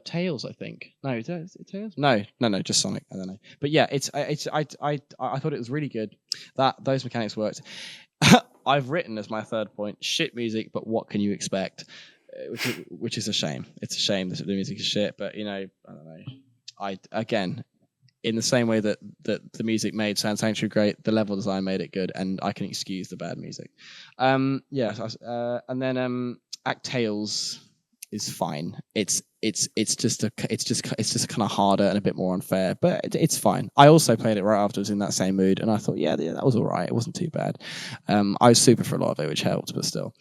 Tails, I think. No, is it Tails? No, just Sonic. I don't know. But yeah, I thought it was really good. That those mechanics worked. I've written as my third point, shit music, but what can you expect? Which is a shame. It's a shame that the music is shit, but you know, I don't know. Again, in the same way that the music made Sand Sanctuary great, the level design made it good, and I can excuse the bad music. And then Act Tails is fine. It's just kind of harder and a bit more unfair, but it's fine. I also played it right afterwards in that same mood, and I thought, yeah, that was all right. It wasn't too bad. I was super for a lot of it, which helped, but still.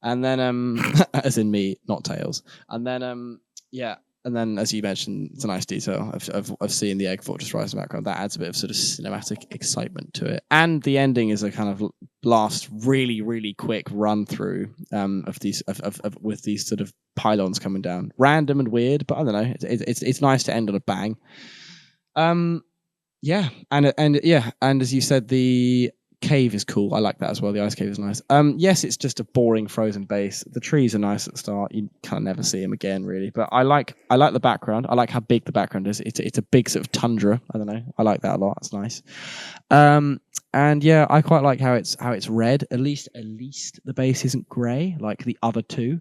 And then as in me, not Tails. And then and then, as you mentioned, it's a nice detail of seeing the Egg Fortress rise in the background. That adds a bit of sort of cinematic excitement to it. And the ending is a kind of last, really, really quick run through of these with these sort of pylons coming down. Random and weird, but I don't know. It's nice to end on a bang. And as you said, the cave is cool. I like that as well. The ice cave is nice. Yes, it's just a boring frozen base. The trees are nice at the start. You kind of never see them again, really. But I like the background. I like how big the background is. It's a big sort of tundra. I don't know. I like that a lot. It's nice. And yeah, I quite like how it's red. At least the base isn't grey like the other two.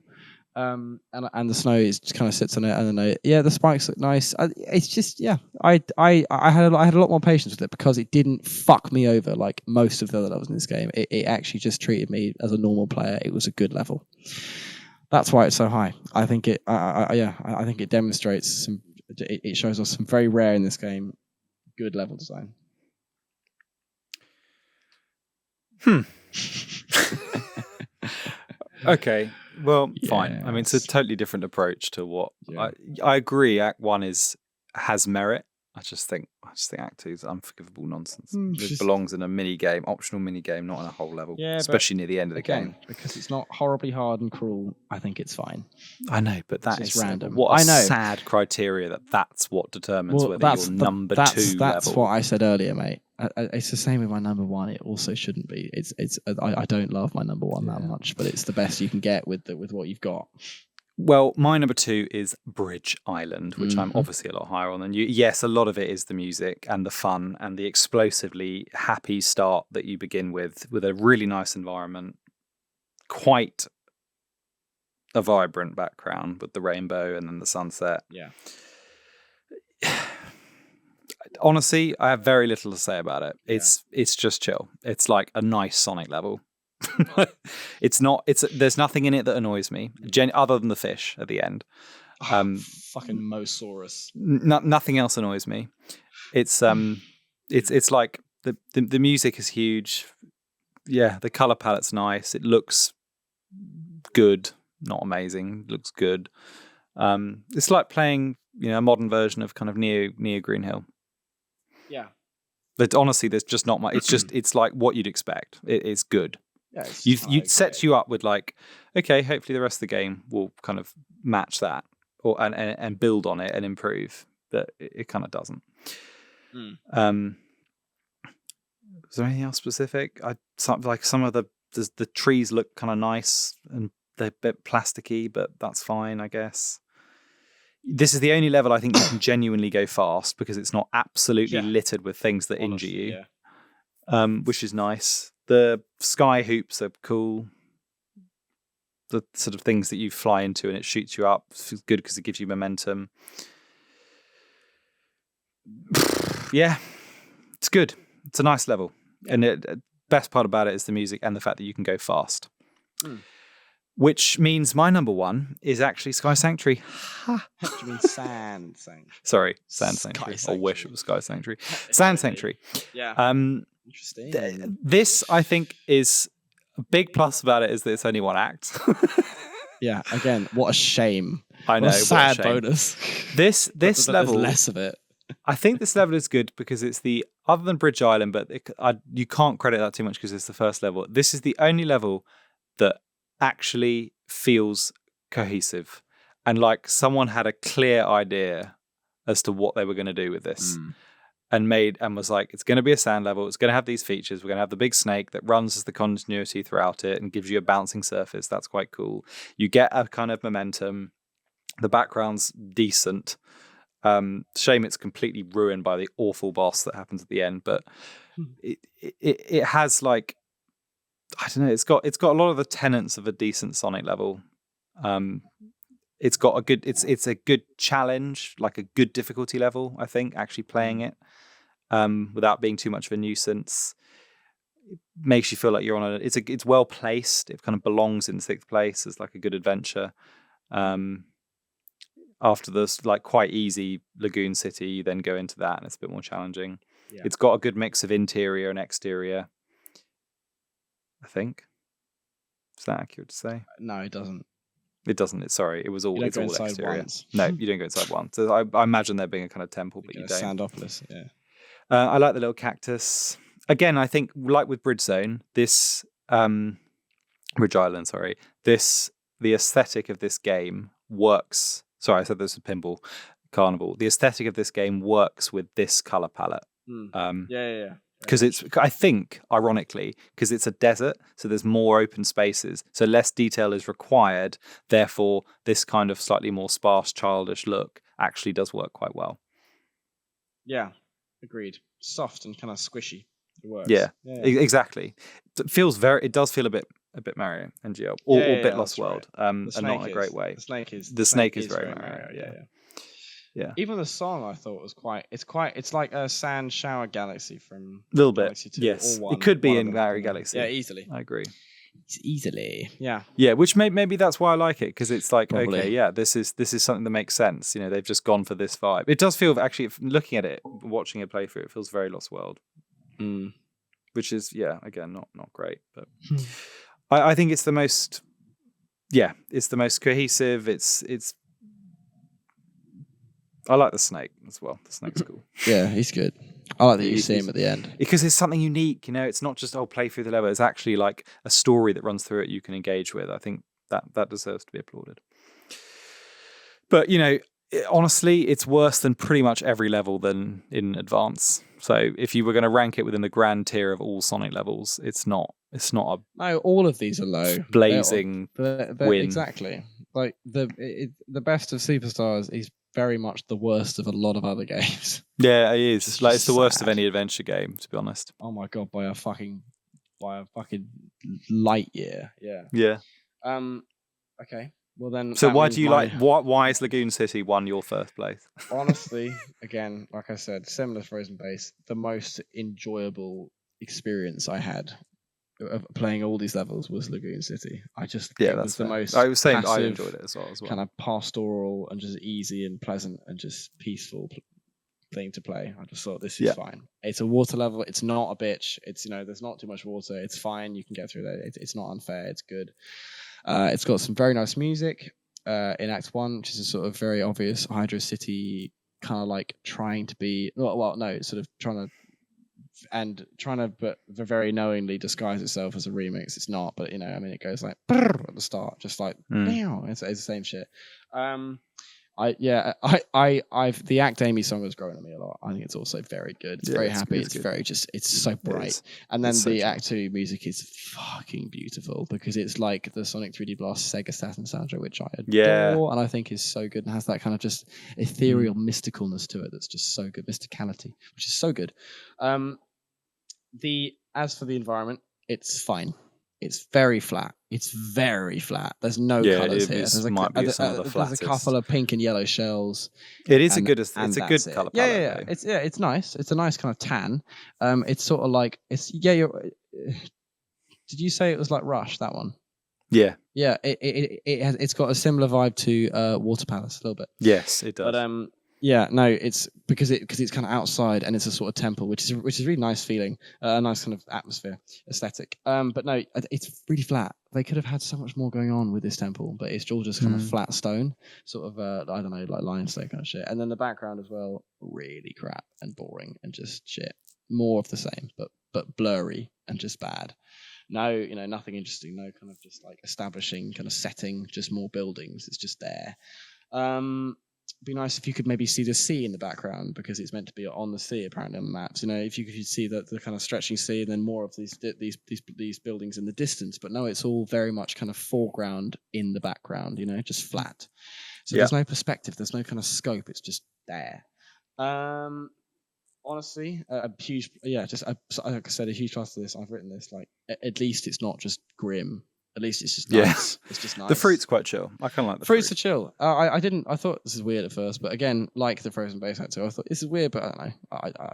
And the snow is just kind of sits on it. I don't know. Yeah, the spikes look nice. It's just I had a lot more patience with it because it didn't fuck me over like most of the other levels in this game. It actually just treated me as a normal player. It was a good level. That's why it's so high. I think it. I think it demonstrates some. It shows us some very rare in this game good level design. Okay. Well, fine. I mean, it's a totally different approach to what I agree. Act 1 has merit. I just think Act 2 is unforgivable nonsense. It belongs in a mini game, optional mini game, not in a whole level. Yeah, especially near the end of the game. Because it's not horribly hard and cruel. I think it's fine. I know, but that is random. What a sad criteria that's what determines whether you're number 2 That's level. what I said earlier, mate. It's the same with my number 1. It also shouldn't be. I don't love my number 1 that much, but it's the best you can get with what you've got. Well, my number 2 is Bridge Island, which I'm obviously a lot higher on than you. Yes, a lot of it is the music and the fun and the explosively happy start that you begin with a really nice environment, quite a vibrant background with the rainbow and then the sunset. Yeah. Honestly, I have very little to say about it. It's just chill. It's like a nice Sonic level. There's nothing in it that annoys me, other than the fish at the end. Fucking Mosaurus. Nothing else annoys me. It's like the music is huge. Yeah, the color palette's nice. It looks good, not amazing. It looks good. It's like playing, a modern version of kind of Neo Green Hill. Yeah. But honestly, there's just not much. It's like what you'd expect. It's good. Yeah, you'd set you up with like, okay, hopefully the rest of the game will kind of match that and build on it and improve, but it kind of doesn't. Is there anything else specific? Some of the trees look kind of nice and they're a bit plasticky, but that's fine, I guess. This is the only level I think you can genuinely go fast because it's not absolutely littered with things that injure you, which is nice. The sky hoops are cool. The sort of things that you fly into and it shoots you up. It's good because it gives you momentum. Yeah, it's good. It's a nice level. Yeah. And the best part about it is the music and the fact that you can go fast. Which means my number one is actually Sky Sanctuary. Do you mean Sand Sanctuary? Sorry, Sand Sanctuary. I wish it was Sky Sanctuary. Sand Sanctuary. Yeah. Interesting. This, I think, is a big plus about it is that it's only one act. Yeah, again, what a shame. I know. What a sad bonus. This level, there's less of it. I think this level is good because it's other than Bridge Island, but you can't credit that too much because it's the first level. This is the only level that actually feels cohesive and like someone had a clear idea as to what they were going to do with this and was like, it's going to be a sand level. It's going to have these features. We're going to have the big snake that runs as the continuity throughout it and gives you a bouncing surface. That's quite cool. You get a kind of momentum. The background's decent. Shame it's completely ruined by the awful boss that happens at the end, but it has like, I don't know, it's got a lot of the tenets of a decent Sonic level. It's got it's a good challenge, like a good difficulty level, I think, actually playing it without being too much of a nuisance. It makes you feel like you're on it's well placed. It kind of belongs in 6th place as like a good adventure. After this like quite easy Lagoon City, you then go into that and it's a bit more challenging. Yeah. It's got a good mix of interior and exterior, I think. Is that accurate to say? No, it doesn't. It doesn't. Sorry, it was all. It's all exterior. Once. No, you don't go inside one. So I imagine there being a kind of temple, but you don't. Sandopolis, yeah. I like the little cactus. Again, I think like with Bridge Zone, this Bridge Island. Sorry, the aesthetic of this game works. Sorry, I said this was Pinball Carnival. The aesthetic of this game works with this color palette. Yeah. Because I think, ironically, because it's a desert, so there's more open spaces, so less detail is required. Therefore, this kind of slightly more sparse, childish look actually does work quite well. Yeah, agreed. Soft and kind of squishy. It works. Yeah. Exactly. It does feel a bit Mario and NGL, or a bit Lost World, and not in a great way. The snake is very Mario. Yeah. Even the song I thought was it's like a Sand Shower Galaxy from a little bit. Galaxy 2, yes, it could be in Mario Galaxy. Yeah, easily. I agree. It's easily. Yeah. Yeah, which maybe that's why I like it, because it's like, probably. Okay, yeah, this is something that makes sense. You know, they've just gone for this vibe. It does feel, actually, looking at it, watching it play through, it feels very Lost World. Which is, again, not great, but I think it's the most cohesive. It's I like the snake as well. The snake's cool. Yeah, he's good. I like that you see him at the end. Because it's something unique, you know, it's not just, play through the level. It's actually like a story that runs through it you can engage with. I think that deserves to be applauded. But, you know, honestly, it's worse than pretty much every level than in Advance. So if you were going to rank it within the grand tier of all Sonic levels, it's not a... No, all of these are low. Blazing win. Exactly. Like, the best of Superstars is very much the worst of a lot of other games. Yeah, it is. It's the worst of any adventure game, to be honest. Oh my god, by a fucking light year. Yeah. Yeah. Okay. Well then. So why do you why is Lagoon City won your first place? Honestly, again, like I said, similar to Frozen Base, the most enjoyable experience I had of playing all these levels was Lagoon City. That's the most. I was saying I enjoyed it as well. Kind of pastoral and just easy and pleasant and just peaceful thing to play. I just thought this is fine. It's a water level. It's not a bitch. It's, you know, there's not too much water. It's fine. You can get through that. It's not unfair. It's good. It's got some very nice music in Act 1, which is a sort of very obvious Hydro City kind of like trying to be it's sort of trying to but very knowingly disguise itself as a remix. It's not, but you know, I mean, it goes like at the start, just like it's the same shit. The Act Amy song has grown on me a lot. I think it's also very good. It's very happy. It's very it's so bright. And then the Act 2 music is fucking beautiful because it's like the Sonic 3D Blast Sega Saturn soundtrack, which I adore and I think is so good and has that kind of just ethereal mysticalness to it that's just so good. Mysticality, which is so good. As for the environment, it's fine. It's very flat. It's very flat. There's no colours here. Might be some of the there's flattest. a couple of pink and yellow shells. It is and, it's a good colour palette. Yeah. It's nice. It's a nice kind of tan. It's sort of like Did you say it was like Rush, that one? Yeah. Yeah. It's got a similar vibe to Water Palace a little bit. Yes, it does. But yeah, no, it's because it's kind of outside and it's a sort of temple, which is a really nice feeling, a nice kind of atmosphere, aesthetic. But no, it's really flat. They could have had so much more going on with this temple, but it's all just kind of flat stone, sort of I don't know, like limestone kind of shit. And then the background as well, really crap and boring and just shit. More of the same, but blurry and just bad. No, nothing interesting. No kind of just like establishing kind of setting, just more buildings. It's just there. Be nice if you could maybe see the sea in the background because it's meant to be on the sea apparently on the maps. If you could see the kind of stretching sea and then more of these buildings in the distance. But no, it's all very much kind of foreground in the background. Just flat. So there's no perspective. There's no kind of scope. It's just there. Honestly, a huge like I said, a huge plus to this. I've written this like at least it's not just grim. At least it's just nice. It's just nice. The fruit's quite chill. I kind of like the fruits are chill. I thought this is weird at first, but again, like the Frozen Base Actor, I thought this is weird, but I don't know.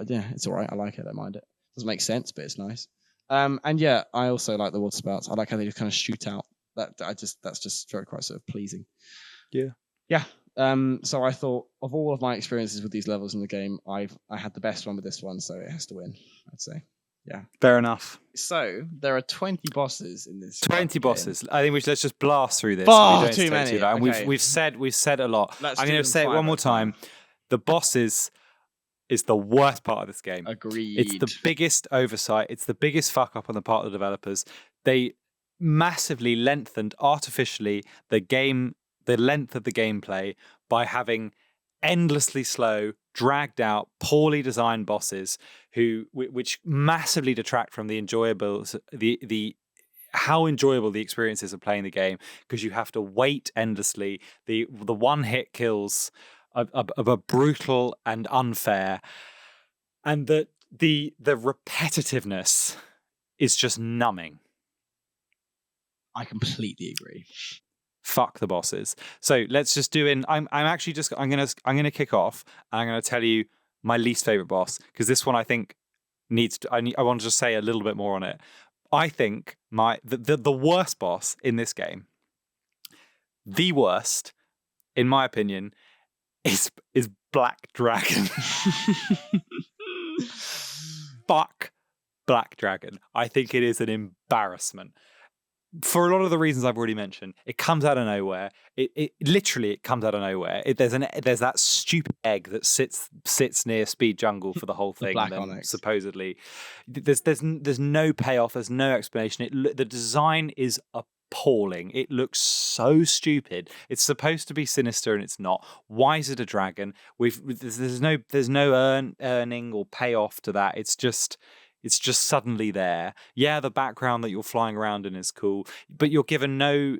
Yeah, it's all right. I like it. I don't mind it. Doesn't make sense, but it's nice. And yeah, I also like the water spouts. I like how they just kind of shoot out. That's just very quite sort of pleasing. Yeah. Yeah. So I thought of all of my experiences with these levels in the game, I had the best one with this one, so it has to win, I'd say. Yeah. Fair enough. So there are 20 bosses in this. 20 bosses. I think let's just blast through this. Too many. And okay. we've said a lot. I'm going to say it one more time. The bosses is the worst part of this game. Agreed. It's the biggest oversight. It's the biggest fuck up on the part of the developers. They massively lengthened artificially the length of the gameplay by having endlessly slow, dragged out, poorly designed bosses which massively detract from the how enjoyable the experience is of playing the game because you have to wait endlessly. The one hit kills are brutal and unfair, and the repetitiveness is just numbing. I completely agree. Fuck the bosses. So let's just do I'm gonna kick off and I'm gonna tell you my least favorite boss because this one I think I want to just say a little bit more on it. I think the worst boss in this game, the worst, in my opinion, is Black Dragon. Fuck Black Dragon. I think it is an embarrassment. For a lot of the reasons I've already mentioned, it comes out of nowhere. It literally comes out of nowhere. There's that stupid egg that sits near Speed Jungle for the whole thing. Black and Onyx. Supposedly, there's no payoff. There's no explanation. The design is appalling. It looks so stupid. It's supposed to be sinister and it's not. Why is it a dragon? There's no earning or payoff to that. It's just suddenly there. Yeah, the background that you're flying around in is cool, but you're given no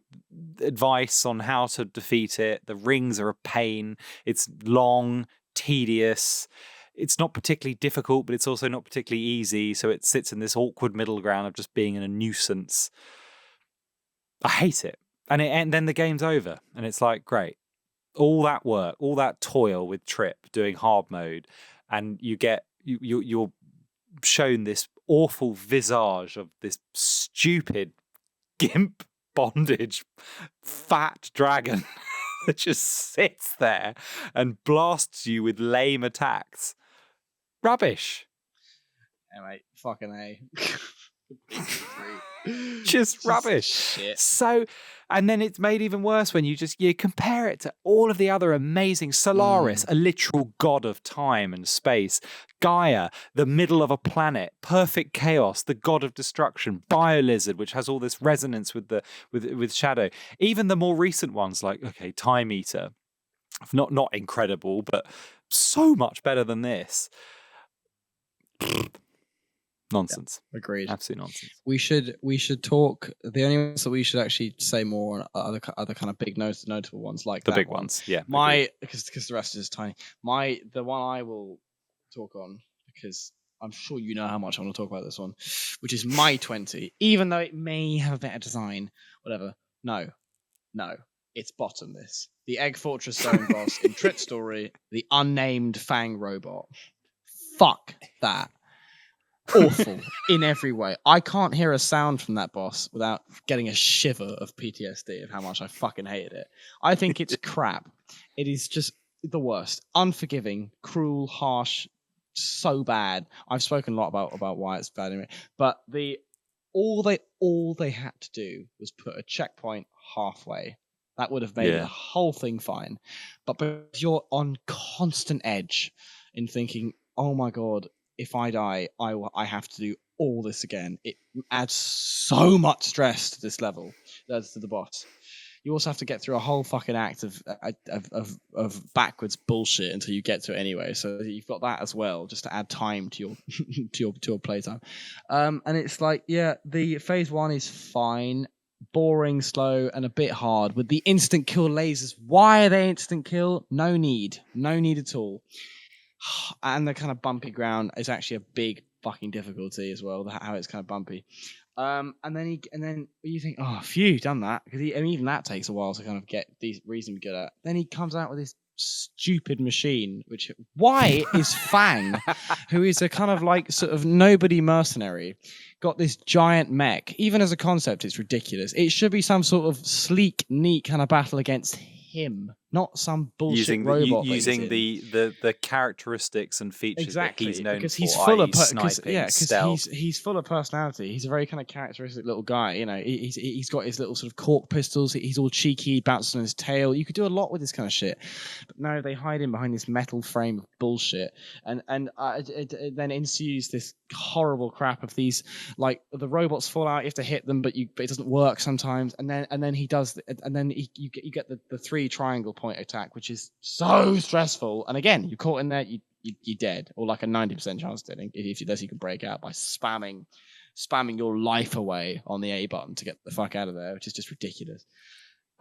advice on how to defeat it. The rings are a pain. It's long, tedious. It's not particularly difficult, but it's also not particularly easy. So it sits in this awkward middle ground of just being a nuisance. I hate it. And then the game's over. And it's like, great. All that work, all that toil with Trip doing hard mode, and you're shown this awful visage of this stupid gimp bondage fat dragon that just sits there and blasts you with lame attacks. Rubbish. Yeah, mate, fucking A. Just rubbish. Shit. So, and then it's made even worse when you compare it to all of the other amazing Solaris, a literal god of time and space, Gaia, the middle of a planet, Perfect Chaos, the god of destruction, Biolizard, which has all this resonance with Shadow. Even the more recent ones, like Time Eater, not incredible, but so much better than this. Nonsense. Yeah, agreed. Absolute nonsense. We should talk. The only ones that we should actually say more on other kind of big notable ones like the that big one. ones. Yeah. Because the rest is tiny. The one I will talk on because I'm sure you know how much I want to talk about this one, which is my 20. Even though it may have a better design, whatever. No, it's bottom this. The Egg Fortress Zone boss in Trit Story, the Unnamed Fang Robot. Fuck that. Awful in every way. I can't hear a sound from that boss without getting a shiver of PTSD of how much I fucking hated it. I think it's crap. It is just the worst. Unforgiving, cruel, harsh, so bad. I've spoken a lot about why it's bad anyway. But all they had to do was put a checkpoint halfway. That would have made the whole thing fine. But you're on constant edge in thinking, oh my god, if I die, I have to do all this again. It adds so much stress to this level. That's to the boss. You also have to get through a whole fucking act of backwards bullshit until you get to it anyway. So you've got that as well, just to add time to your to your playtime. And it's like, the phase 1 is fine, boring, slow, and a bit hard with the instant kill lasers. Why are they instant kill? No need at all. And the kind of bumpy ground is actually a big fucking difficulty as well. How it's kind of bumpy. And then you think, oh, phew, done that, because even that takes a while to kind of get these reasonably good at. Then he comes out with this stupid machine, why is Fang, who is a kind of like sort of nobody mercenary, got this giant mech? Even as a concept, it's ridiculous. It should be some sort of sleek, neat kind of battle against him, not some bullshit robot. Using the characteristics and features that he's known because for, he's full of stealth. he's full of personality. He's a very kind of characteristic little guy. You know, he's got his little sort of cork pistols. He's all cheeky, bouncing on his tail. You could do a lot with this kind of shit, but no, they hide him behind this metal frame of bullshit, and it then ensues this horrible crap of these, like, the robots fall out, you have to hit them, but it doesn't work sometimes, and then he does, and then you get the 3 triangle point attack, which is so stressful. And again, you're caught in there, you're dead, or like a 90% chance of dead if you can break out by spamming your life away on the A button to get the fuck out of there, which is just ridiculous.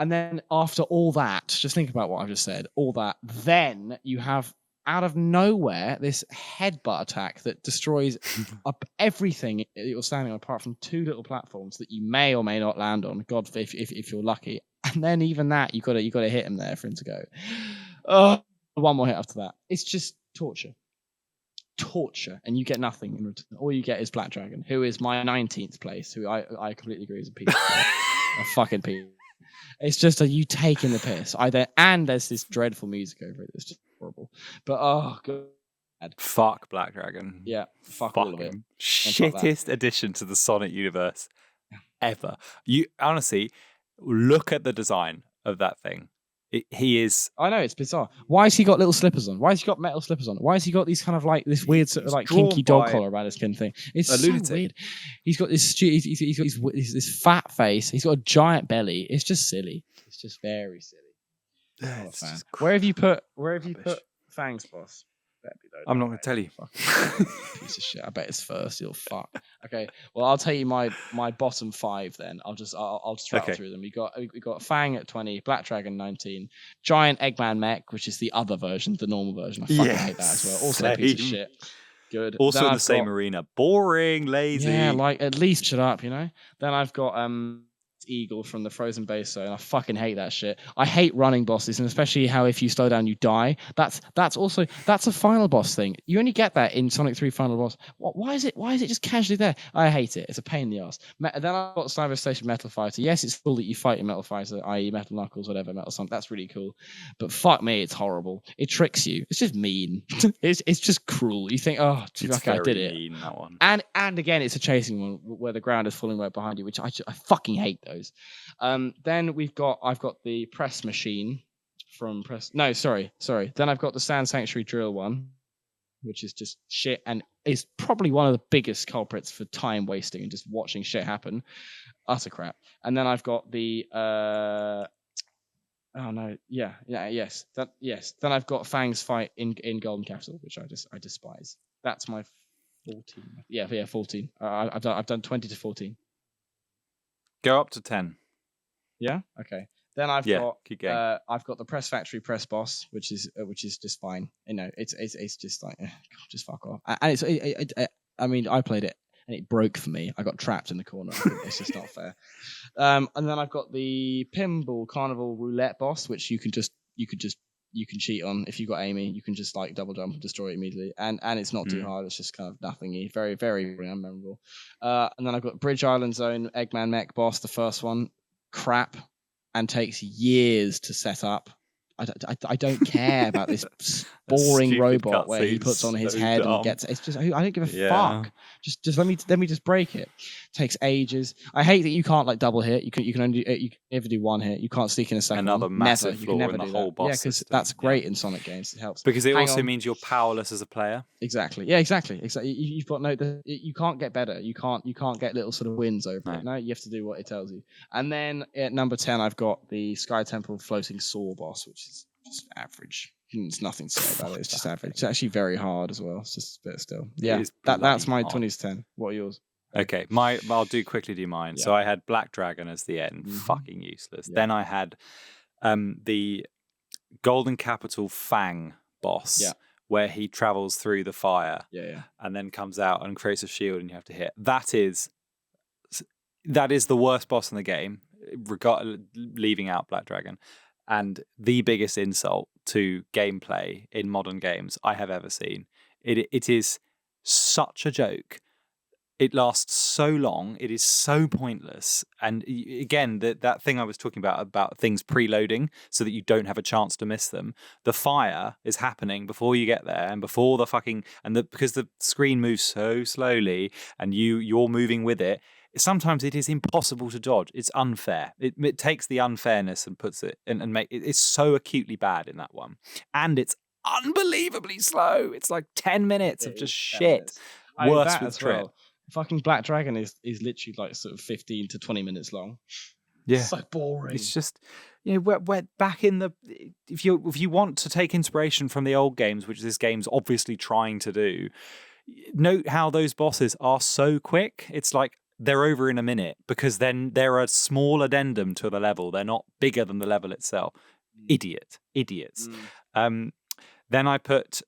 And then after all that, just think about what I've just said, all that, then you have out of nowhere this headbutt attack that destroys up everything you're standing on, apart from 2 little platforms that you may or may not land on, god, if you're lucky. And then even that, you got to hit him there for him to go. One more hit after that. It's just torture, and you get nothing in return. All you get is Black Dragon, who is my 19th place, who I completely agree is a piece of shit. A fucking piece. It's just you taking the piss. And there's this dreadful music over it. It's just horrible. But oh god. Fuck Black Dragon. Yeah, fuck all of it. Shittest addition to the Sonic universe ever. You honestly look at the design of that thing. He is. I know, it's bizarre. Why has he got little slippers on? Why has he got metal slippers on? Why has he got these kind of like this weird sort of like kinky dog collar around his skin thing? It's so weird. He's got this. He's got this fat face. He's got a giant belly. It's just silly. It's just very silly. I'm not a fan. Where have you put Fang's boss? I'm not going to tell you. Piece of shit. I bet it's first. You'll fuck. Okay. Well, I'll tell you my bottom 5 then. I'll just rattle through them. We got Fang at 20, Black Dragon 19, Giant Eggman Mech, which is the other version, the normal version. I fucking hate that as well. Also a piece of shit. Good. Also in the same arena. Boring, lazy. Yeah, like at least shut up, you know. Then I've got Eagle from the Frozen Base Zone. I fucking hate that shit. I hate running bosses, and especially how if you slow down you die. That's a final boss thing. You only get that in Sonic 3 final boss. Why is it just casually there? I hate it. It's a pain in the ass. Then I've got Cyber Station Metal Fighter. Yes, it's cool that you fight in Metal Fighter, i.e. Metal Knuckles, whatever, Metal Sonic. That's really cool. But fuck me, it's horrible. It tricks you. It's just mean. it's just cruel. You think, oh, okay, I did it. Mean, that one. And again, it's a chasing one where the ground is falling right behind you, which I fucking hate those. Then I've got the press machine from Then I've got the Sand Sanctuary drill one, which is just shit and is probably one of the biggest culprits for time wasting and just watching shit happen. Utter crap. And then I've got the Then I've got Fang's fight in Golden Capital, which I despise. That's my 14. Yeah, 14. I've done 20 to 14. Go up to 10. Yeah. Okay. Then I've got the Press Factory Press Boss, which is just fine. You know, it's just like, God, just fuck off. And I mean, I played it and it broke for me. I got trapped in the corner. I think it's just not fair. And then I've got the Pinball Carnival Roulette boss, which you can cheat on if you've got Amy. You can just like double jump and destroy it immediately, and it's not too hard. It's just kind of nothingy, very very unmemorable. And then I've got Bridge Island Zone Eggman Mech boss, the first one, crap, and takes years to set up. I don't care about this boring robot where he puts on his head and gets. It's just I don't give a fuck. Just let me just break it. Takes ages. I hate that you can't like double hit. You can only you can never do one hit. You can't sneak in a second. Another one. massive never. flaw You can never in the do whole that. boss because system. that's great in Sonic games. It helps because it also means you're powerless as a player. Exactly. Yeah. Exactly. You've got you can't get better. You can't get little sort of wins over it. No, you have to do what it tells you. And then at number 10, I've got the Sky Temple Floating Saw boss, which is just average. There's nothing to say about it. It's just average. It's actually very hard as well. It's just a bit still. Yeah, that's my 20 to 10. What are yours? Okay, I'll quickly do mine. Yeah. So I had Black Dragon as the end, fucking useless. Yeah. Then I had the Golden Capital Fang boss, where he travels through the fire, and then comes out and creates a shield, and you have to hit. That is the worst boss in the game, leaving out Black Dragon. And the biggest insult to gameplay in modern games I have ever seen. It is such a joke. It lasts so long. It is so pointless. And again, that thing I was talking about things preloading so that you don't have a chance to miss them. The fire is happening before you get there, and before because the screen moves so slowly and you're moving with it. Sometimes it is impossible to dodge. It's unfair. It takes the unfairness and puts it and make it's so acutely bad in that one. And it's unbelievably slow. It's like 10 minutes of just shit. Worse with Trip. Well. Fucking Black Dragon is literally like sort of 15 to 20 minutes long. Yeah. It's so boring. It's just, we're back in the... If you want to take inspiration from the old games, which this game's obviously trying to do, note how those bosses are so quick. It's like, they're over in a minute because then they're a small addendum to the level. They're not bigger than the level itself. Idiots. Then I put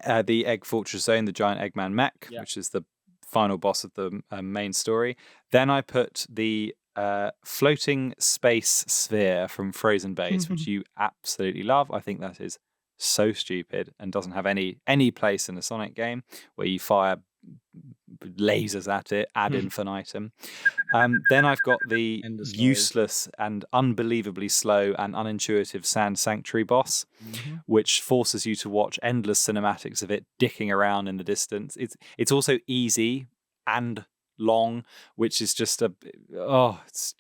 the Egg Fortress Zone, the giant Eggman mech, which is the final boss of the main story. Then I put the floating space sphere from Frozen Base, which you absolutely love. I think that is so stupid and doesn't have any place in a Sonic game where you fire lasers at it ad infinitum. Then I've got the useless and unbelievably slow and unintuitive Sand Sanctuary boss, which forces you to watch endless cinematics of it dicking around in the distance. It's also easy and long, which is just it's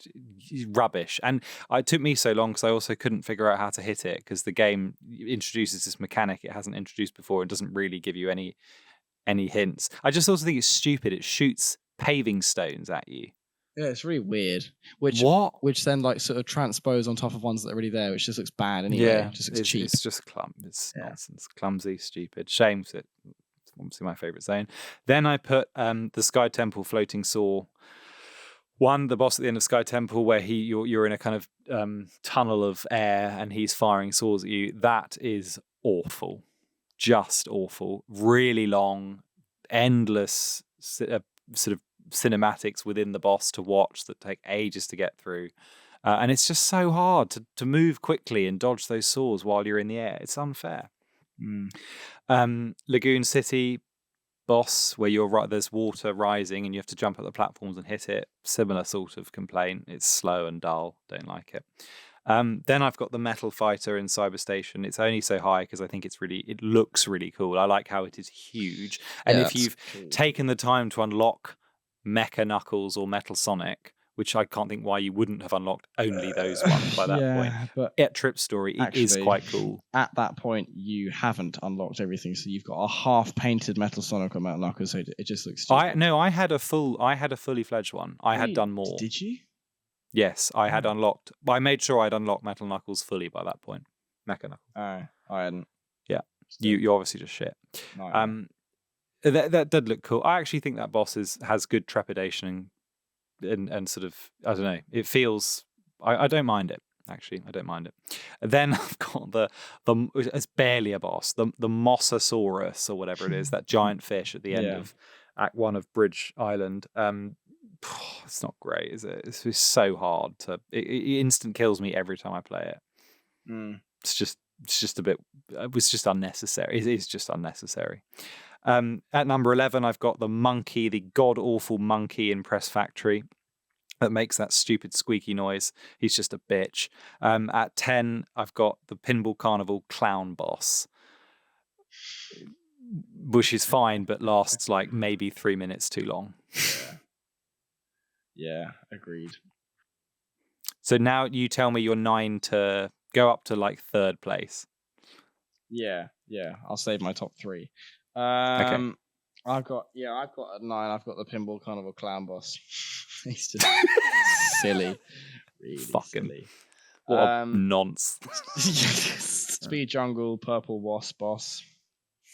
rubbish. And it took me so long because I also couldn't figure out how to hit it, because the game introduces this mechanic it hasn't introduced before and doesn't really give you any hints. I just also think it's stupid. It shoots paving stones at you. Yeah, it's really weird. Which then like sort of transpose on top of ones that are already there, which just looks bad anyway. Yeah, it just looks cheap. It's just It's nonsense. Clumsy, stupid. Shame, because it's obviously my favourite zone. Then I put the Sky Temple Floating Saw. The boss at the end of Sky Temple, where you're in a kind of tunnel of air and he's firing saws at you. That is awful. Just awful. Really long, endless sort of cinematics within the boss to watch that take ages to get through. And it's just so hard to move quickly and dodge those saws while you're in the air. It's unfair. Lagoon City boss, where there's water rising and you have to jump up the platforms and hit it. Similar sort of complaint. It's slow and dull. Don't like it. Then I've got the Metal Fighter in Cyberstation. It's only so high because I think it looks really cool. I like how it is huge. And if you've taken the time to unlock Mecha Knuckles or Metal Sonic, which I can't think why you wouldn't have unlocked only those ones by that point. But at Trip Story, it is quite cool. At that point, you haven't unlocked everything, so you've got a half-painted Metal Sonic or Metal Knuckles, so it just looks stupid. I had a fully fledged one. I had done more. Did you? Yes, I had unlocked. I made sure I'd unlocked Metal Knuckles fully by that point. Mecha Knuckles. Oh, I hadn't. Yeah, you obviously just shit. No, that did look cool. I actually think that boss has good trepidation and sort of, I don't know. It feels. I don't mind it. Actually, I don't mind it. Then I've got it's barely a boss. The Mosasaurus or whatever it is, that giant fish at the end of Act 1 of Bridge Island. It's not great, is it? It's so hard to. It instant kills me every time I play it. It's just a bit. It was just unnecessary. It is just unnecessary. At number 11, I've got the monkey, the god awful monkey in Press Factory that makes that stupid squeaky noise. He's just a bitch. At 10, I've got the Pinball Carnival clown boss, which is fine, but lasts like maybe 3 minutes too long. Yeah, agreed. So now you tell me your 9 to go up to like 3rd place. Yeah. I'll save my top 3. Okay. I've got at 9. I've got the Pinball Carnival clown boss. He's just silly, really Fucking silly. What a nonce. Speed Jungle Purple Wasp boss.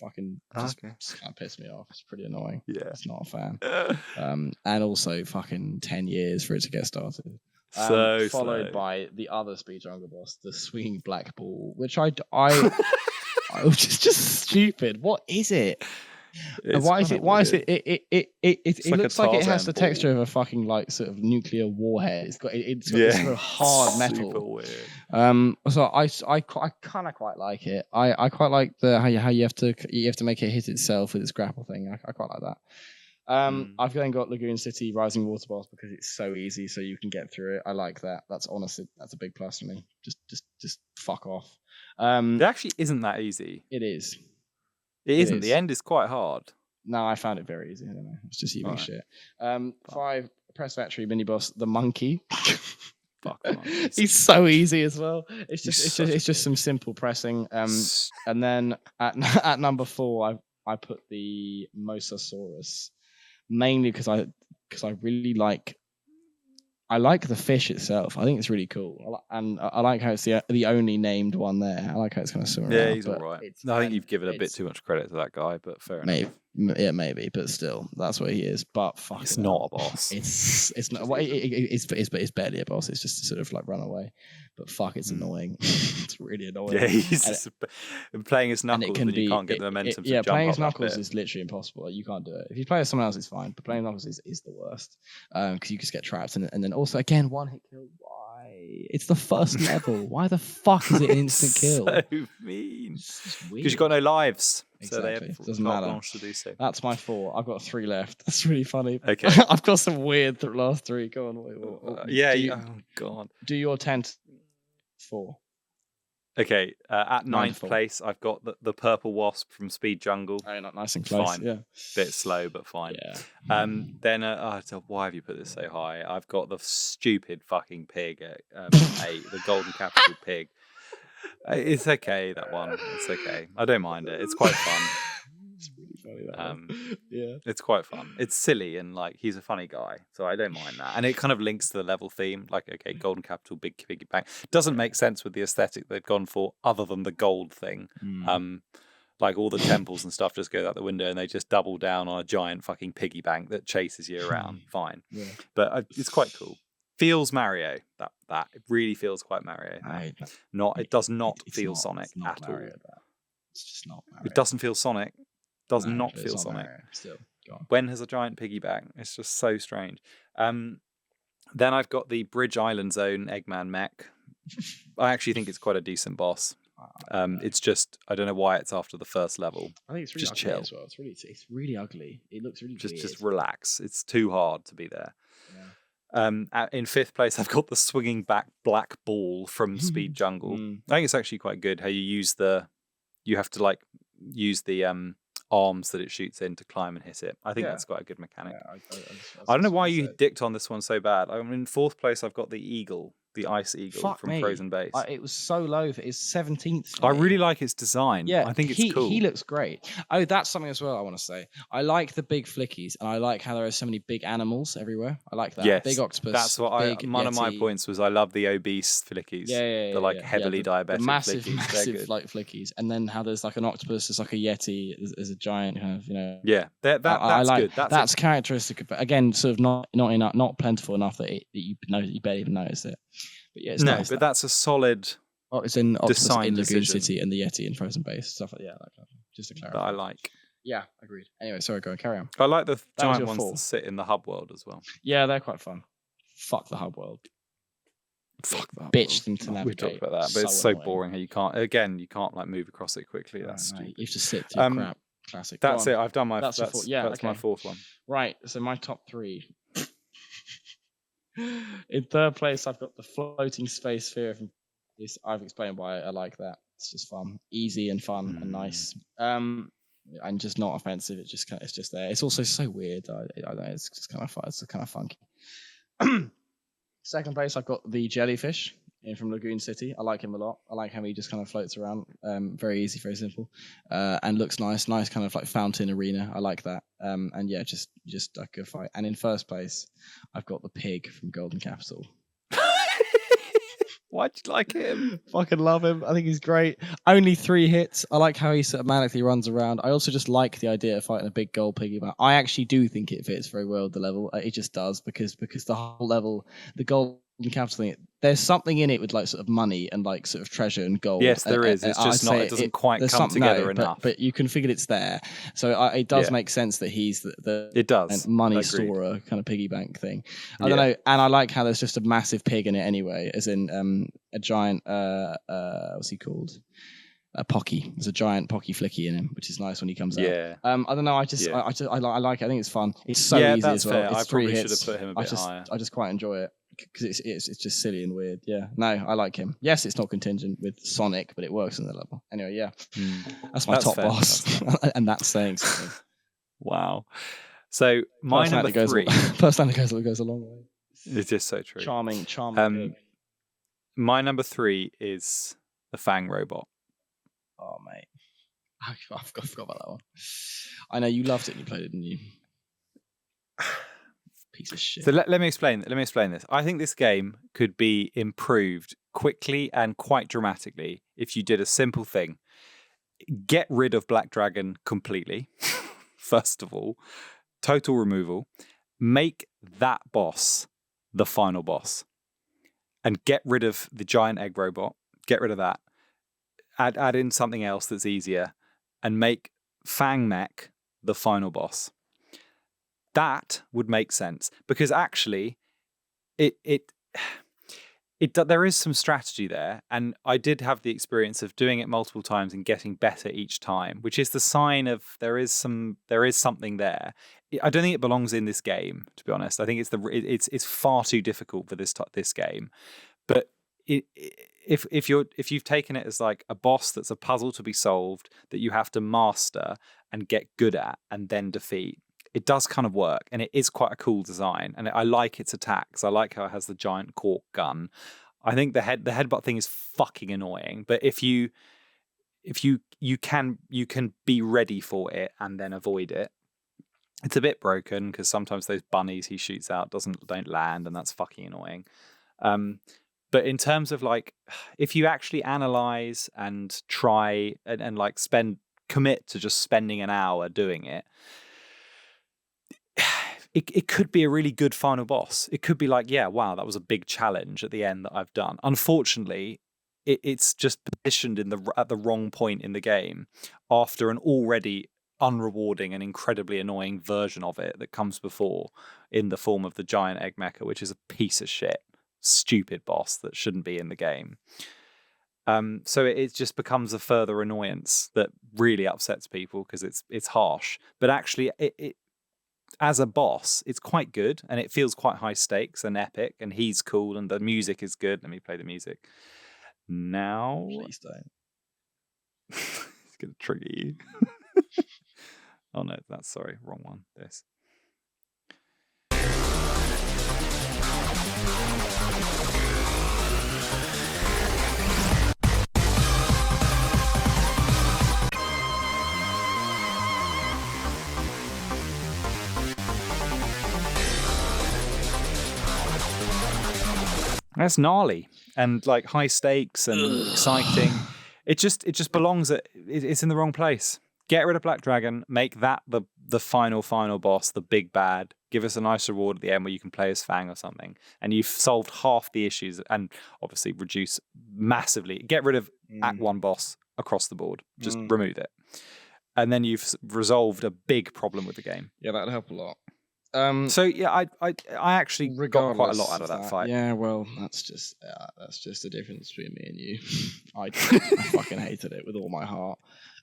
Fucking just kind of pissed me off. It's pretty annoying. Yeah, it's not a fan. And also fucking 10 years for it to get started. So followed by the other Speed Jungle boss, the Swinging Black Ball, which I which is just stupid. What is it? Why is it? It like looks like it has the ball. texture of a fucking like sort of nuclear warhead. It's got this sort of hard metal. Super weird. So I kind of quite like it. I quite like the how you have to make it hit itself with its grapple thing. I quite like that. I've then got Lagoon City Rising Water Boss because it's so easy, so you can get through it. I like that. That's a big plus for me. Just fuck off. It actually isn't that easy. It is. It isn't. The end is quite hard. No, I found it very easy. I don't know. It's just eating shit. 5 Press Factory mini boss, the monkey. Fuck on. He's so easy as well. It's just some simple pressing. And then at number 4, I put the Mosasaurus, mainly because I really like. I like the fish itself. I think it's really cool, and I like how it's the only named one there. I like how it's kind of swimming around. Yeah, he's all right. I think you've given a bit too much credit to that guy, but fair enough. Maybe, but still, that's what he is. But fuck, it's not a boss. It's not. Well, it's barely a boss. It's just to sort of like run away. But fuck, it's annoying. It's really annoying. Yeah, he's playing his knuckles, and you can't get the momentum. Yeah, playing his knuckles is literally impossible. You can't do it. If you play with someone else, it's fine. But playing knuckles is the worst because you just get trapped, and then also again 1-hit kill. Why? It's the first level. Why the fuck is it an instant kill? So mean. Because you've got no lives. Exactly. So doesn't matter. To do so. That's my 4. I've got 3 left. That's really funny. Okay. I've got some weird last 3. Go on. Oh god. Do your 10 to 4. Okay. At 9th place, I've got the purple wasp from Speed Jungle. Oh, not nice and close. Fine. Yeah. Bit slow, but fine. Yeah. Then why have you put this so high? I've got the stupid fucking pig at 8, the golden capital pig. It's okay, that one. It's okay. I don't mind it. It's quite fun. It's really funny, that one. Yeah. It's quite fun. It's silly and like he's a funny guy, so I don't mind that. And it kind of links to the level theme. Like, okay, golden capital, big piggy bank. Doesn't make sense with the aesthetic they've gone for, other than the gold thing. Like all the temples and stuff just go out the window, and they just double down on a giant fucking piggy bank that chases you around. Fine, but it's quite cool. Feels Mario. That it really feels quite Mario. It does not feel Sonic at all. It's just not Mario. It doesn't feel Sonic. Does not feel Sonic. Still, go on. When has a giant piggy bank? It's just so strange. Then I've got the Bridge Island Zone Eggman mech. I actually think it's quite a decent boss. It's just I don't know why it's after the first level. I think it's really just ugly chill. as well. It's really ugly. It looks really weird. Just relax. It's too hard to be there. Yeah. In 5th place, I've got the swinging back black ball from Speed Jungle. I think it's actually quite good how you have to like use the arms that it shoots in to climb and hit it. I think that's quite a good mechanic. Yeah, I don't know why you dicked on this one so bad. I'm in 4th place. I've got the eagle. The Ice Eagle from Frozen Base. It was so low for its 17th. I really like its design. Yeah, I think it's cool. He looks great. Oh, that's something as well I want to say. I like the big flickies, and I like how there are so many big animals everywhere. I like that. Yes, big octopus. That's what one of my points was. I love the obese flickies. The like heavily diabetic the massive, flickies. Massive like flickies, and then how there's like an octopus, there's like a yeti, there's a giant kind of Yeah, that's like, good. That's characteristic, but again, sort of not plentiful enough that you barely even notice it. But yeah, it's nice. But that's a solid. It's in Octopus in Lagoon decision. City and the Yeti in Frozen Base stuff like that. Just to clarify, that I like. Yeah, agreed. Anyway, sorry, go on, carry on. I like the was giant your ones 4. that sit in the hub world as well. Yeah, they're quite fun. Fuck the hub world. Fuck that. Bitch them to We've navigate. talked about that, but it's so boring how you can't like move across it quickly. That's stupid. You have to sit through crap. Classic. That's it. I've done my. That's That's, your 4. Yeah, that's my 4th one. Right. So my top 3. In 3rd place, I've got the floating space sphere. I've explained why I like that. It's just fun, easy and fun and nice. And just not offensive. It's just there. It's also so weird. I don't know. It's just kind of fun. It's kind of funky. 2nd place, I've got the jellyfish from Lagoon City. I like him a lot. I like how he just kind of floats around. Very easy, very simple, and looks nice. Nice kind of like fountain arena. I like that. And yeah, just a good fight. And in 1st place, I've got the pig from Golden Capital. Why'd you like him? Fucking love him. I think he's great. Only 3 hits. I like how he sort of manically runs around. I also just like the idea of fighting a big gold piggy. I actually do think it fits very well with the level. It just does because the whole level, the Golden Capital thing, there's something in it with like sort of money and like sort of treasure and gold. Yes, there is. It's just not. It doesn't quite come together enough. But you can figure it's there. So it does make sense that he's the it does money storer kind of piggy bank thing. I don't know, and I like how there's just a massive pig in it anyway, as in a giant. What's he called? A Pocky. There's a giant Pocky flicky in him, which is nice when he comes out. I don't know. I like it. I think it's fun. It's so easy as well. Fair. It's I 3 probably hits. should have put him a bit higher. I just quite enjoy it because it's just silly and weird. Yeah. No, I like him. Yes, it's not contingent with Sonic, but it works on the level. Anyway, yeah. That's my top boss, and that's saying something. Wow. So my number 3. Personality goes a long way. It's just so true. Charming. My number 3 is the Fang Robot. Oh, mate. I forgot about that one. I know you loved it and you played it, didn't you? Piece of shit. So let me explain this. I think this game could be improved quickly and quite dramatically if you did a simple thing. Get rid of Black Dragon completely, first of all. Total removal. Make that boss the final boss. And get rid of the giant egg robot. Get rid of that. Add in something else that's easier. And make Fang Mech the final boss. That would make sense. Because actually, there is some strategy there. And I did have the experience of doing it multiple times and getting better each time, which is the sign of there is something there. I don't think it belongs in this game, to be honest. I think it's far too difficult for this game. But if you've taken it as like a boss that's a puzzle to be solved that you have to master and get good at and then defeat, it does kind of work, and it is quite a cool design. And I like its attacks. I like how it has the giant cork gun. I think the headbutt thing is fucking annoying, but if you can be ready for it and then avoid it. It's a bit broken because sometimes those bunnies he shoots out don't land, and that's fucking annoying. But in terms of like, if you actually analyze and try and like commit to just spending an hour doing it, it could be a really good final boss. It could be like, yeah, wow, that was a big challenge at the end that I've done. Unfortunately, it's just positioned at the wrong point in the game after an already unrewarding and incredibly annoying version of it that comes before in the form of the giant egg mecha, which is a piece of shit, stupid boss that shouldn't be in the game. So it just becomes a further annoyance that really upsets people because it's harsh. But actually, it as a boss, it's quite good and it feels quite high stakes and epic, and he's cool and the music is good. Let me play the music now. Please don't. It's gonna trigger you. Oh no, wrong one. This. That's gnarly and like high stakes and exciting. It just belongs it's in the wrong place. Get rid of Black Dragon, make that the final boss, the big bad. Give us a nice reward at the end where you can play as Fang or something. And you've solved half the issues and obviously reduce massively. Get rid of Act 1 boss across the board. Just remove it. and then you've resolved a big problem with the game. Yeah, that'd help a lot. So yeah, I actually got quite a lot out of that fight. Yeah, well, that's just the difference between me and you. I fucking hated it with all my heart.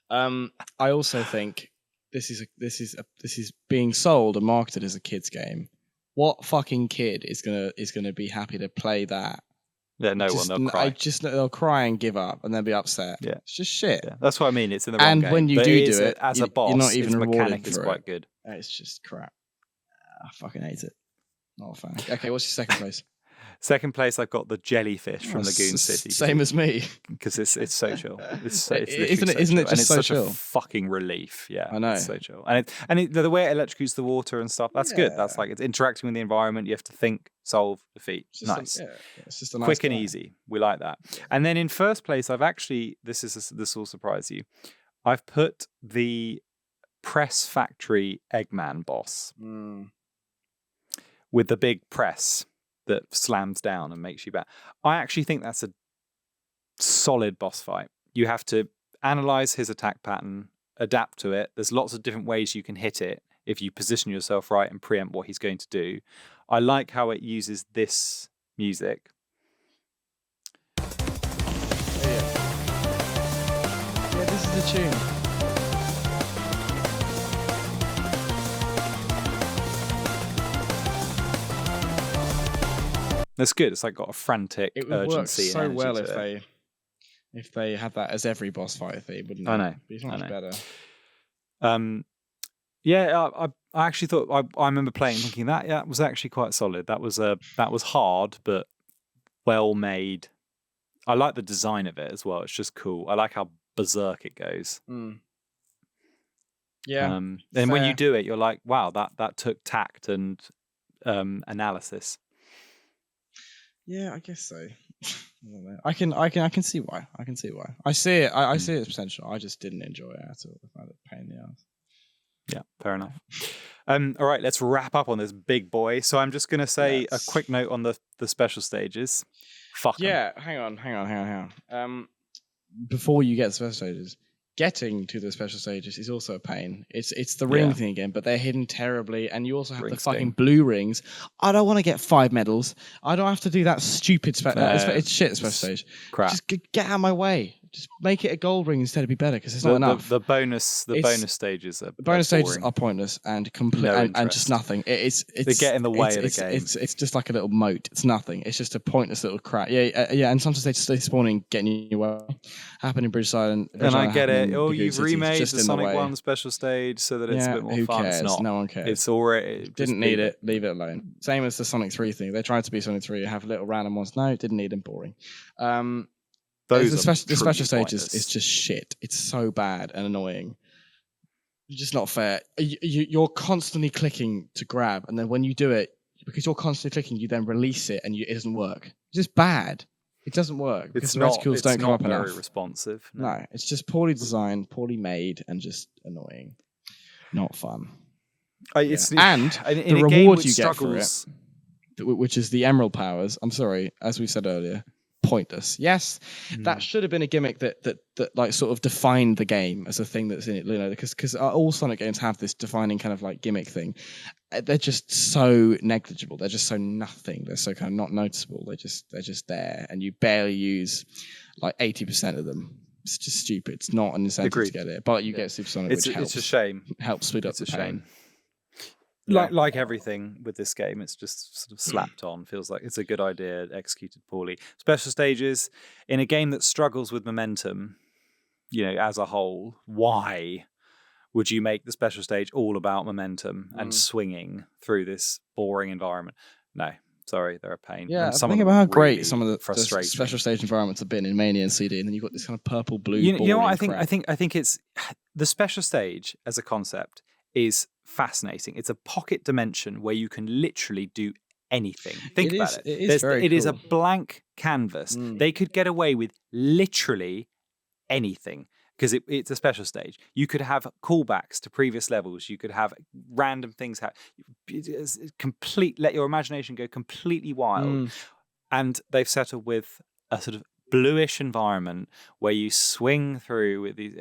I also think this is being sold and marketed as a kids game. What fucking kid is gonna be happy to play that? Yeah, no one. They'll cry. They'll cry and give up, and they'll be upset. Yeah, it's just shit. Yeah, that's what I mean. It's in the wrong and game. when you but do it as a boss, you're not even its rewarded mechanic is for quite it. good. It's just crap. I fucking hate it. Not a fan. Okay, what's your second place? Second place, I've got the jellyfish from Lagoon City. Same as me. Because it's so chill. Isn't it just so chill? A fucking relief. Yeah, I know. It's so chill, and the way it electrocutes the water and stuff. That's good. That's like it's interacting with the environment. You have to think, solve, defeat. Nice. It's just a nice quick and easy. We like that. And then in first place, I've actually this will surprise you. I've put the Press Factory Eggman boss with the big press that slams down and makes you back. I actually think that's a solid boss fight. You have to analyze his attack pattern, adapt to it. There's lots of different ways you can hit it if you position yourself right and preempt what he's going to do. I like how it uses this music. Yeah, this is the tune. That's good. It's like got a frantic it would urgency. Work so and well if they had that as every boss fight theme, wouldn't it? I know. It'd be so much better. Yeah, I actually thought I remember playing thinking that was actually quite solid. That was hard but well made. I like the design of it as well. It's just cool. I like how berserk it goes. Yeah. And when you do it, you're like, wow, that took tact and analysis. Yeah, I guess so. I don't know. I can see why. I see it. I see its potential. I just didn't enjoy it at all. I found it a pain in the ass. Yeah, fair enough. All right, let's wrap up on this big boy. So I'm just going to say a quick note on the special stages. Fuck 'em. Yeah, hang on. Before you get to the special stages, getting to the special stages is also a pain. It's the ring thing again, but they're hidden terribly, and you also have the fucking blue rings. I don't want to get 5 medals. I don't have to do that stupid it's shit special stage. Crap. Just get out of my way. Just make it a gold ring instead. It'd be better because it's not enough. The bonus stages are stages are pointless and complete and just nothing. It's they get in the way of the game. It's just like a little moat. It's nothing. It's just a pointless little crap. Yeah. And sometimes they spawn in getting in your way. Happen in Bridge Island. And I get it. Oh, you've remade the Sonic 1 special stage so that it's a bit more fun. Cares? It's not. No one cares. It's already didn't need it. Leave it alone. Same as the Sonic 3 thing. They tried to be Sonic 3. Have little random ones. No, didn't need them. Boring. The special stages is just shit. It's so bad and annoying. It's just not fair. You're constantly clicking to grab, and then when you do it, because you're constantly clicking, you then release it, and it doesn't work. It's just bad. It doesn't work because the reticles don't come up enough. It's not very responsive. No, it's just poorly designed, poorly made, and just annoying. Not fun. And the reward you get for it, which is the emerald powers. I'm sorry, as we said earlier. Pointless. Yes, that should have been a gimmick that like sort of defined the game as a thing that's in it, you know, because all Sonic games have this defining kind of like gimmick thing. They're just so negligible. They're just so nothing. They're so kind of not noticeable. They're just there, and you barely use like 80% of them. It's just stupid. It's not an incentive to get it, but you get Super Sonic, which helps. It's a shame. Helps speed up the pain. Like everything with this game, it's just sort of slapped on. Feels like it's a good idea, executed poorly. Special stages in a game that struggles with momentum, you know, as a whole. Why would you make the special stage all about momentum and swinging through this boring environment? No, sorry, they're a pain. Yeah, think about how great some of the special stage environments have been in Mania and CD, and then you've got this kind of purple blue. You know what I think it's the special stage as a concept is fascinating. It's a pocket dimension where you can literally do anything. Think about it. It is a blank canvas. They could get away with literally anything because it's a special stage. You could have callbacks to previous levels. You could have random things happen. Let your imagination go completely wild. And they've settled with a sort of bluish environment where you swing through with these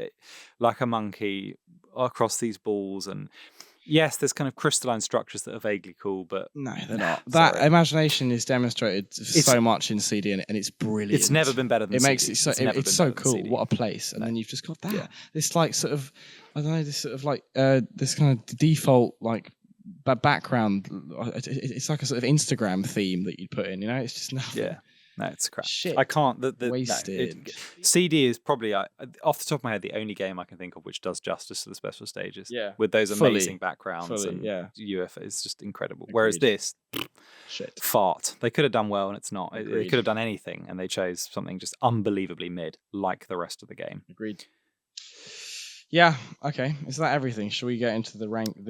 like a monkey across these balls, and yes, there's kind of crystalline structures that are vaguely cool, but no, they're not. That imagination is demonstrated so much in CD, and it's brilliant. It's never been better than it CD. Makes it so it's so cool. What a place! And then you've just got that. This like sort of, I don't know, this sort of like this kind of default like background. It's like a sort of Instagram theme that you put in. You know, it's just nothing. Yeah. No, it's crap. Shit. I can't. Wasted. No, CD is probably, off the top of my head, the only game I can think of which does justice to the special stages. Yeah. With those amazing backgrounds and UFO. It's just incredible. Agreed. Whereas this, shit. Fart. They could have done well, and it's not. Agreed. They could have done anything, and they chose something just unbelievably mid, like the rest of the game. Agreed. Yeah. Okay. Is that everything? Should we get into the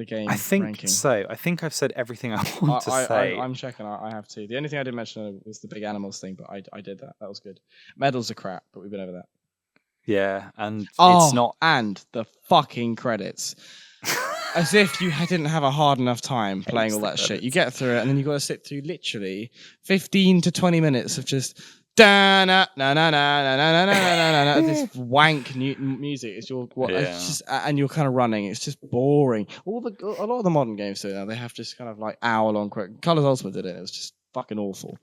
game? I think ranking? so. I think I've said everything I want to say. I'm checking. I have to. The only thing I didn't mention was the big animals thing, but I did that. That was good. Medals are crap, but we've been over that. Yeah, and it's not. And the fucking credits. As if you didn't have a hard enough time playing all that shit. You get through it, and then you got to sit through literally 15 to 20 minutes of just this wank music. It's it's just, and you're kind of running. It's just boring. A lot of the modern games do now. They have just kind of like hour-long. Colors Ultimate did it. It was just fucking awful.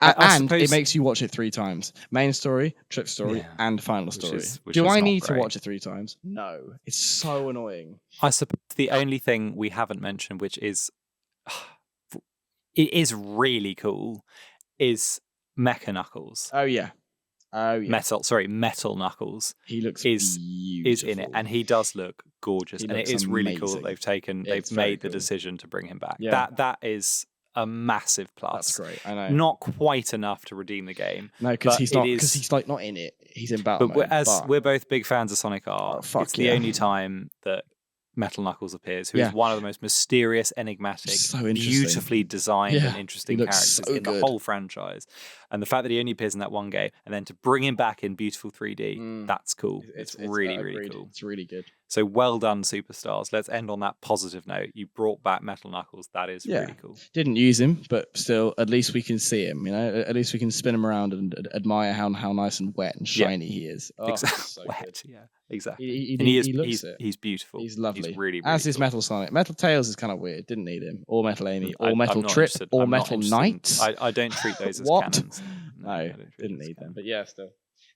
And it makes you watch it 3 times. Main story, trip story, and final story. Do I need to watch it 3 times? No. It's so annoying. I suppose the only thing we haven't mentioned, which is it is really cool, is Mecha Knuckles. Oh yeah. Metal Knuckles. He looks is in it, and he does look gorgeous, and it is really cool that they've made the decision to bring him back. Yeah. That is a massive plus. That's great. I know. Not quite enough to redeem the game. No, because he's like not in it. He's in battle mode. We're both big fans of Sonic R. It's the only time that Metal Knuckles appears, who is one of the most mysterious, enigmatic, beautifully designed and interesting characters in the whole franchise. And the fact that he only appears in that one game, and then to bring him back in beautiful 3D, that's cool. It's really, really cool. It's really good. So well done, Superstars. Let's end on that positive note. You brought back Metal Knuckles. That is really cool. Didn't use him, but still, at least we can see him. You know, at least we can spin him around and admire how nice and wet and shiny he is. Oh, exactly. So wet, exactly. He's beautiful. He's lovely. He's really, as is Metal Sonic. Metal Tails is kind of weird. Didn't need him. Or Metal Amy. Or Metal Trip. Or Metal Knight. I don't treat those as canons. No, didn't need them. But yeah, still.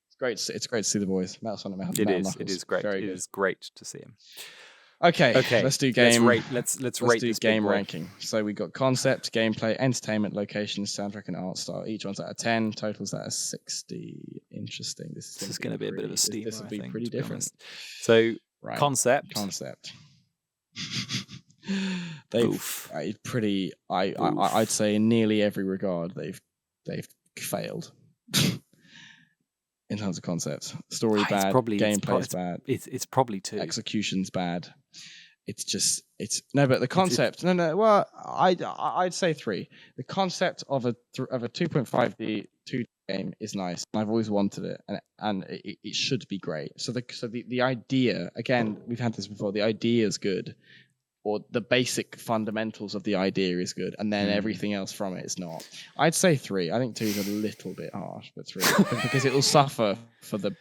It's great to see the boys. Metal Sonic, Metal Knuckles. It is great. It is great to see him. Okay. Let's do game. Let's rate this game ranking. So we got concept, gameplay, entertainment, location, soundtrack, and art style. Each one's out of 10. Totals out of 60. Interesting. This is going to be a bit of a steamer. This will be pretty different. So concept. I'd say in nearly every regard they've failed. In terms of concepts, story bad, gameplay is bad. It's probably 2. Execution's bad. But the concept. Well, I'd say 3. The concept of a 2.5D 2D game is nice. I've always wanted it, and it should be great. So the idea, again, we've had this before. The idea is good, or the basic fundamentals of the idea is good, and then everything else from it is not. I'd say 3. I think 2 is a little bit harsh, but 3 because it will suffer for the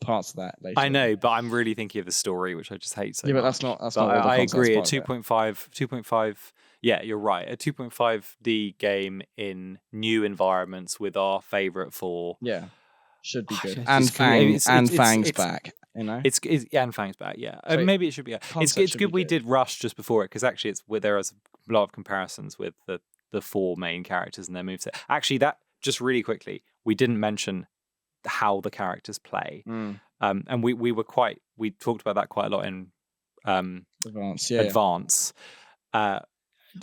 parts of that later. I know, but I'm really thinking of the story, which I just hate so much. But that's not. I agree. A 2.5. Yeah, you're right. A 2.5D game in new environments with our favorite 4. Yeah, should be good. And Fang's back. You know, it's and Fang's back. Yeah, maybe it should be. It's good we did Rush just before it, because actually there is a lot of comparisons with the 4 main characters and their moveset. Actually, that just really quickly, we didn't mention how the characters play, and we talked about that quite a lot in Advance. I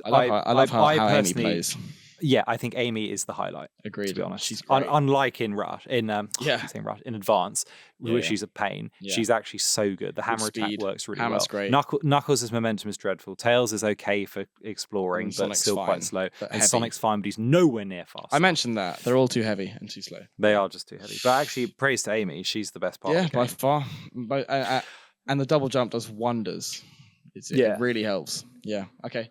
love how Amy plays. Yeah, I think Amy is the highlight. Agreed. To be honest, she's great. Unlike in Rush, in Advance, where she's a pain. Yeah. She's actually so good. The hammer attack works really Hammer's well. Great. Knuckles' momentum is dreadful. Tails is okay for exploring, but Sonic's still fine, quite slow. and Sonic's fine, but he's nowhere near fast. I mentioned that they're all too heavy and too slow. They are just too heavy. But actually, praise to Amy. She's the best part. Yeah, of the game. by far. And the double jump does wonders. It really helps. Yeah. Okay.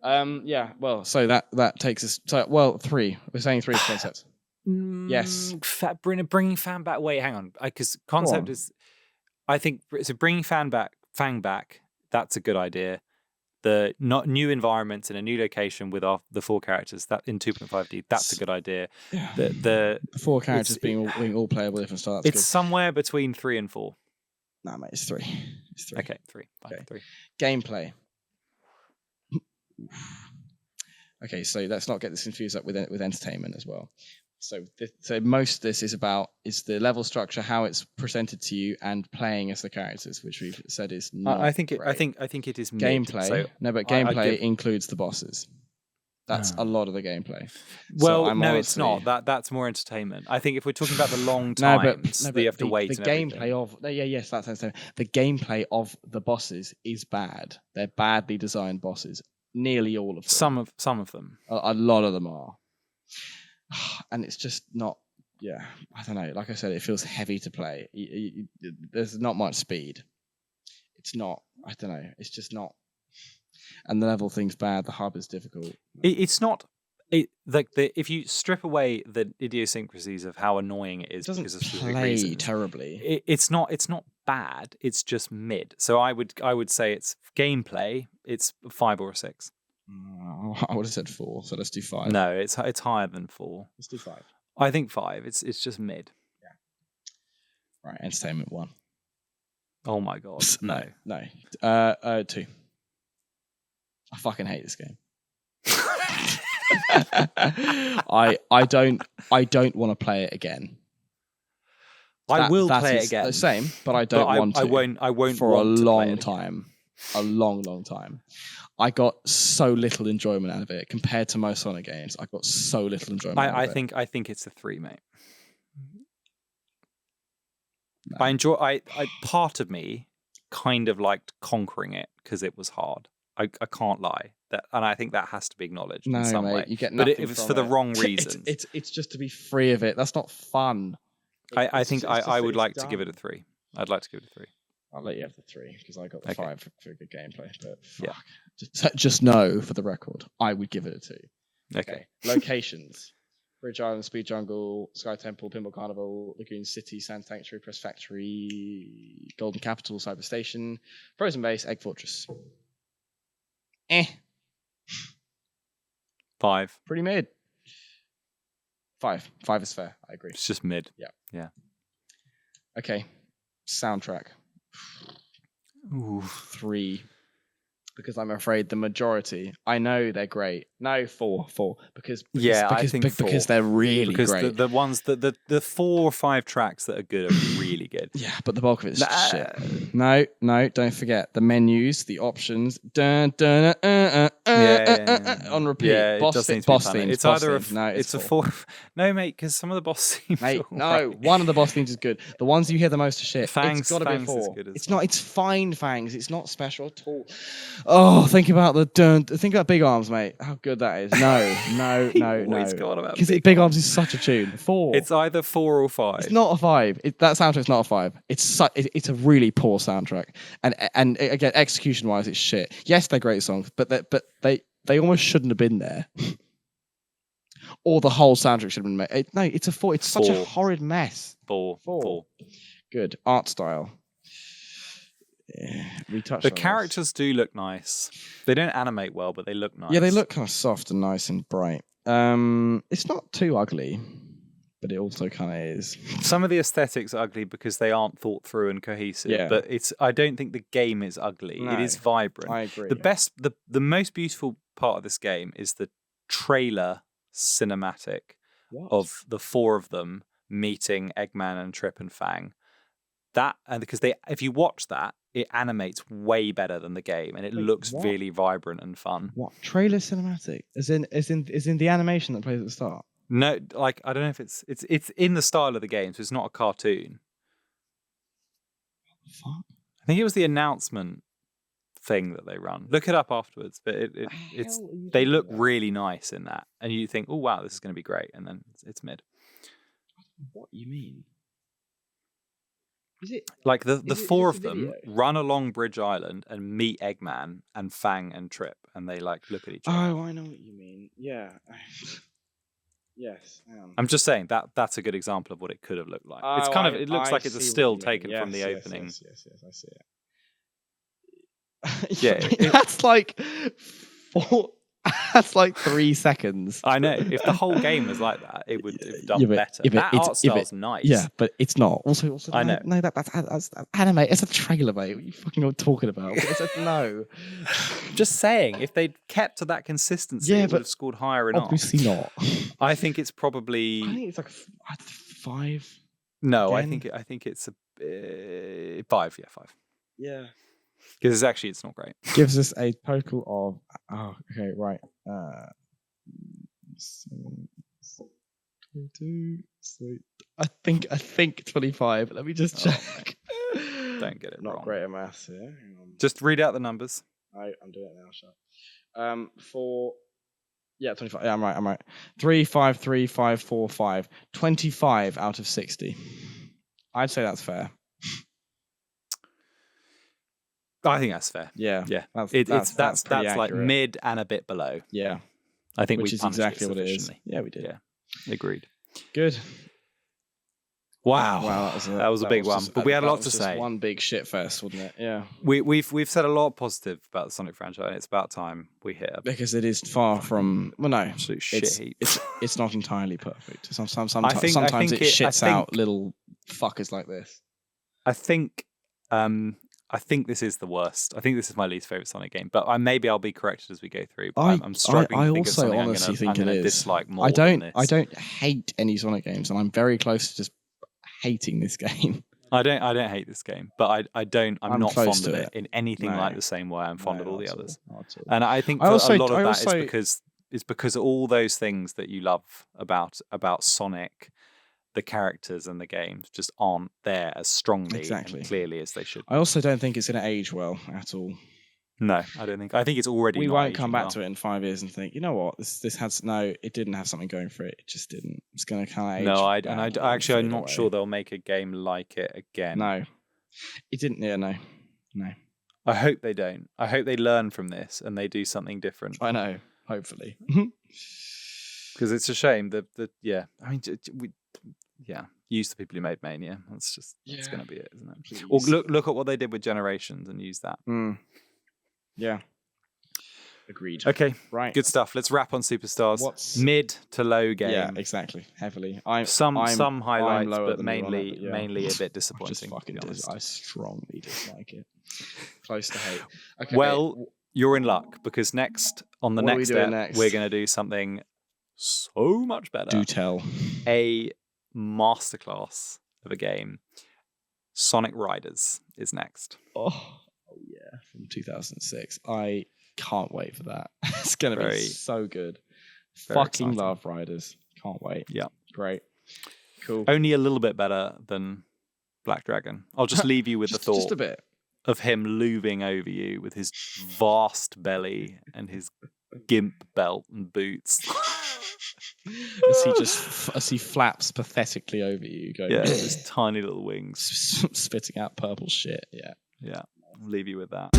Well, so that takes us. 3. We're saying 3 is concept. Yes. Bringing Fang back. Wait, hang on. Because concept on. is, I think, so bringing Fang back. That's a good idea. The not new environments in a new location with the 4 characters that in 2.5D. That's a good idea. Yeah. The 4 characters being all playable different styles. It's somewhere between 3 and 4. Nah, mate, it's 3. It's 3. Okay, 3. Fine, Okay. 3. Gameplay. Okay, so let's not get this confused up with entertainment as well. So most of this is the level structure, how it's presented to you, and playing as the characters, which we've said is not. I think great. I think it is gameplay. So but gameplay includes the bosses. That's a lot of the gameplay. Well, so no, it's not. That's more entertainment. I think if we're talking about the long times, that you have to wait. The gameplay of that's entertainment. The gameplay of the bosses is bad. They're badly designed bosses. Nearly all of them. Some of them. A lot of them are. And it's just not. Yeah, I don't know. Like I said, it feels heavy to play. There's not much speed. It's not. I don't know. It's just not. And the level thing's bad. The hub is difficult. It's not. If you strip away the idiosyncrasies of how annoying it is, it because of play reasons, terribly. It's not bad. It's just mid. So I would say it's gameplay. It's 5 or a 6. I would have said 4. So let's do 5. No, it's higher than 4. Let's do 5. I think 5. It's just mid. Yeah. Right. Entertainment 1. Oh my god. No. 2. I fucking hate this game. I don't want to play it again. I will play it again. The same, but I don't want to. I won't for want a long time. A long time. I got so little enjoyment out of it compared to most Sonic games. I got so little enjoyment. I think it's a 3, mate. No. I enjoy. I part of me kind of liked conquering it because it was hard. I can't lie. And I think that has to be acknowledged in some way. You get nothing, but it was for the wrong reasons. It's just to be free of it. That's not fun. I think I would like to give it a 3. I'd like to give it a 3. I'll let you have the 3 because I got the 5 for good gameplay. But fuck. Just know for the record, I would give it a 2. Okay. Locations: Bridge Island, Speed Jungle, Sky Temple, Pinball Carnival, Lagoon City, Sand Sanctuary, Press Factory, Golden Capital, Cyber Station, Frozen Base, Egg Fortress. 5. Pretty mid. 5 is fair. I agree. It's just mid. Yeah. Okay. Soundtrack. Ooh. 3. Because I'm afraid the majority, I know they're great. No, 4. Because I think 4. Because they're really because great. The ones that the 4 or 5 tracks that are good are really good. Yeah, but the bulk of it's shit. No, don't forget the menus, the options. On repeat. Yeah, boss themes. It's either it's a 4. No, mate, because some of the boss themes. Mate, no, one of the boss themes is good. The ones you hear the most are shit. Fangs, it's got to be a 4. It's not. It's fine, Fangs. It's not special at all. Oh, think about Big Arms, mate. How good that is. No. Because Big Arms is such a tune. 4. It's either 4 or 5. It's not a 5. That soundtrack's not a 5. It's a really poor soundtrack. And again, execution-wise, it's shit. Yes, they're great songs, but they almost shouldn't have been there. Or the whole soundtrack should have been made. It's a 4. It's such a horrid mess. 4. Good. Art style. Yeah, the characters do look nice. They don't animate well, but they look nice. Yeah, they look kind of soft and nice and bright. It's not too ugly, but it also kind of is. Some of the aesthetics are ugly because they aren't thought through and cohesive. Yeah. But I don't think the game is ugly. No, it is vibrant. I agree. The most beautiful part of this game is the trailer cinematic of the 4 of them meeting Eggman and Trip and Fang. Because if you watch that, it animates way better than the game, and it looks really vibrant and fun. What trailer cinematic? As in the animation that plays at the start? No, I don't know if it's in the style of the game, so it's not a cartoon. What the fuck? I think it was the announcement thing that they run. Look it up afterwards, but they look really nice in that, and you think, oh wow, this is going to be great, and then it's mid. What you mean? Is it like the 4 of them run along Bridge Island and meet Eggman and Fang and Trip, and they look at each other? Oh, I know what you mean. Yeah. Yes. Hang on. I'm just saying that's a good example of what it could have looked like. It's Oh, it looks like it's a see what still you mean. taken from the Yes, opening. Yes, I see it. Yeah, That's like 4. That's like 3 seconds. I know. If the whole game was like that, it would have done better. That art style's nice. Yeah, but it's not. Also, I know. No, that's anime. It's a trailer, mate. What are you fucking talking about? No. Just saying, if they'd kept to that consistency, it would have scored higher enough. Obviously not. I think it's probably. I think it's like 5. No, again. I think it's a 5. Yeah, 5. Yeah. Because it's not great. Gives us a total of. Oh, okay, right. 2, 3. I think 25. Let me just check. Don't get it Not wrong. great at maths here. Hang on. Just read out the numbers. I'm doing it now, shut. For 25. Yeah, I'm right. 3, 5, 3, 5, 4, 5. 25 out of 60. I'd say that's fair. I think that's fair. Yeah. That's like accurate. mid and a bit below. Yeah. I think which is exactly what it is. Yeah, we did. Yeah. Agreed. Good. Wow. That was a big one. But we had a lot to say. One big shit fest, wasn't it? Yeah. We've said a lot of positive about the Sonic franchise, and it's about time we hit a because it is far from absolute shit heap. It's not entirely perfect. Sometimes I think it shits out little fuckers like this. I think this is the worst. I think this is my least favorite Sonic game, but maybe I'll be corrected as we go through. But I'm struggling to think of something I'm going to dislike more. I don't hate any Sonic games, and I'm very close to just hating this game. I don't hate this game, but I'm not fond of it in anything like the same way I'm fond of all the others. And I think a lot of that is because of all those things that you love about Sonic. The characters and the games just aren't there as strongly and clearly as they should be. I also don't think it's going to age well at all. No, I don't think. I think it's already. We won't come back to it in 5 years and think, you know what, this has it didn't have something going for it. It just didn't. It's going to kind of age. No, I'm not sure they'll make a game like it again. No, it didn't. Yeah, no. I hope they don't. I hope they learn from this and they do something different. I know. Hopefully, because it's a shame that I mean use the people who made Mania. That's going to be it, isn't it? Please. Or look at what they did with Generations and use that. Yeah. Agreed. Okay, right. Good stuff. Let's wrap on Superstars. Mid to low game. Yeah, exactly. Heavily. Some highlights, but mainly a bit disappointing. I strongly dislike it. Close to hate. Okay. Well, you're in luck because next on the next step, we're going to do something so much better. Do tell. A masterclass of a game. Sonic Riders is next. Oh yeah, from 2006. I can't wait for that. It's gonna be so good. Fucking exciting. Love Riders. Can't wait. Yeah, great, cool. Only a little bit better than Black Dragon. I'll just leave you with the thought just a bit of him looming over you with his vast belly and his gimp belt and boots. As he flaps pathetically over you, going his tiny little wings, spitting out purple shit. Yeah. I'll leave you with that.